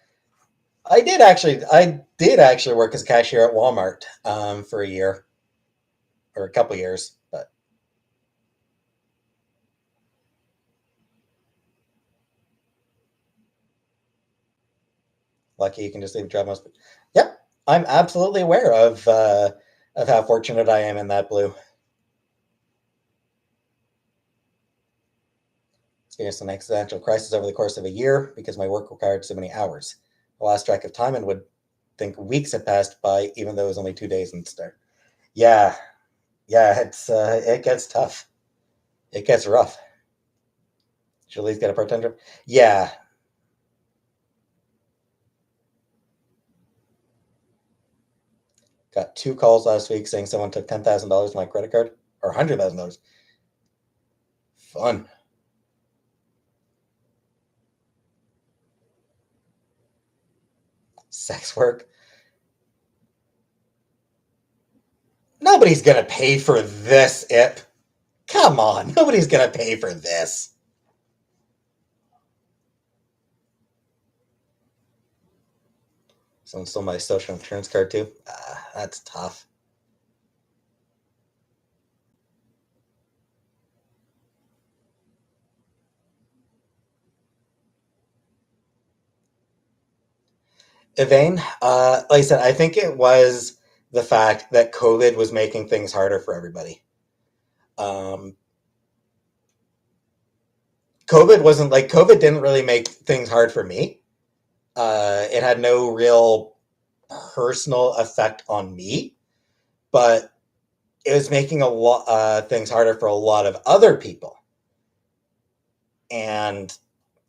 I did actually work as a cashier at Walmart for a year or a couple years, but lucky you can just leave a job most. Yep, I'm absolutely aware of how fortunate I am in that blue. Experienced an existential crisis over the course of a year because my work required so many hours. I lost track of time and would think weeks had passed by, even though it was only 2 days and start. Yeah, yeah, it gets tough. It gets rough. Should at least get a part time job. Yeah, got 2 calls last week saying someone took $10,000 from my credit card or $100,000. Fun. Sex work. Nobody's gonna pay for this, Ip. Come on, nobody's gonna pay for this. Someone stole my social insurance card too. That's tough. Evane, like I said, I think it was the fact that COVID was making things harder for everybody. Um, COVID didn't really make things hard for me. It had no real personal effect on me, but it was making a lot things harder for a lot of other people, and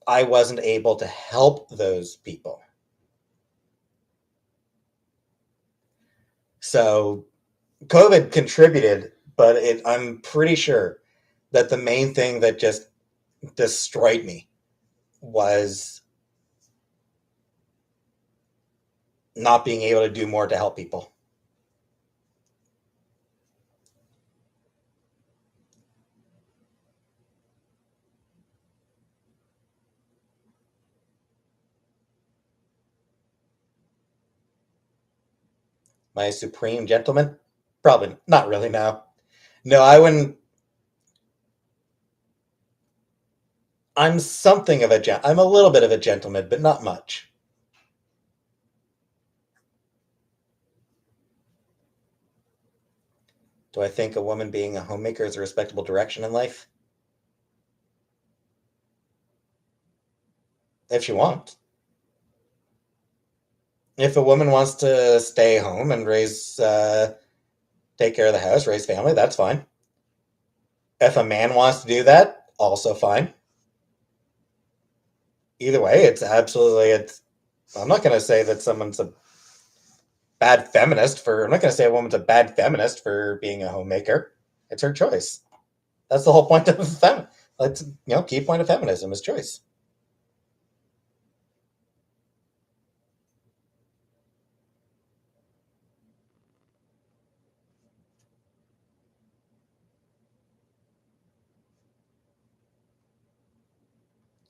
I wasn't able to help those people. So COVID contributed, but I'm pretty sure that the main thing that just destroyed me was not being able to do more to help people. My supreme gentleman, probably not really. Now, no, I wouldn't. I'm something of I'm a little bit of a gentleman, but not much. Do I think a woman being a homemaker is a respectable direction in life? If she wants. If a woman wants to stay home and take care of the house, raise family, that's fine. If a man wants to do that, also fine. Either way, it's. I'm not going to say that someone's a bad feminist for. I'm not going to say a woman's a bad feminist for being a homemaker. It's her choice. That's the whole point of Let's key point of feminism is choice.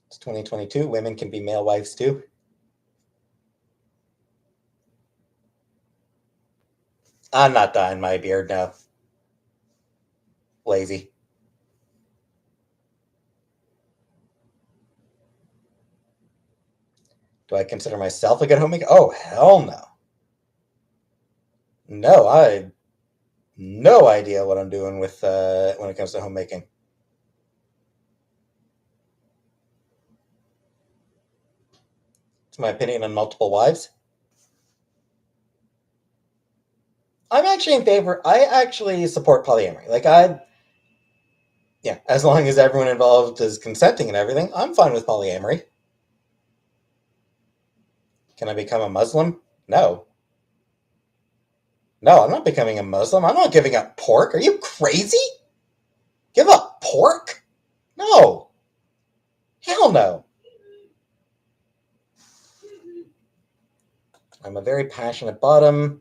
It's 2022. Women can be male wives too. I'm not dyeing my beard now. Lazy. Do I consider myself a good homemaker? Oh hell no. No, I no idea what I'm doing with when it comes to homemaking. It's my opinion on multiple wives. I'm actually in favor. I actually support polyamory. Yeah, as long as everyone involved is consenting and everything, I'm fine with polyamory. Can I become a Muslim? No. No, I'm not becoming a Muslim. I'm not giving up pork. Are you crazy? Give up pork? No. Hell no. I'm a very passionate bottom,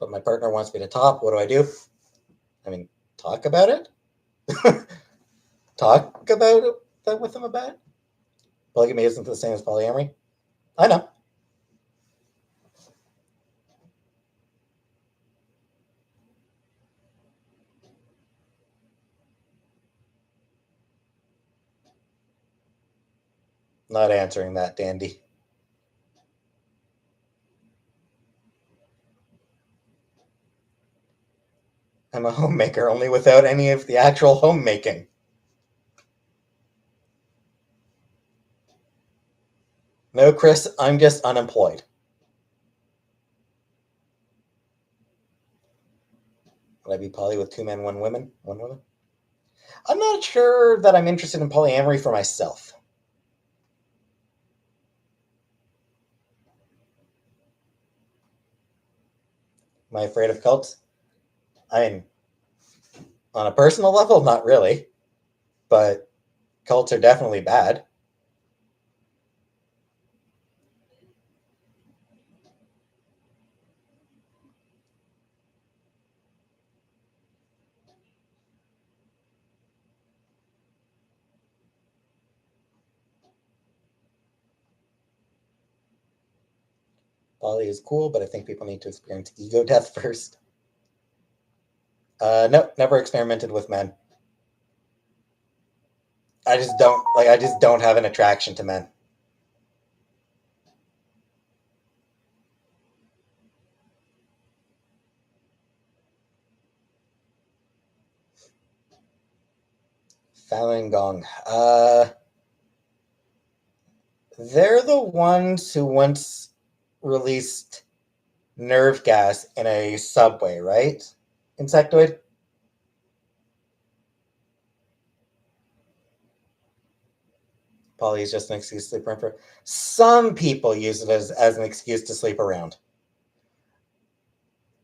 but my partner wants me to top. What do I do? I mean, talk about it? Talk about that with them about it? Polygamy isn't the same as polyamory. I know. Not answering that, Dandy. I'm a homemaker, only without any of the actual homemaking. No, Chris, I'm just unemployed. Would I be poly with two men, one woman? One woman? I'm not sure that I'm interested in polyamory for myself. Am I afraid of cults? I mean, on a personal level, not really. But cults are definitely bad. Poly is cool, but I think people need to experience ego death first. No, never experimented with men. I just don't have an attraction to men. Falun Gong. They're the ones who once released nerve gas in a subway, right? Insectoid? Poly is just an excuse to sleep around. Some people use it as an excuse to sleep around.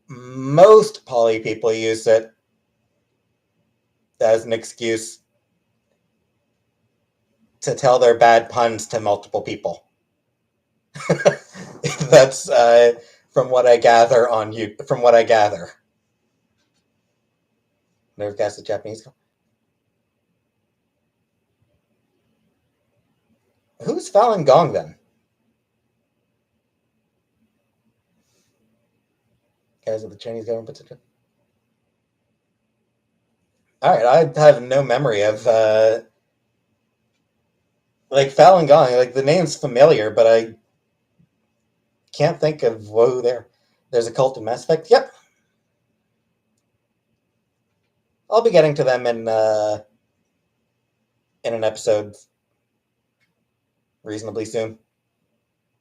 Most poly people use it as an excuse to tell their bad puns to multiple people. That's from what I gather on you. From what I gather, nerve gas is Japanese. Who's Falun Gong then? Guys of the Chinese government. All right, I have no memory of like Falun Gong. Like the name's familiar, but I can't think of who there. There's a cult in Mass Effect. Yep, I'll be getting to them in an episode reasonably soon.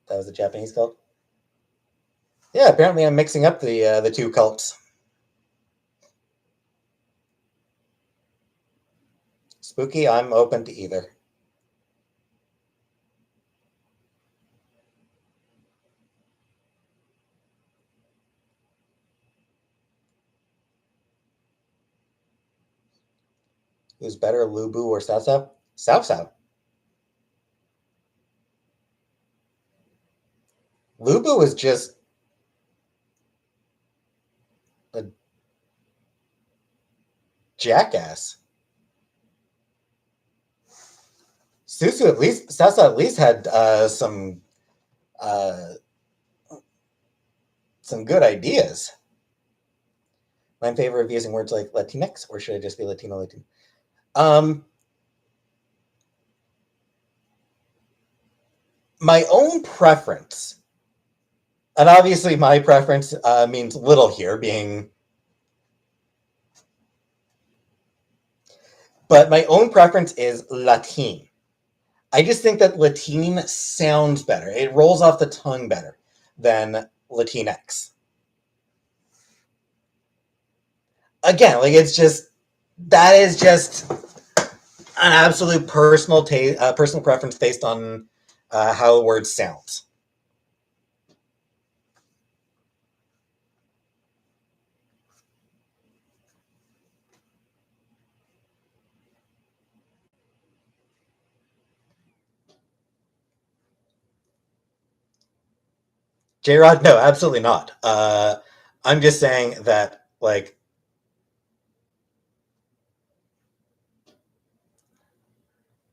That was a Japanese cult. Yeah, apparently I'm mixing up the two cults. Spooky, I'm open to either. Who's better, Lubu or Sao Sao? Sao Sao. Lubu is just a jackass. Susu at least, Sao Sao at least had uh, some good ideas. I'm in favor of using words like Latinx, or should I just be Latino Latino? Um, my own preference, and obviously my preference means little here, being, but my own preference is Latin. I just think that Latin sounds better. It rolls off the tongue better than Latinx. Again, like it's just that is just an absolute personal preference based on how the word sounds. J Rod, no, absolutely not. I'm just saying that, like,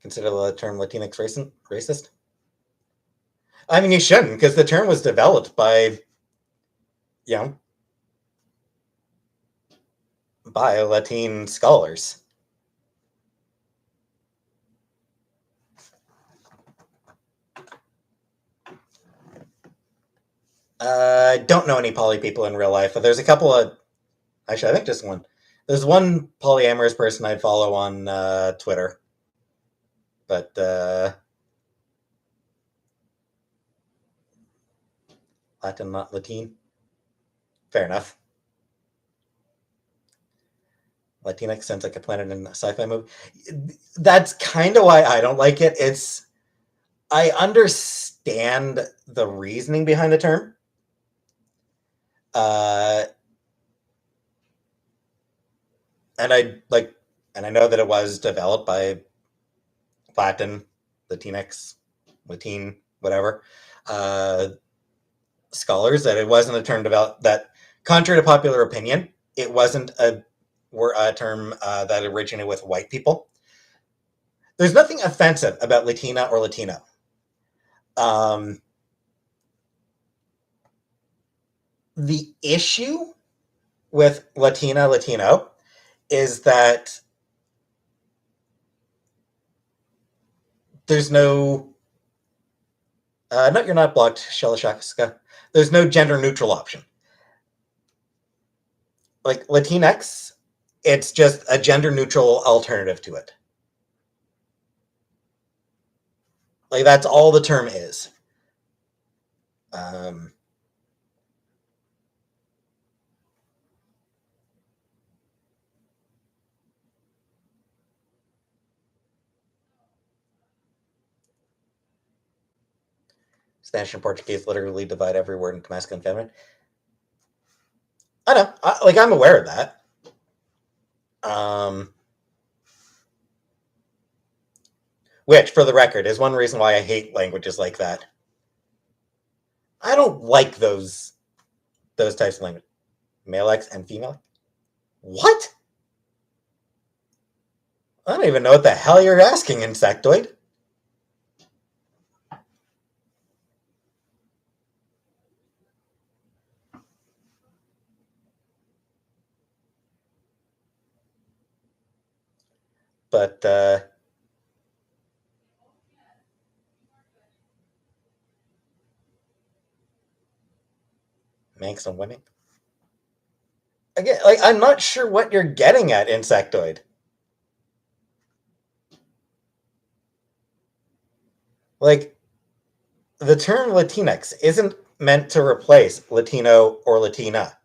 consider the term Latinx racist. I mean, you shouldn't, because the term was developed by, you know, by Latin scholars. I don't know any poly people in real life, but there's a couple of. Actually, I think just one. There's one polyamorous person I follow on Twitter, but Latin, not Latin. Fair enough. Latinx sounds like a planet in a sci-fi movie. That's kind of why I don't like it. I understand the reasoning behind the term. Uh, and I know that it was developed by Latin, Latinx, Latin, whatever, uh, scholars. That it wasn't a term developed that, contrary to popular opinion, it wasn't a term that originated with white people. There's nothing offensive about Latina or Latino. Um, the issue with Latina, Latino is that there's no, no, you're not blocked, Shelashaka. There's no gender neutral option. Like Latinx, it's just a gender neutral alternative to it. Like that's all the term is. Um, Spanish and Portuguese literally divide every word into masculine and feminine. I know, I'm aware of that. Um, which, for the record, is one reason why I hate languages like that. I don't like those types of language. Male X and female. What? I don't even know what the hell you're asking, insectoid. But Manx and women. Again, like I'm not sure what you're getting at, insectoid. Like the term Latinx isn't meant to replace Latino or Latina.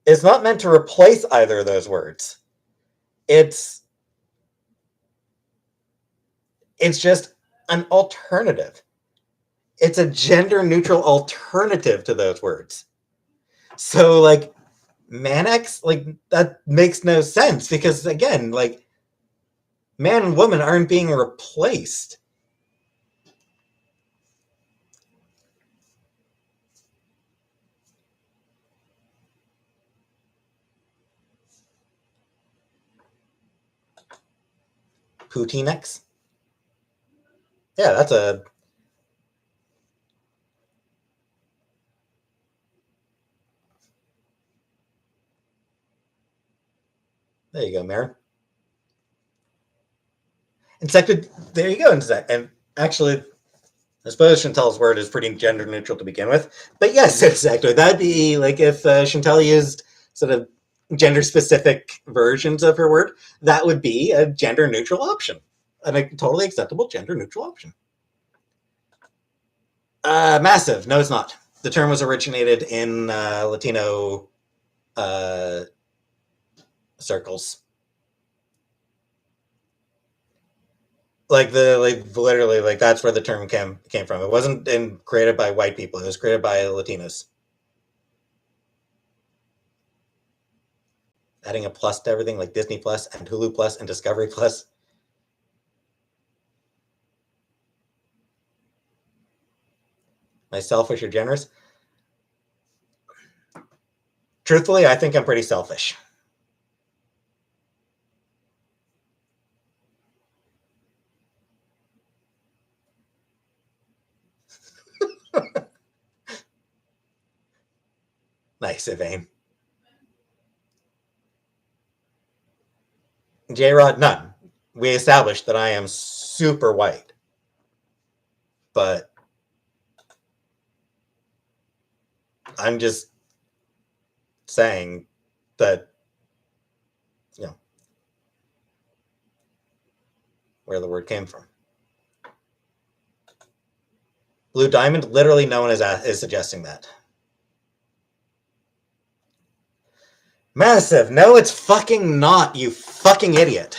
It's not meant to replace either of those words. It's just an alternative. It's a gender neutral alternative to those words. So like Manex, like that makes no sense because again, like man and woman aren't being replaced. Poutinex? Yeah, that's a. There you go, Maren. Insected. There you go, insect. And actually, I suppose Chantal's word is pretty gender neutral to begin with. But yes, exactly. That'd be like if Chantal used sort of gender specific versions of her word, that would be a gender neutral option. A totally acceptable gender neutral option. Massive. No, it's not. The term was originated in Latino uh, circles. Like literally that's where the term came from. It wasn't created by white people. It was created by Latinos. Adding a plus to everything like Disney Plus and Hulu Plus and Discovery Plus. Am I selfish or generous? Truthfully, I think I'm pretty selfish. Nice, Yvain. J Rod, none. We established that I am super white, but I'm just saying that, you know, where the word came from. Blue Diamond, literally no one is suggesting that. Massive, no, it's fucking not, you fucking idiot.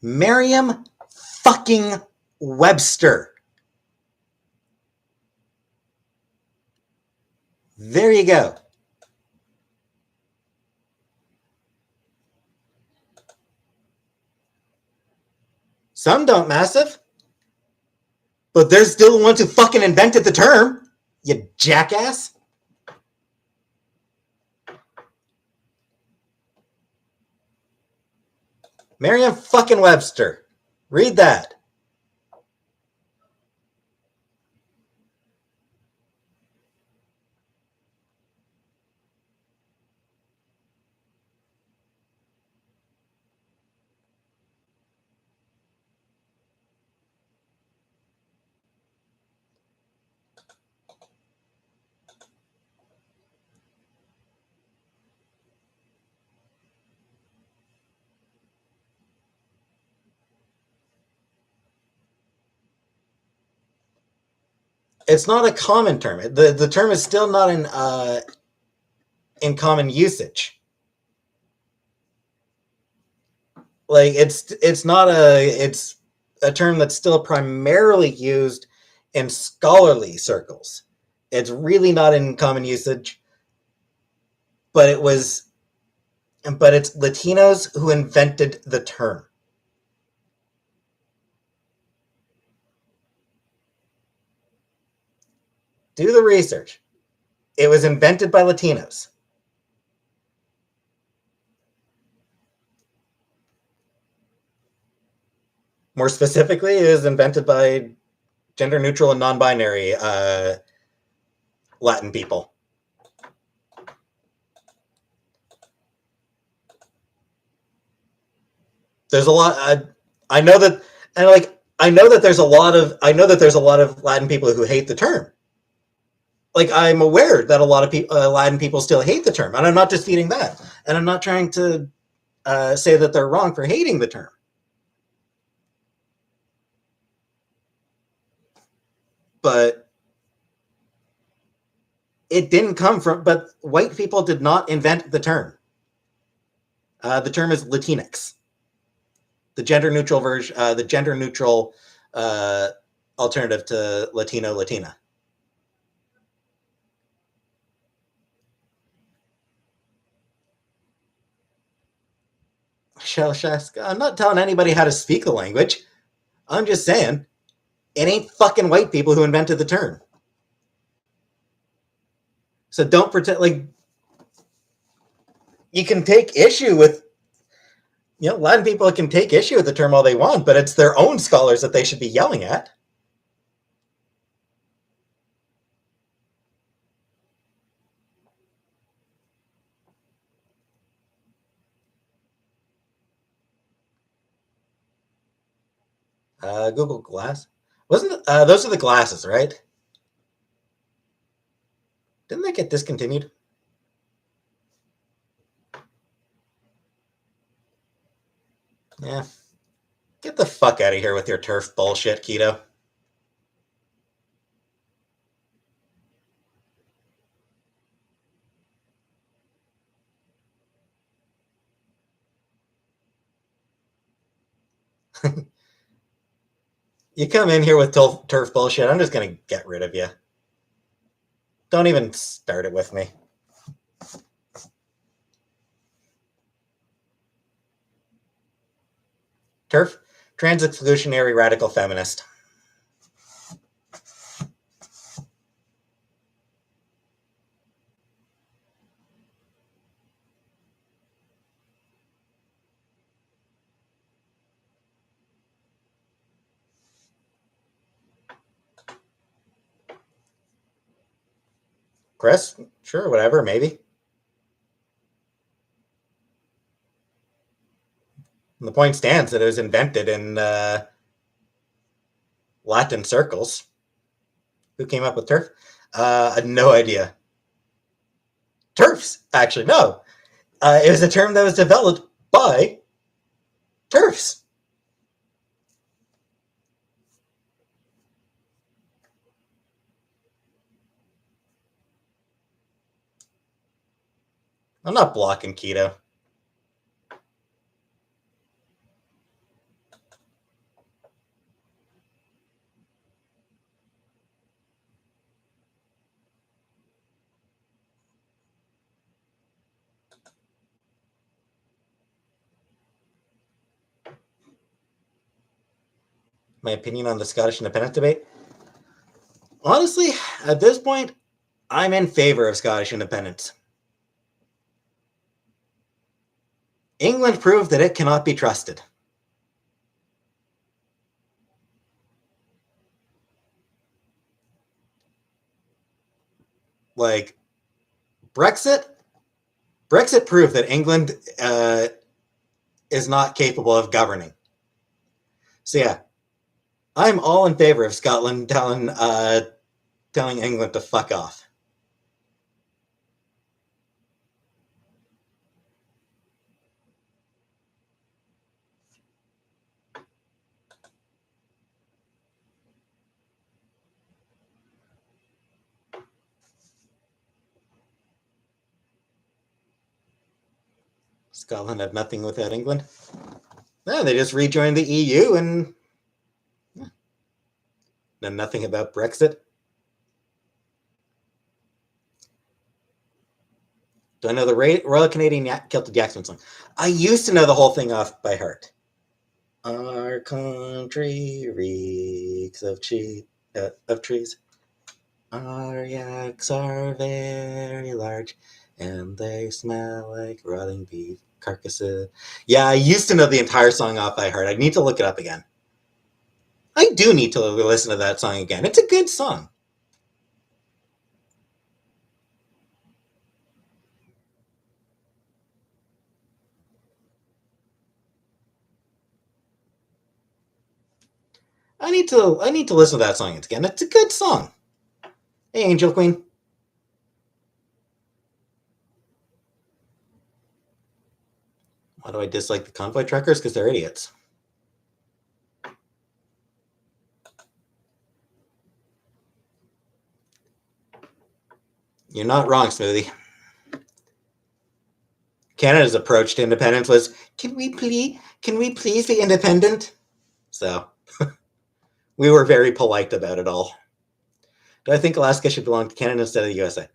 Merriam fucking Webster. There you go. Some don't, Massive. But they're still the ones who fucking invented the term. You jackass. Merriam fucking Webster. Read that. It's not a common term. The term is still not in common usage. Like it's not it's a term that's still primarily used in scholarly circles. It's really not in common usage, but it's Latinos who invented the term. Do the research. It was invented by Latinos. More specifically, it was invented by gender-neutral and non-binary Latin people. There's a lot. I know that, and like I know that there's a lot of Latin people who hate the term. Like I'm aware that a lot of people, Latin people, still hate the term, and I'm not disputing that, and I'm not trying to say that they're wrong for hating the term. But it didn't come from. But white people did not invent the term. The term is Latinx, the gender neutral version, the gender neutral alternative to Latino, Latina. I'm not telling anybody how to speak the language. I'm just saying it ain't fucking white people who invented the term. So don't pretend like you can take issue with, Latin people can take issue with the term all they want, but it's their own scholars that they should be yelling at. Google Glass. Wasn't those are the glasses, right? Didn't they get discontinued? Yeah. Get the fuck out of here with your turf bullshit, Keto. You come in here with turf bullshit, I'm just going to get rid of you. Don't even start it with me. Turf, trans-exclusionary radical feminist. Chris? Sure, whatever, maybe. And the point stands that it was invented in Latin circles. Who came up with turf? I had no idea. Turfs, actually, no. It was a term that was developed by turfs. I'm not blocking Keto. My opinion on the Scottish independence debate? Honestly, at this point, I'm in favor of Scottish independence. England proved that it cannot be trusted. Like, Brexit proved that England is not capable of governing. So yeah, I'm all in favor of Scotland telling England to fuck off. Scotland had nothing without England. No, they just rejoined the EU and know nothing about Brexit. Do I know the Royal Canadian Celtic Yaxman song? I used to know the whole thing off by heart. Our country reeks of trees. Our yaks are very large, and they smell like rotting beef carcasses. Yeah, I used to know the entire song off by heart. I need to look it up again. I do need to listen to that song again. It's a good song. I need to listen to that song again. It's a good song. Hey, Angel Queen. Why do I dislike the convoy truckers? Because they're idiots. You're not wrong, Smoothie. Canada's approach to independence was, can we please be independent? So we were very polite about it all. Do I think Alaska should belong to Canada instead of the USA?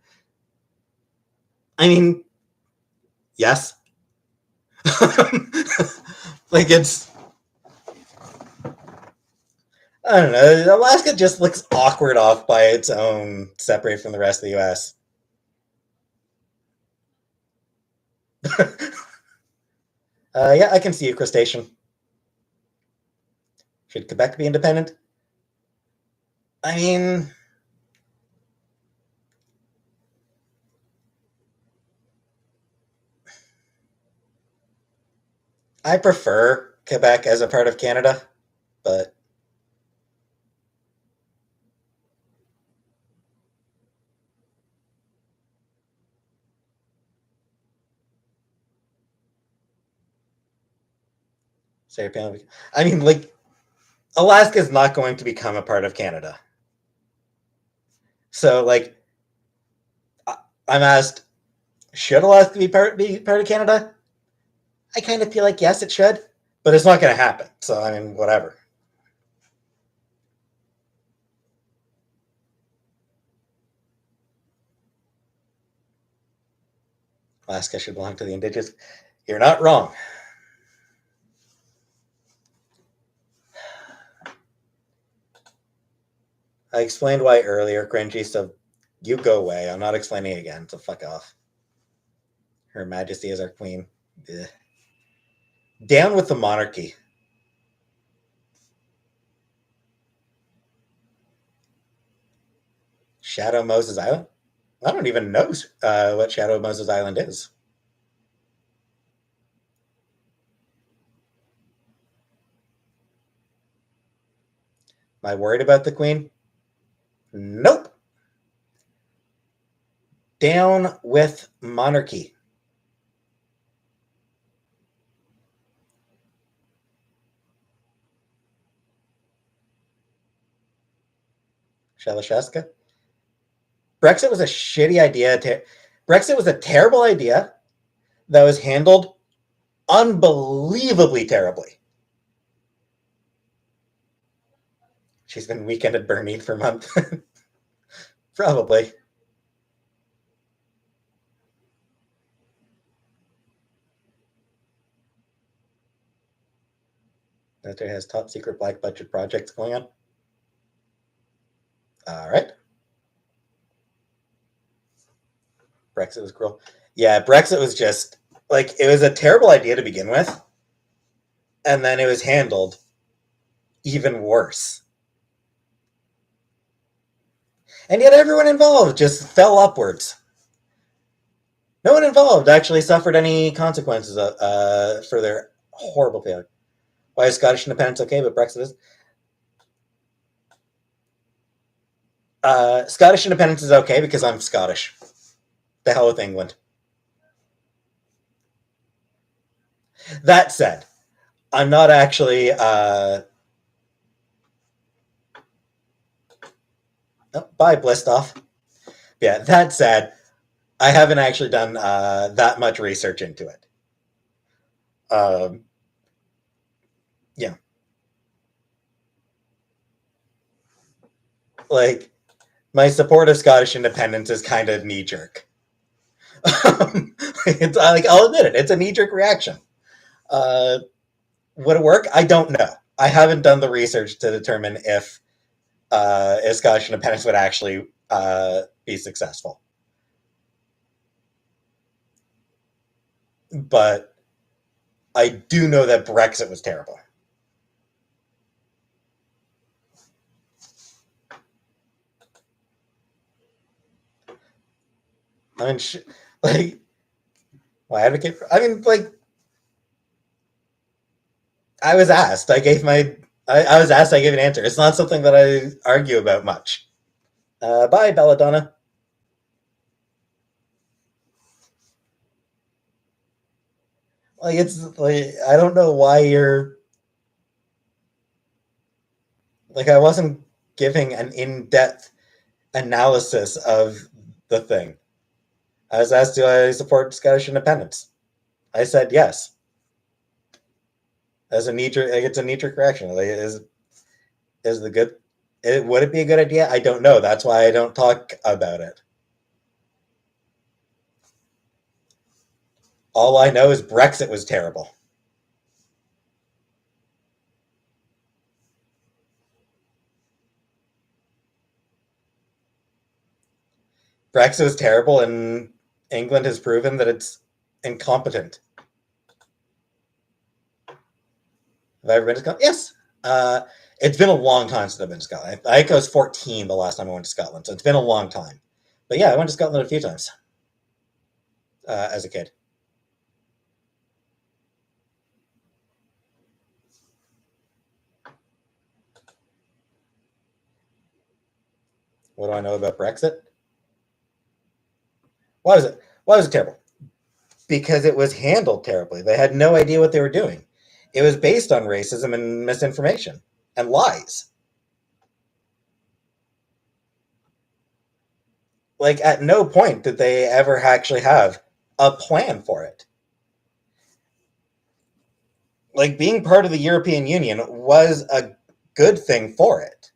I mean, yes. Like it's, I don't know. Alaska just looks awkward off by its own, separate from the rest of the U.S. Yeah, I can see you, crustacean. Should Quebec be independent? I mean, I prefer Quebec as a part of Canada, but say I mean, like Alaska is not going to become a part of Canada. So, like, I'm asked, should Alaska be part of Canada? I kind of feel like yes, it should, but it's not going to happen. So, I mean, whatever. Alaska should belong to the Indigenous. You're not wrong. I explained why earlier, cringy, so you go away. I'm not explaining again, so fuck off. Her Majesty is our queen. Ugh. Down with the monarchy. Shadow Moses Island? I don't even know what Shadow Moses Island is. Am I worried about the queen? Nope. Down with monarchy. Shalashevska? Brexit was a shitty idea. Brexit was a terrible idea that was handled unbelievably terribly. She's been weekend at Bernie for months. Probably. Military has top secret black budget projects going on. All right. Brexit was cruel. Yeah, Brexit was just like it was a terrible idea to begin with, and then it was handled even worse. And yet everyone involved just fell upwards. No one involved actually suffered any consequences for their horrible failure. Why is Scottish independence okay, but Brexit is? Scottish independence is okay because I'm Scottish. The hell with England. That said, I'm not actually. Oh, bye, Blistoff. Yeah, that said, I haven't actually done that much research into it. Um, yeah, like my support of Scottish independence is kind of knee jerk. It's like I'll admit it, it's a knee jerk reaction. Uh, would it work? I don't know. I haven't done the research to determine if Scottish independence would actually be successful. But I do know that Brexit was terrible. I mean, like, well, I advocate for. I mean, like, I was asked. I gave my. I was asked. I gave an answer. It's not something that I argue about much. Bye, Belladonna. Like, it's like I don't know why you're like. I wasn't giving an in-depth analysis of the thing. I was asked, do I support Scottish independence? I said yes. As a knee-jerk, like it's a knee-jerk reaction. Like, is the good? Would it be a good idea? I don't know. That's why I don't talk about it. All I know is Brexit was terrible. Brexit was terrible, and England has proven that it's incompetent. Have I ever been to Scotland? Yes. Uh, it's been a long time since I've been to Scotland. I think I was 14 the last time I went to Scotland, so it's been a long time. But yeah, I went to Scotland a few times as a kid. What do I know about Brexit? Why was it? Why was it terrible? Because it was handled terribly. They had no idea what they were doing. It was based on racism and misinformation and lies. Like, at no point did they ever actually have a plan for it. Like, being part of the European Union was a good thing for it.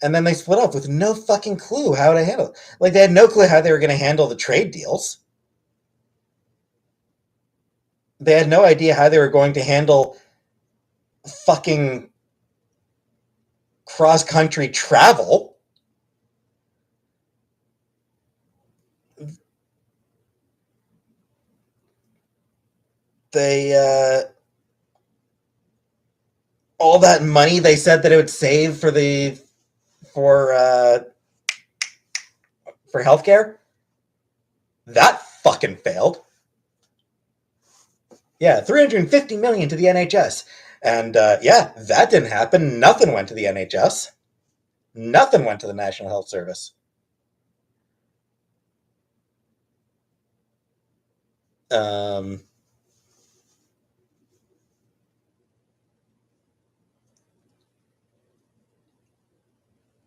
And then they split up with no fucking clue how to handle it. Like, they had no clue how they were going to handle the trade deals. They had no idea how they were going to handle fucking cross country travel. They, all that money they said that it would save for, uh, for healthcare, that fucking failed. Yeah, 350 million to the NHS. And yeah, that didn't happen. Nothing went to the NHS. Nothing went to the National Health Service. Um,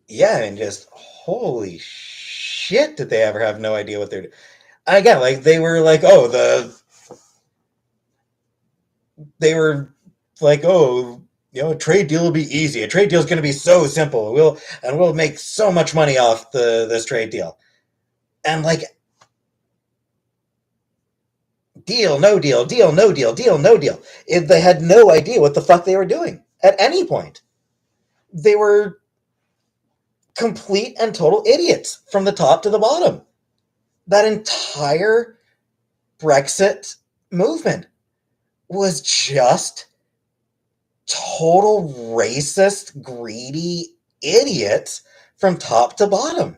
yeah, and just holy shit, did they ever have no idea what they're doing? Again, like they were like, oh, they were like, oh, a trade deal will be easy. A trade deal is going to be so simple. We'll make so much money off this trade deal. And like, deal, no deal, deal, no deal, deal, no deal. They had no idea what the fuck they were doing at any point. They were complete and total idiots from the top to the bottom. That entire Brexit movement was just total racist, greedy idiots from top to bottom.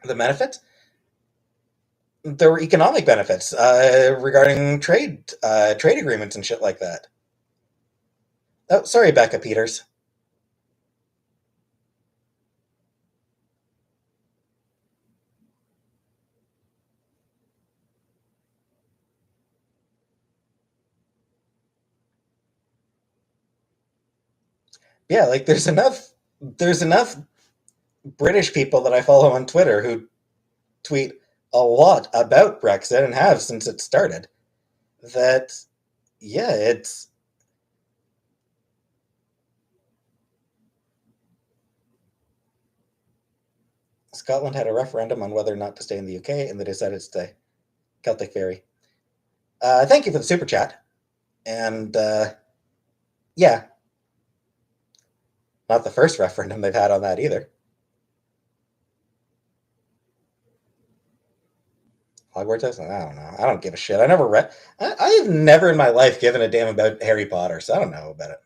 The benefits? There were economic benefits regarding trade agreements and shit like that. Oh, sorry, Becca Peters. Yeah, like there's enough British people that I follow on Twitter who tweet a lot about Brexit and have since it started. That yeah, it's Scotland had a referendum on whether or not to stay in the UK, and they decided to stay. Celtic Fairy. Thank you for the super chat, and yeah, not the first referendum they've had on that either. Hogwarts? I don't know. I don't give a shit. I never read. I have never in my life given a damn about Harry Potter, so I don't know about it.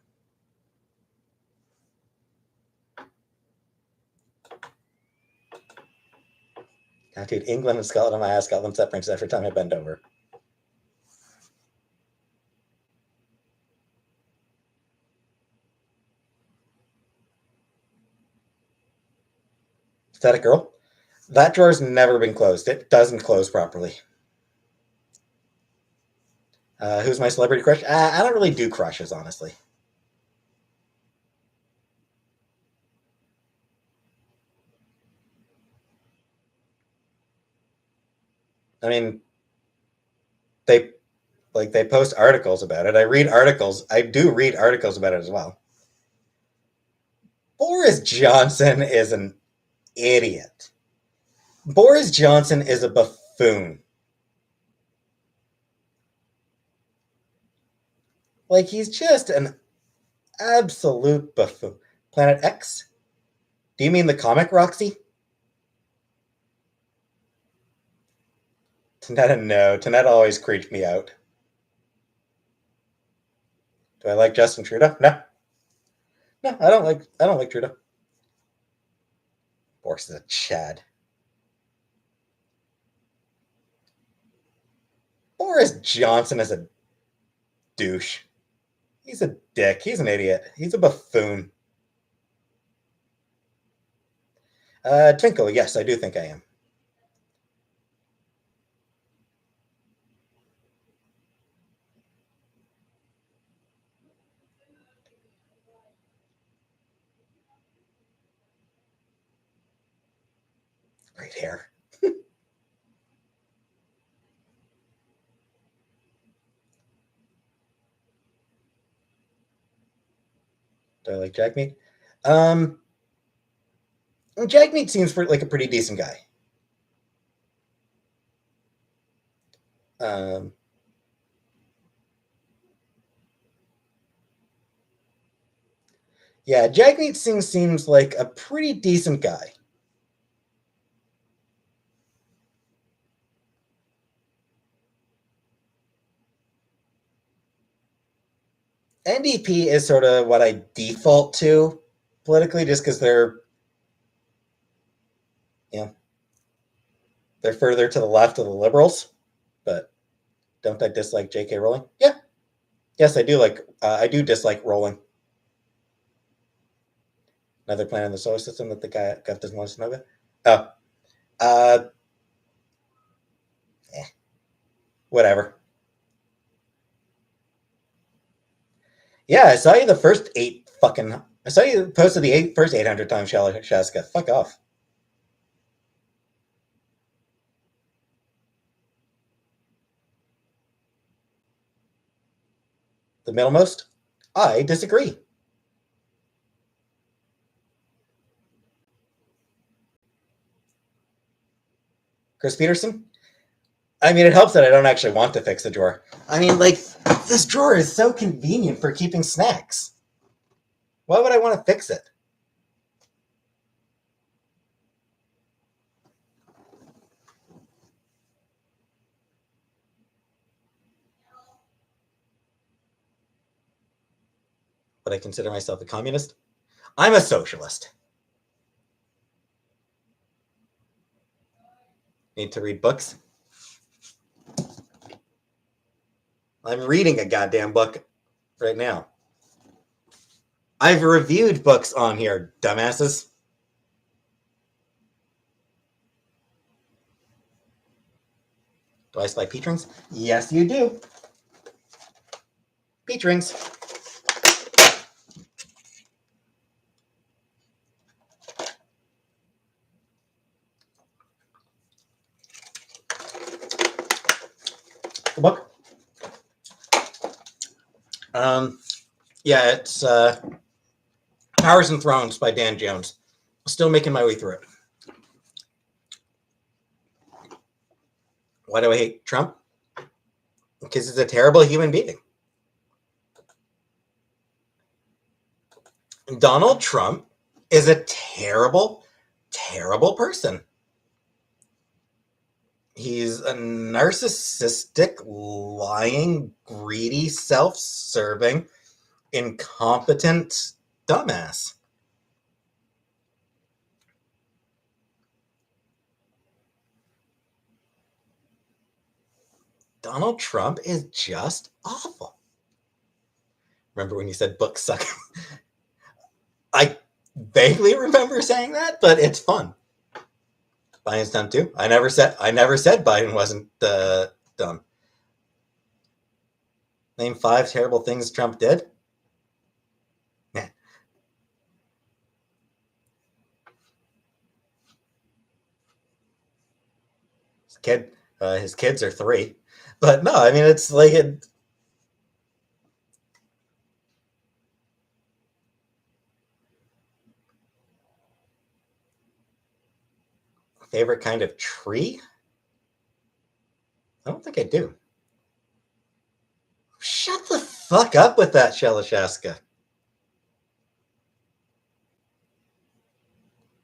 Dude, England and Scotland on my ass, Scotland separates every time I bend over. Is that a girl? That drawer's never been closed. It doesn't close properly. Who's my celebrity crush? I don't really do crushes, honestly. I mean, they they post articles about it. I read articles. I do read articles about it as well. Boris Johnson is an idiot. Boris Johnson is a buffoon. Like, he's just an absolute buffoon. Planet X? Do you mean the comic, Roxy? Tanetta, no. Tanetta always creeped me out. Do I like Justin Trudeau? No. No, I don't like Trudeau. Boris is a Chad. Boris Johnson is a douche. He's a dick. He's an idiot. He's a buffoon. Twinkle, yes, I do think I am. Great hair. Do I like Jackmeat? Um, Jackmeat seems like a pretty decent guy. Um, yeah, Jackmeat seems like a pretty decent guy. NDP is sort of what I default to politically, just because you know they're further to the left of the Liberals. But don't I dislike J.K. Rowling? Yeah, yes, I do like. I do dislike Rowling. Another planet in the solar system that the guy doesn't want us to know about. Oh, uh, eh, whatever. Yeah, I saw you the first eight fucking. I saw you posted the first 800 times, Shaska. Fuck off. The middlemost? I disagree. Chris Peterson? I mean, it helps that I don't actually want to fix the drawer. I mean, like, this drawer is so convenient for keeping snacks. Why would I want to fix it? Would I consider myself a communist? I'm a socialist. Need to read books? I'm reading a goddamn book right now. I've reviewed books on here, dumbasses. Do I spy peach rings? Yes, you do. Peach rings. The book? Yeah, it's Powers and Thrones by Dan Jones. Still making my way through it. Why do I hate Trump? Because he's a terrible human being. Donald Trump is a terrible, terrible person. He's a narcissistic, lying, greedy, self-serving, incompetent dumbass. Donald Trump is just awful. Remember when you said books suck? I vaguely remember saying that, but it's fun. Biden's dumb too. I never said Biden wasn't dumb. Name 5 terrible things Trump did. Yeah. His kids are 3, but no, I mean it's like favorite kind of tree. I don't think I do. Shut the fuck up with that, Shelashasca.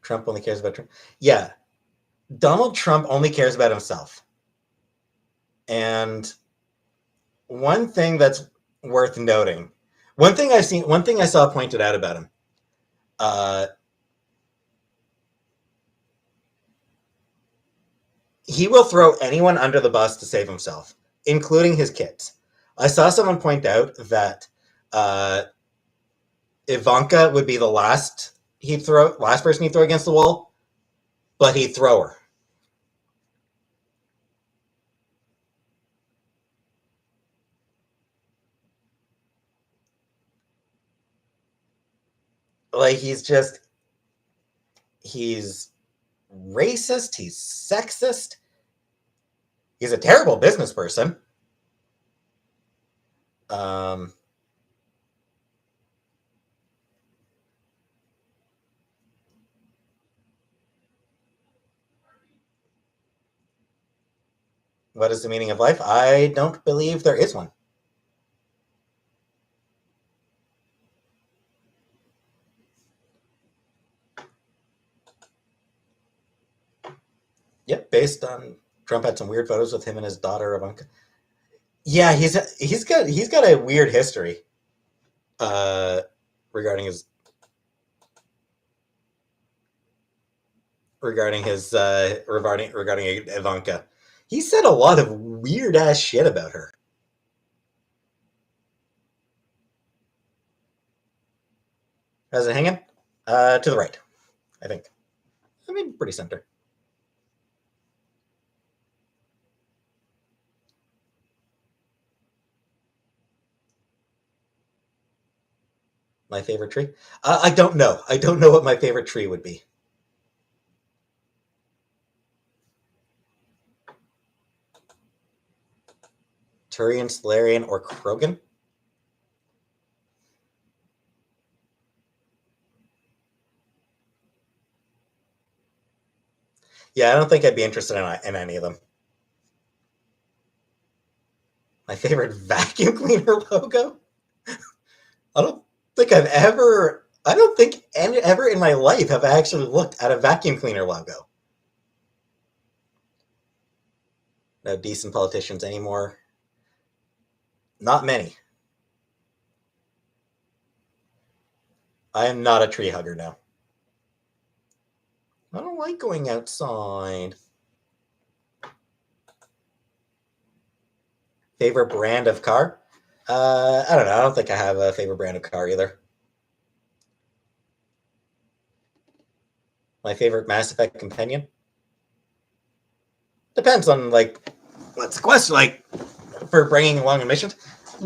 Trump only cares about Trump. Yeah, Donald Trump only cares about himself. And one thing that's worth noting, one thing I saw pointed out about him, uh, he will throw anyone under the bus to save himself, including his kids. I saw someone point out that uh, Ivanka would be the last person he'd throw against the wall, but he'd throw her. Like he's racist, he's sexist, he's a terrible business person. Um, what is the meaning of life? I don't believe there is one. Yep, based on Trump had some weird photos with him and his daughter Ivanka. Yeah, he's got a weird history uh, regarding his regarding Ivanka. He said a lot of weird ass shit about her. How's it hanging? To the right, I think. I mean, pretty center. My favorite tree? I don't know. I don't know what my favorite tree would be. Turian, Solarian, or Krogan? Yeah, I don't think I'd be interested in any of them. My favorite vacuum cleaner logo? I don't think I've ever. I don't think ever in my life have I actually looked at a vacuum cleaner logo. No decent politicians anymore. Not many. I am not a tree hugger now. I don't like going outside. Favorite brand of car? I don't know. I don't think I have a favorite brand of car either. My favorite Mass Effect companion? Depends on like what's the quest like for bringing along a mission.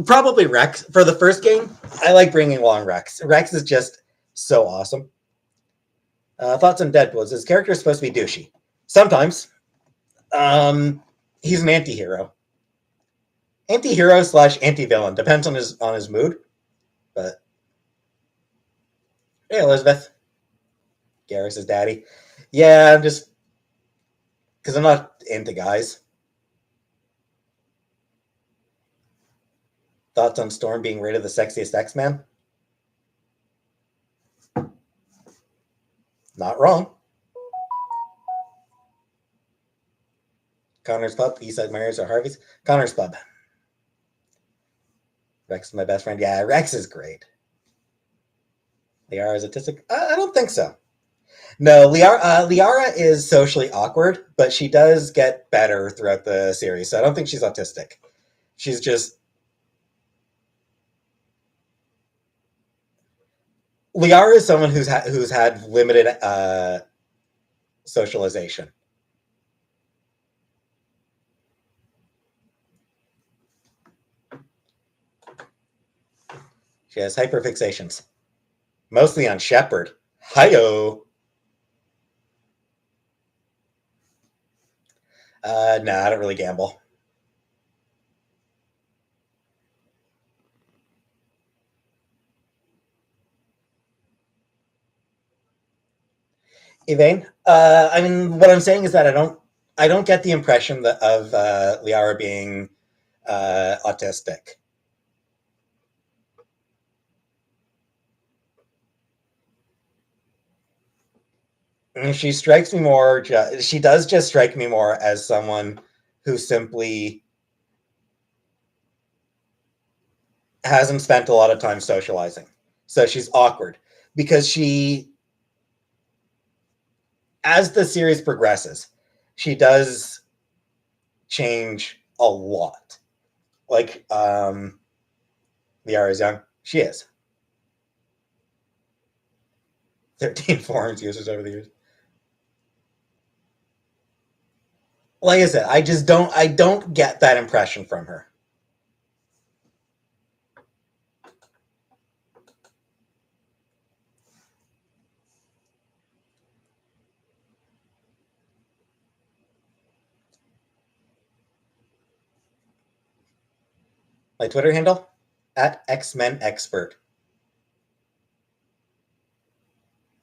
Probably Rex for the first game. I like bringing along Rex. Rex is just so awesome. Thoughts on Deadpool? Is his character supposed to be douchey? Sometimes. Um, he's an anti-hero. Anti-hero slash anti-villain depends on his mood. But hey, Elizabeth, Garrus's daddy. Yeah, I'm just because I'm not into guys. Thoughts on Storm being rated the sexiest X-Man? Not wrong. Connor's Pub, Eastside Myers or Harvey's? Connor's Pub. Rex is my best friend. Yeah, Rex is great. They are as autistic? I don't think so. No, Liara is socially awkward, but she does get better throughout the series. So I don't think she's autistic. She's just Liara is someone who's had limited socialization. She has hyperfixations, mostly on Shepard. Hiyo. Nah, I don't really gamble. Evane. I mean, what I'm saying is that I don't get the impression that of Liara being autistic. And she strikes me more. She does just strike me more as someone who simply hasn't spent a lot of time socializing. So she's awkward because as the series progresses, she does change a lot. Like, Liara is young. She is. 13 forums users over the years. Like I said, I don't get that impression from her. My Twitter handle at X-Men Expert.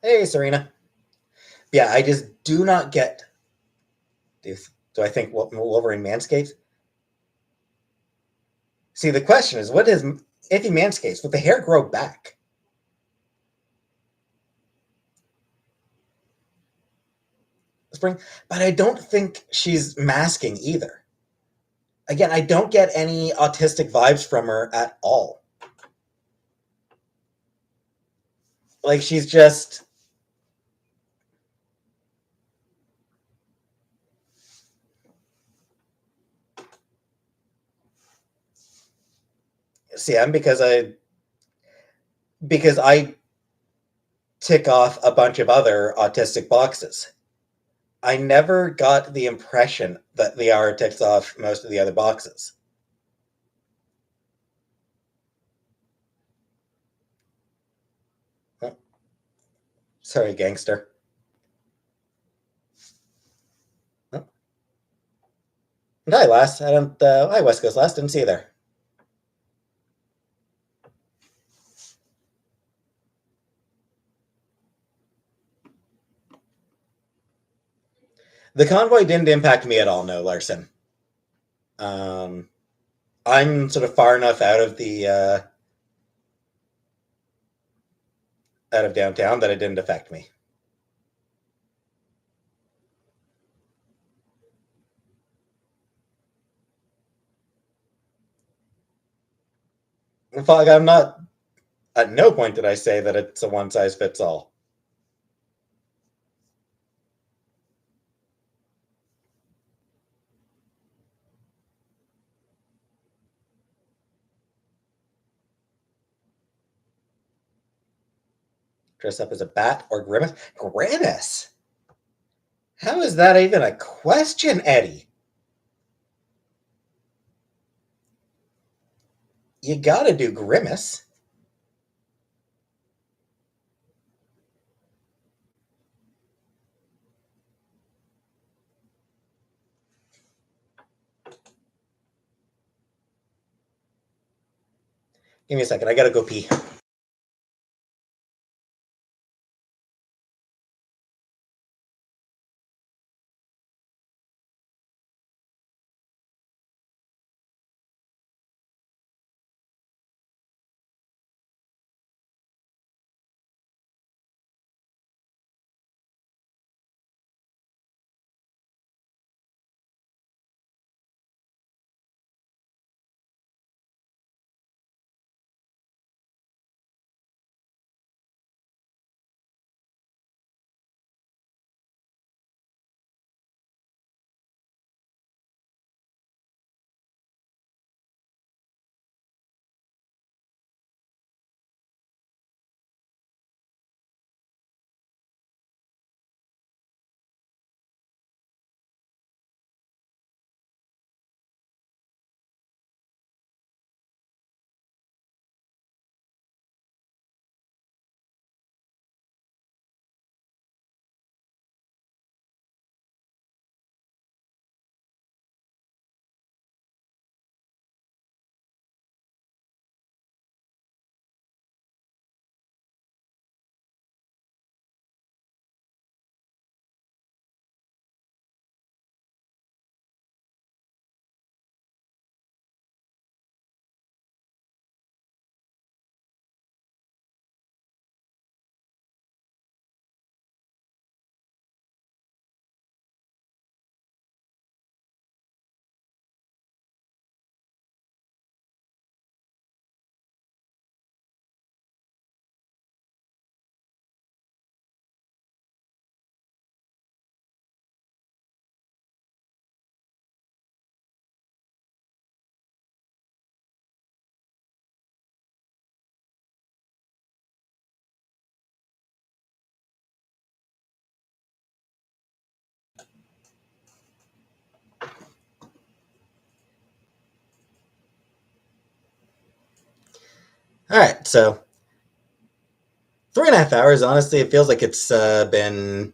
Hey, Serena. Yeah, I just do not get. Do I think Wolverine manscapes? See, the question is, what is if he manscapes? Would the hair grow back? Spring, but I don't think she's masking either. Again, I don't get any autistic vibes from her at all. Like she's just see, I'm because I tick off a bunch of other autistic boxes. I never got the impression that Liara ticks off most of the other boxes. Oh, sorry, gangster. Oh. And hi, Lass. I don't. Hi, West Coast Lass. Didn't see you there. The convoy didn't impact me at all. No, Larson. Um, I'm sort of far enough out of downtown that it didn't affect me. In fact, I'm not. At no point did I say that it's a one size fits all. Dress up as a bat or Grimace? Grimace? How is that even a question, Eddie? You gotta do Grimace. Give me a second. I gotta go pee. All right, so 3.5 hours. Honestly, it feels like it's been,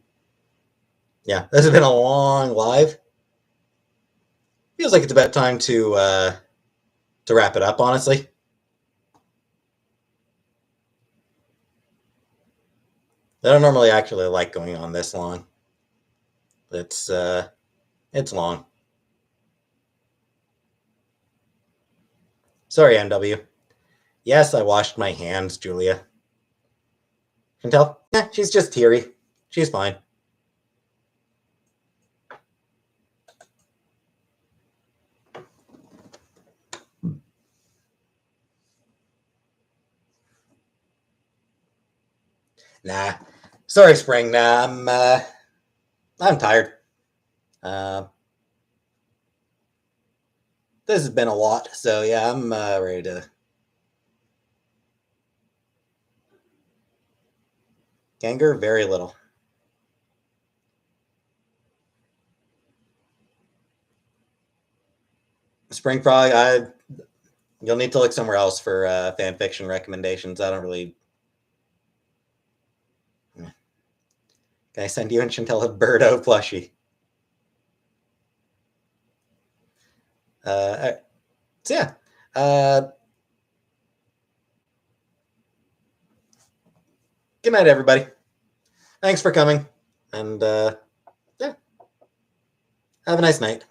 yeah, this has been a long live. Feels like it's about time to wrap it up. Honestly, I don't normally actually like going on this long. It's it's long. Sorry, MW. Yes, I washed my hands, Julia. Can tell? Yeah, she's just teary. She's fine. Nah. Sorry, Spring. Nah, I'm tired. Uh, this has been a lot, so yeah, I'm ready to. Ganger, very little. Spring Frog, you'll need to look somewhere else for fan fiction recommendations. I don't really. Can I send you and Chantel a Birdo plushie? Right. So yeah, uh, good night, everybody. Thanks for coming, and yeah, have a nice night.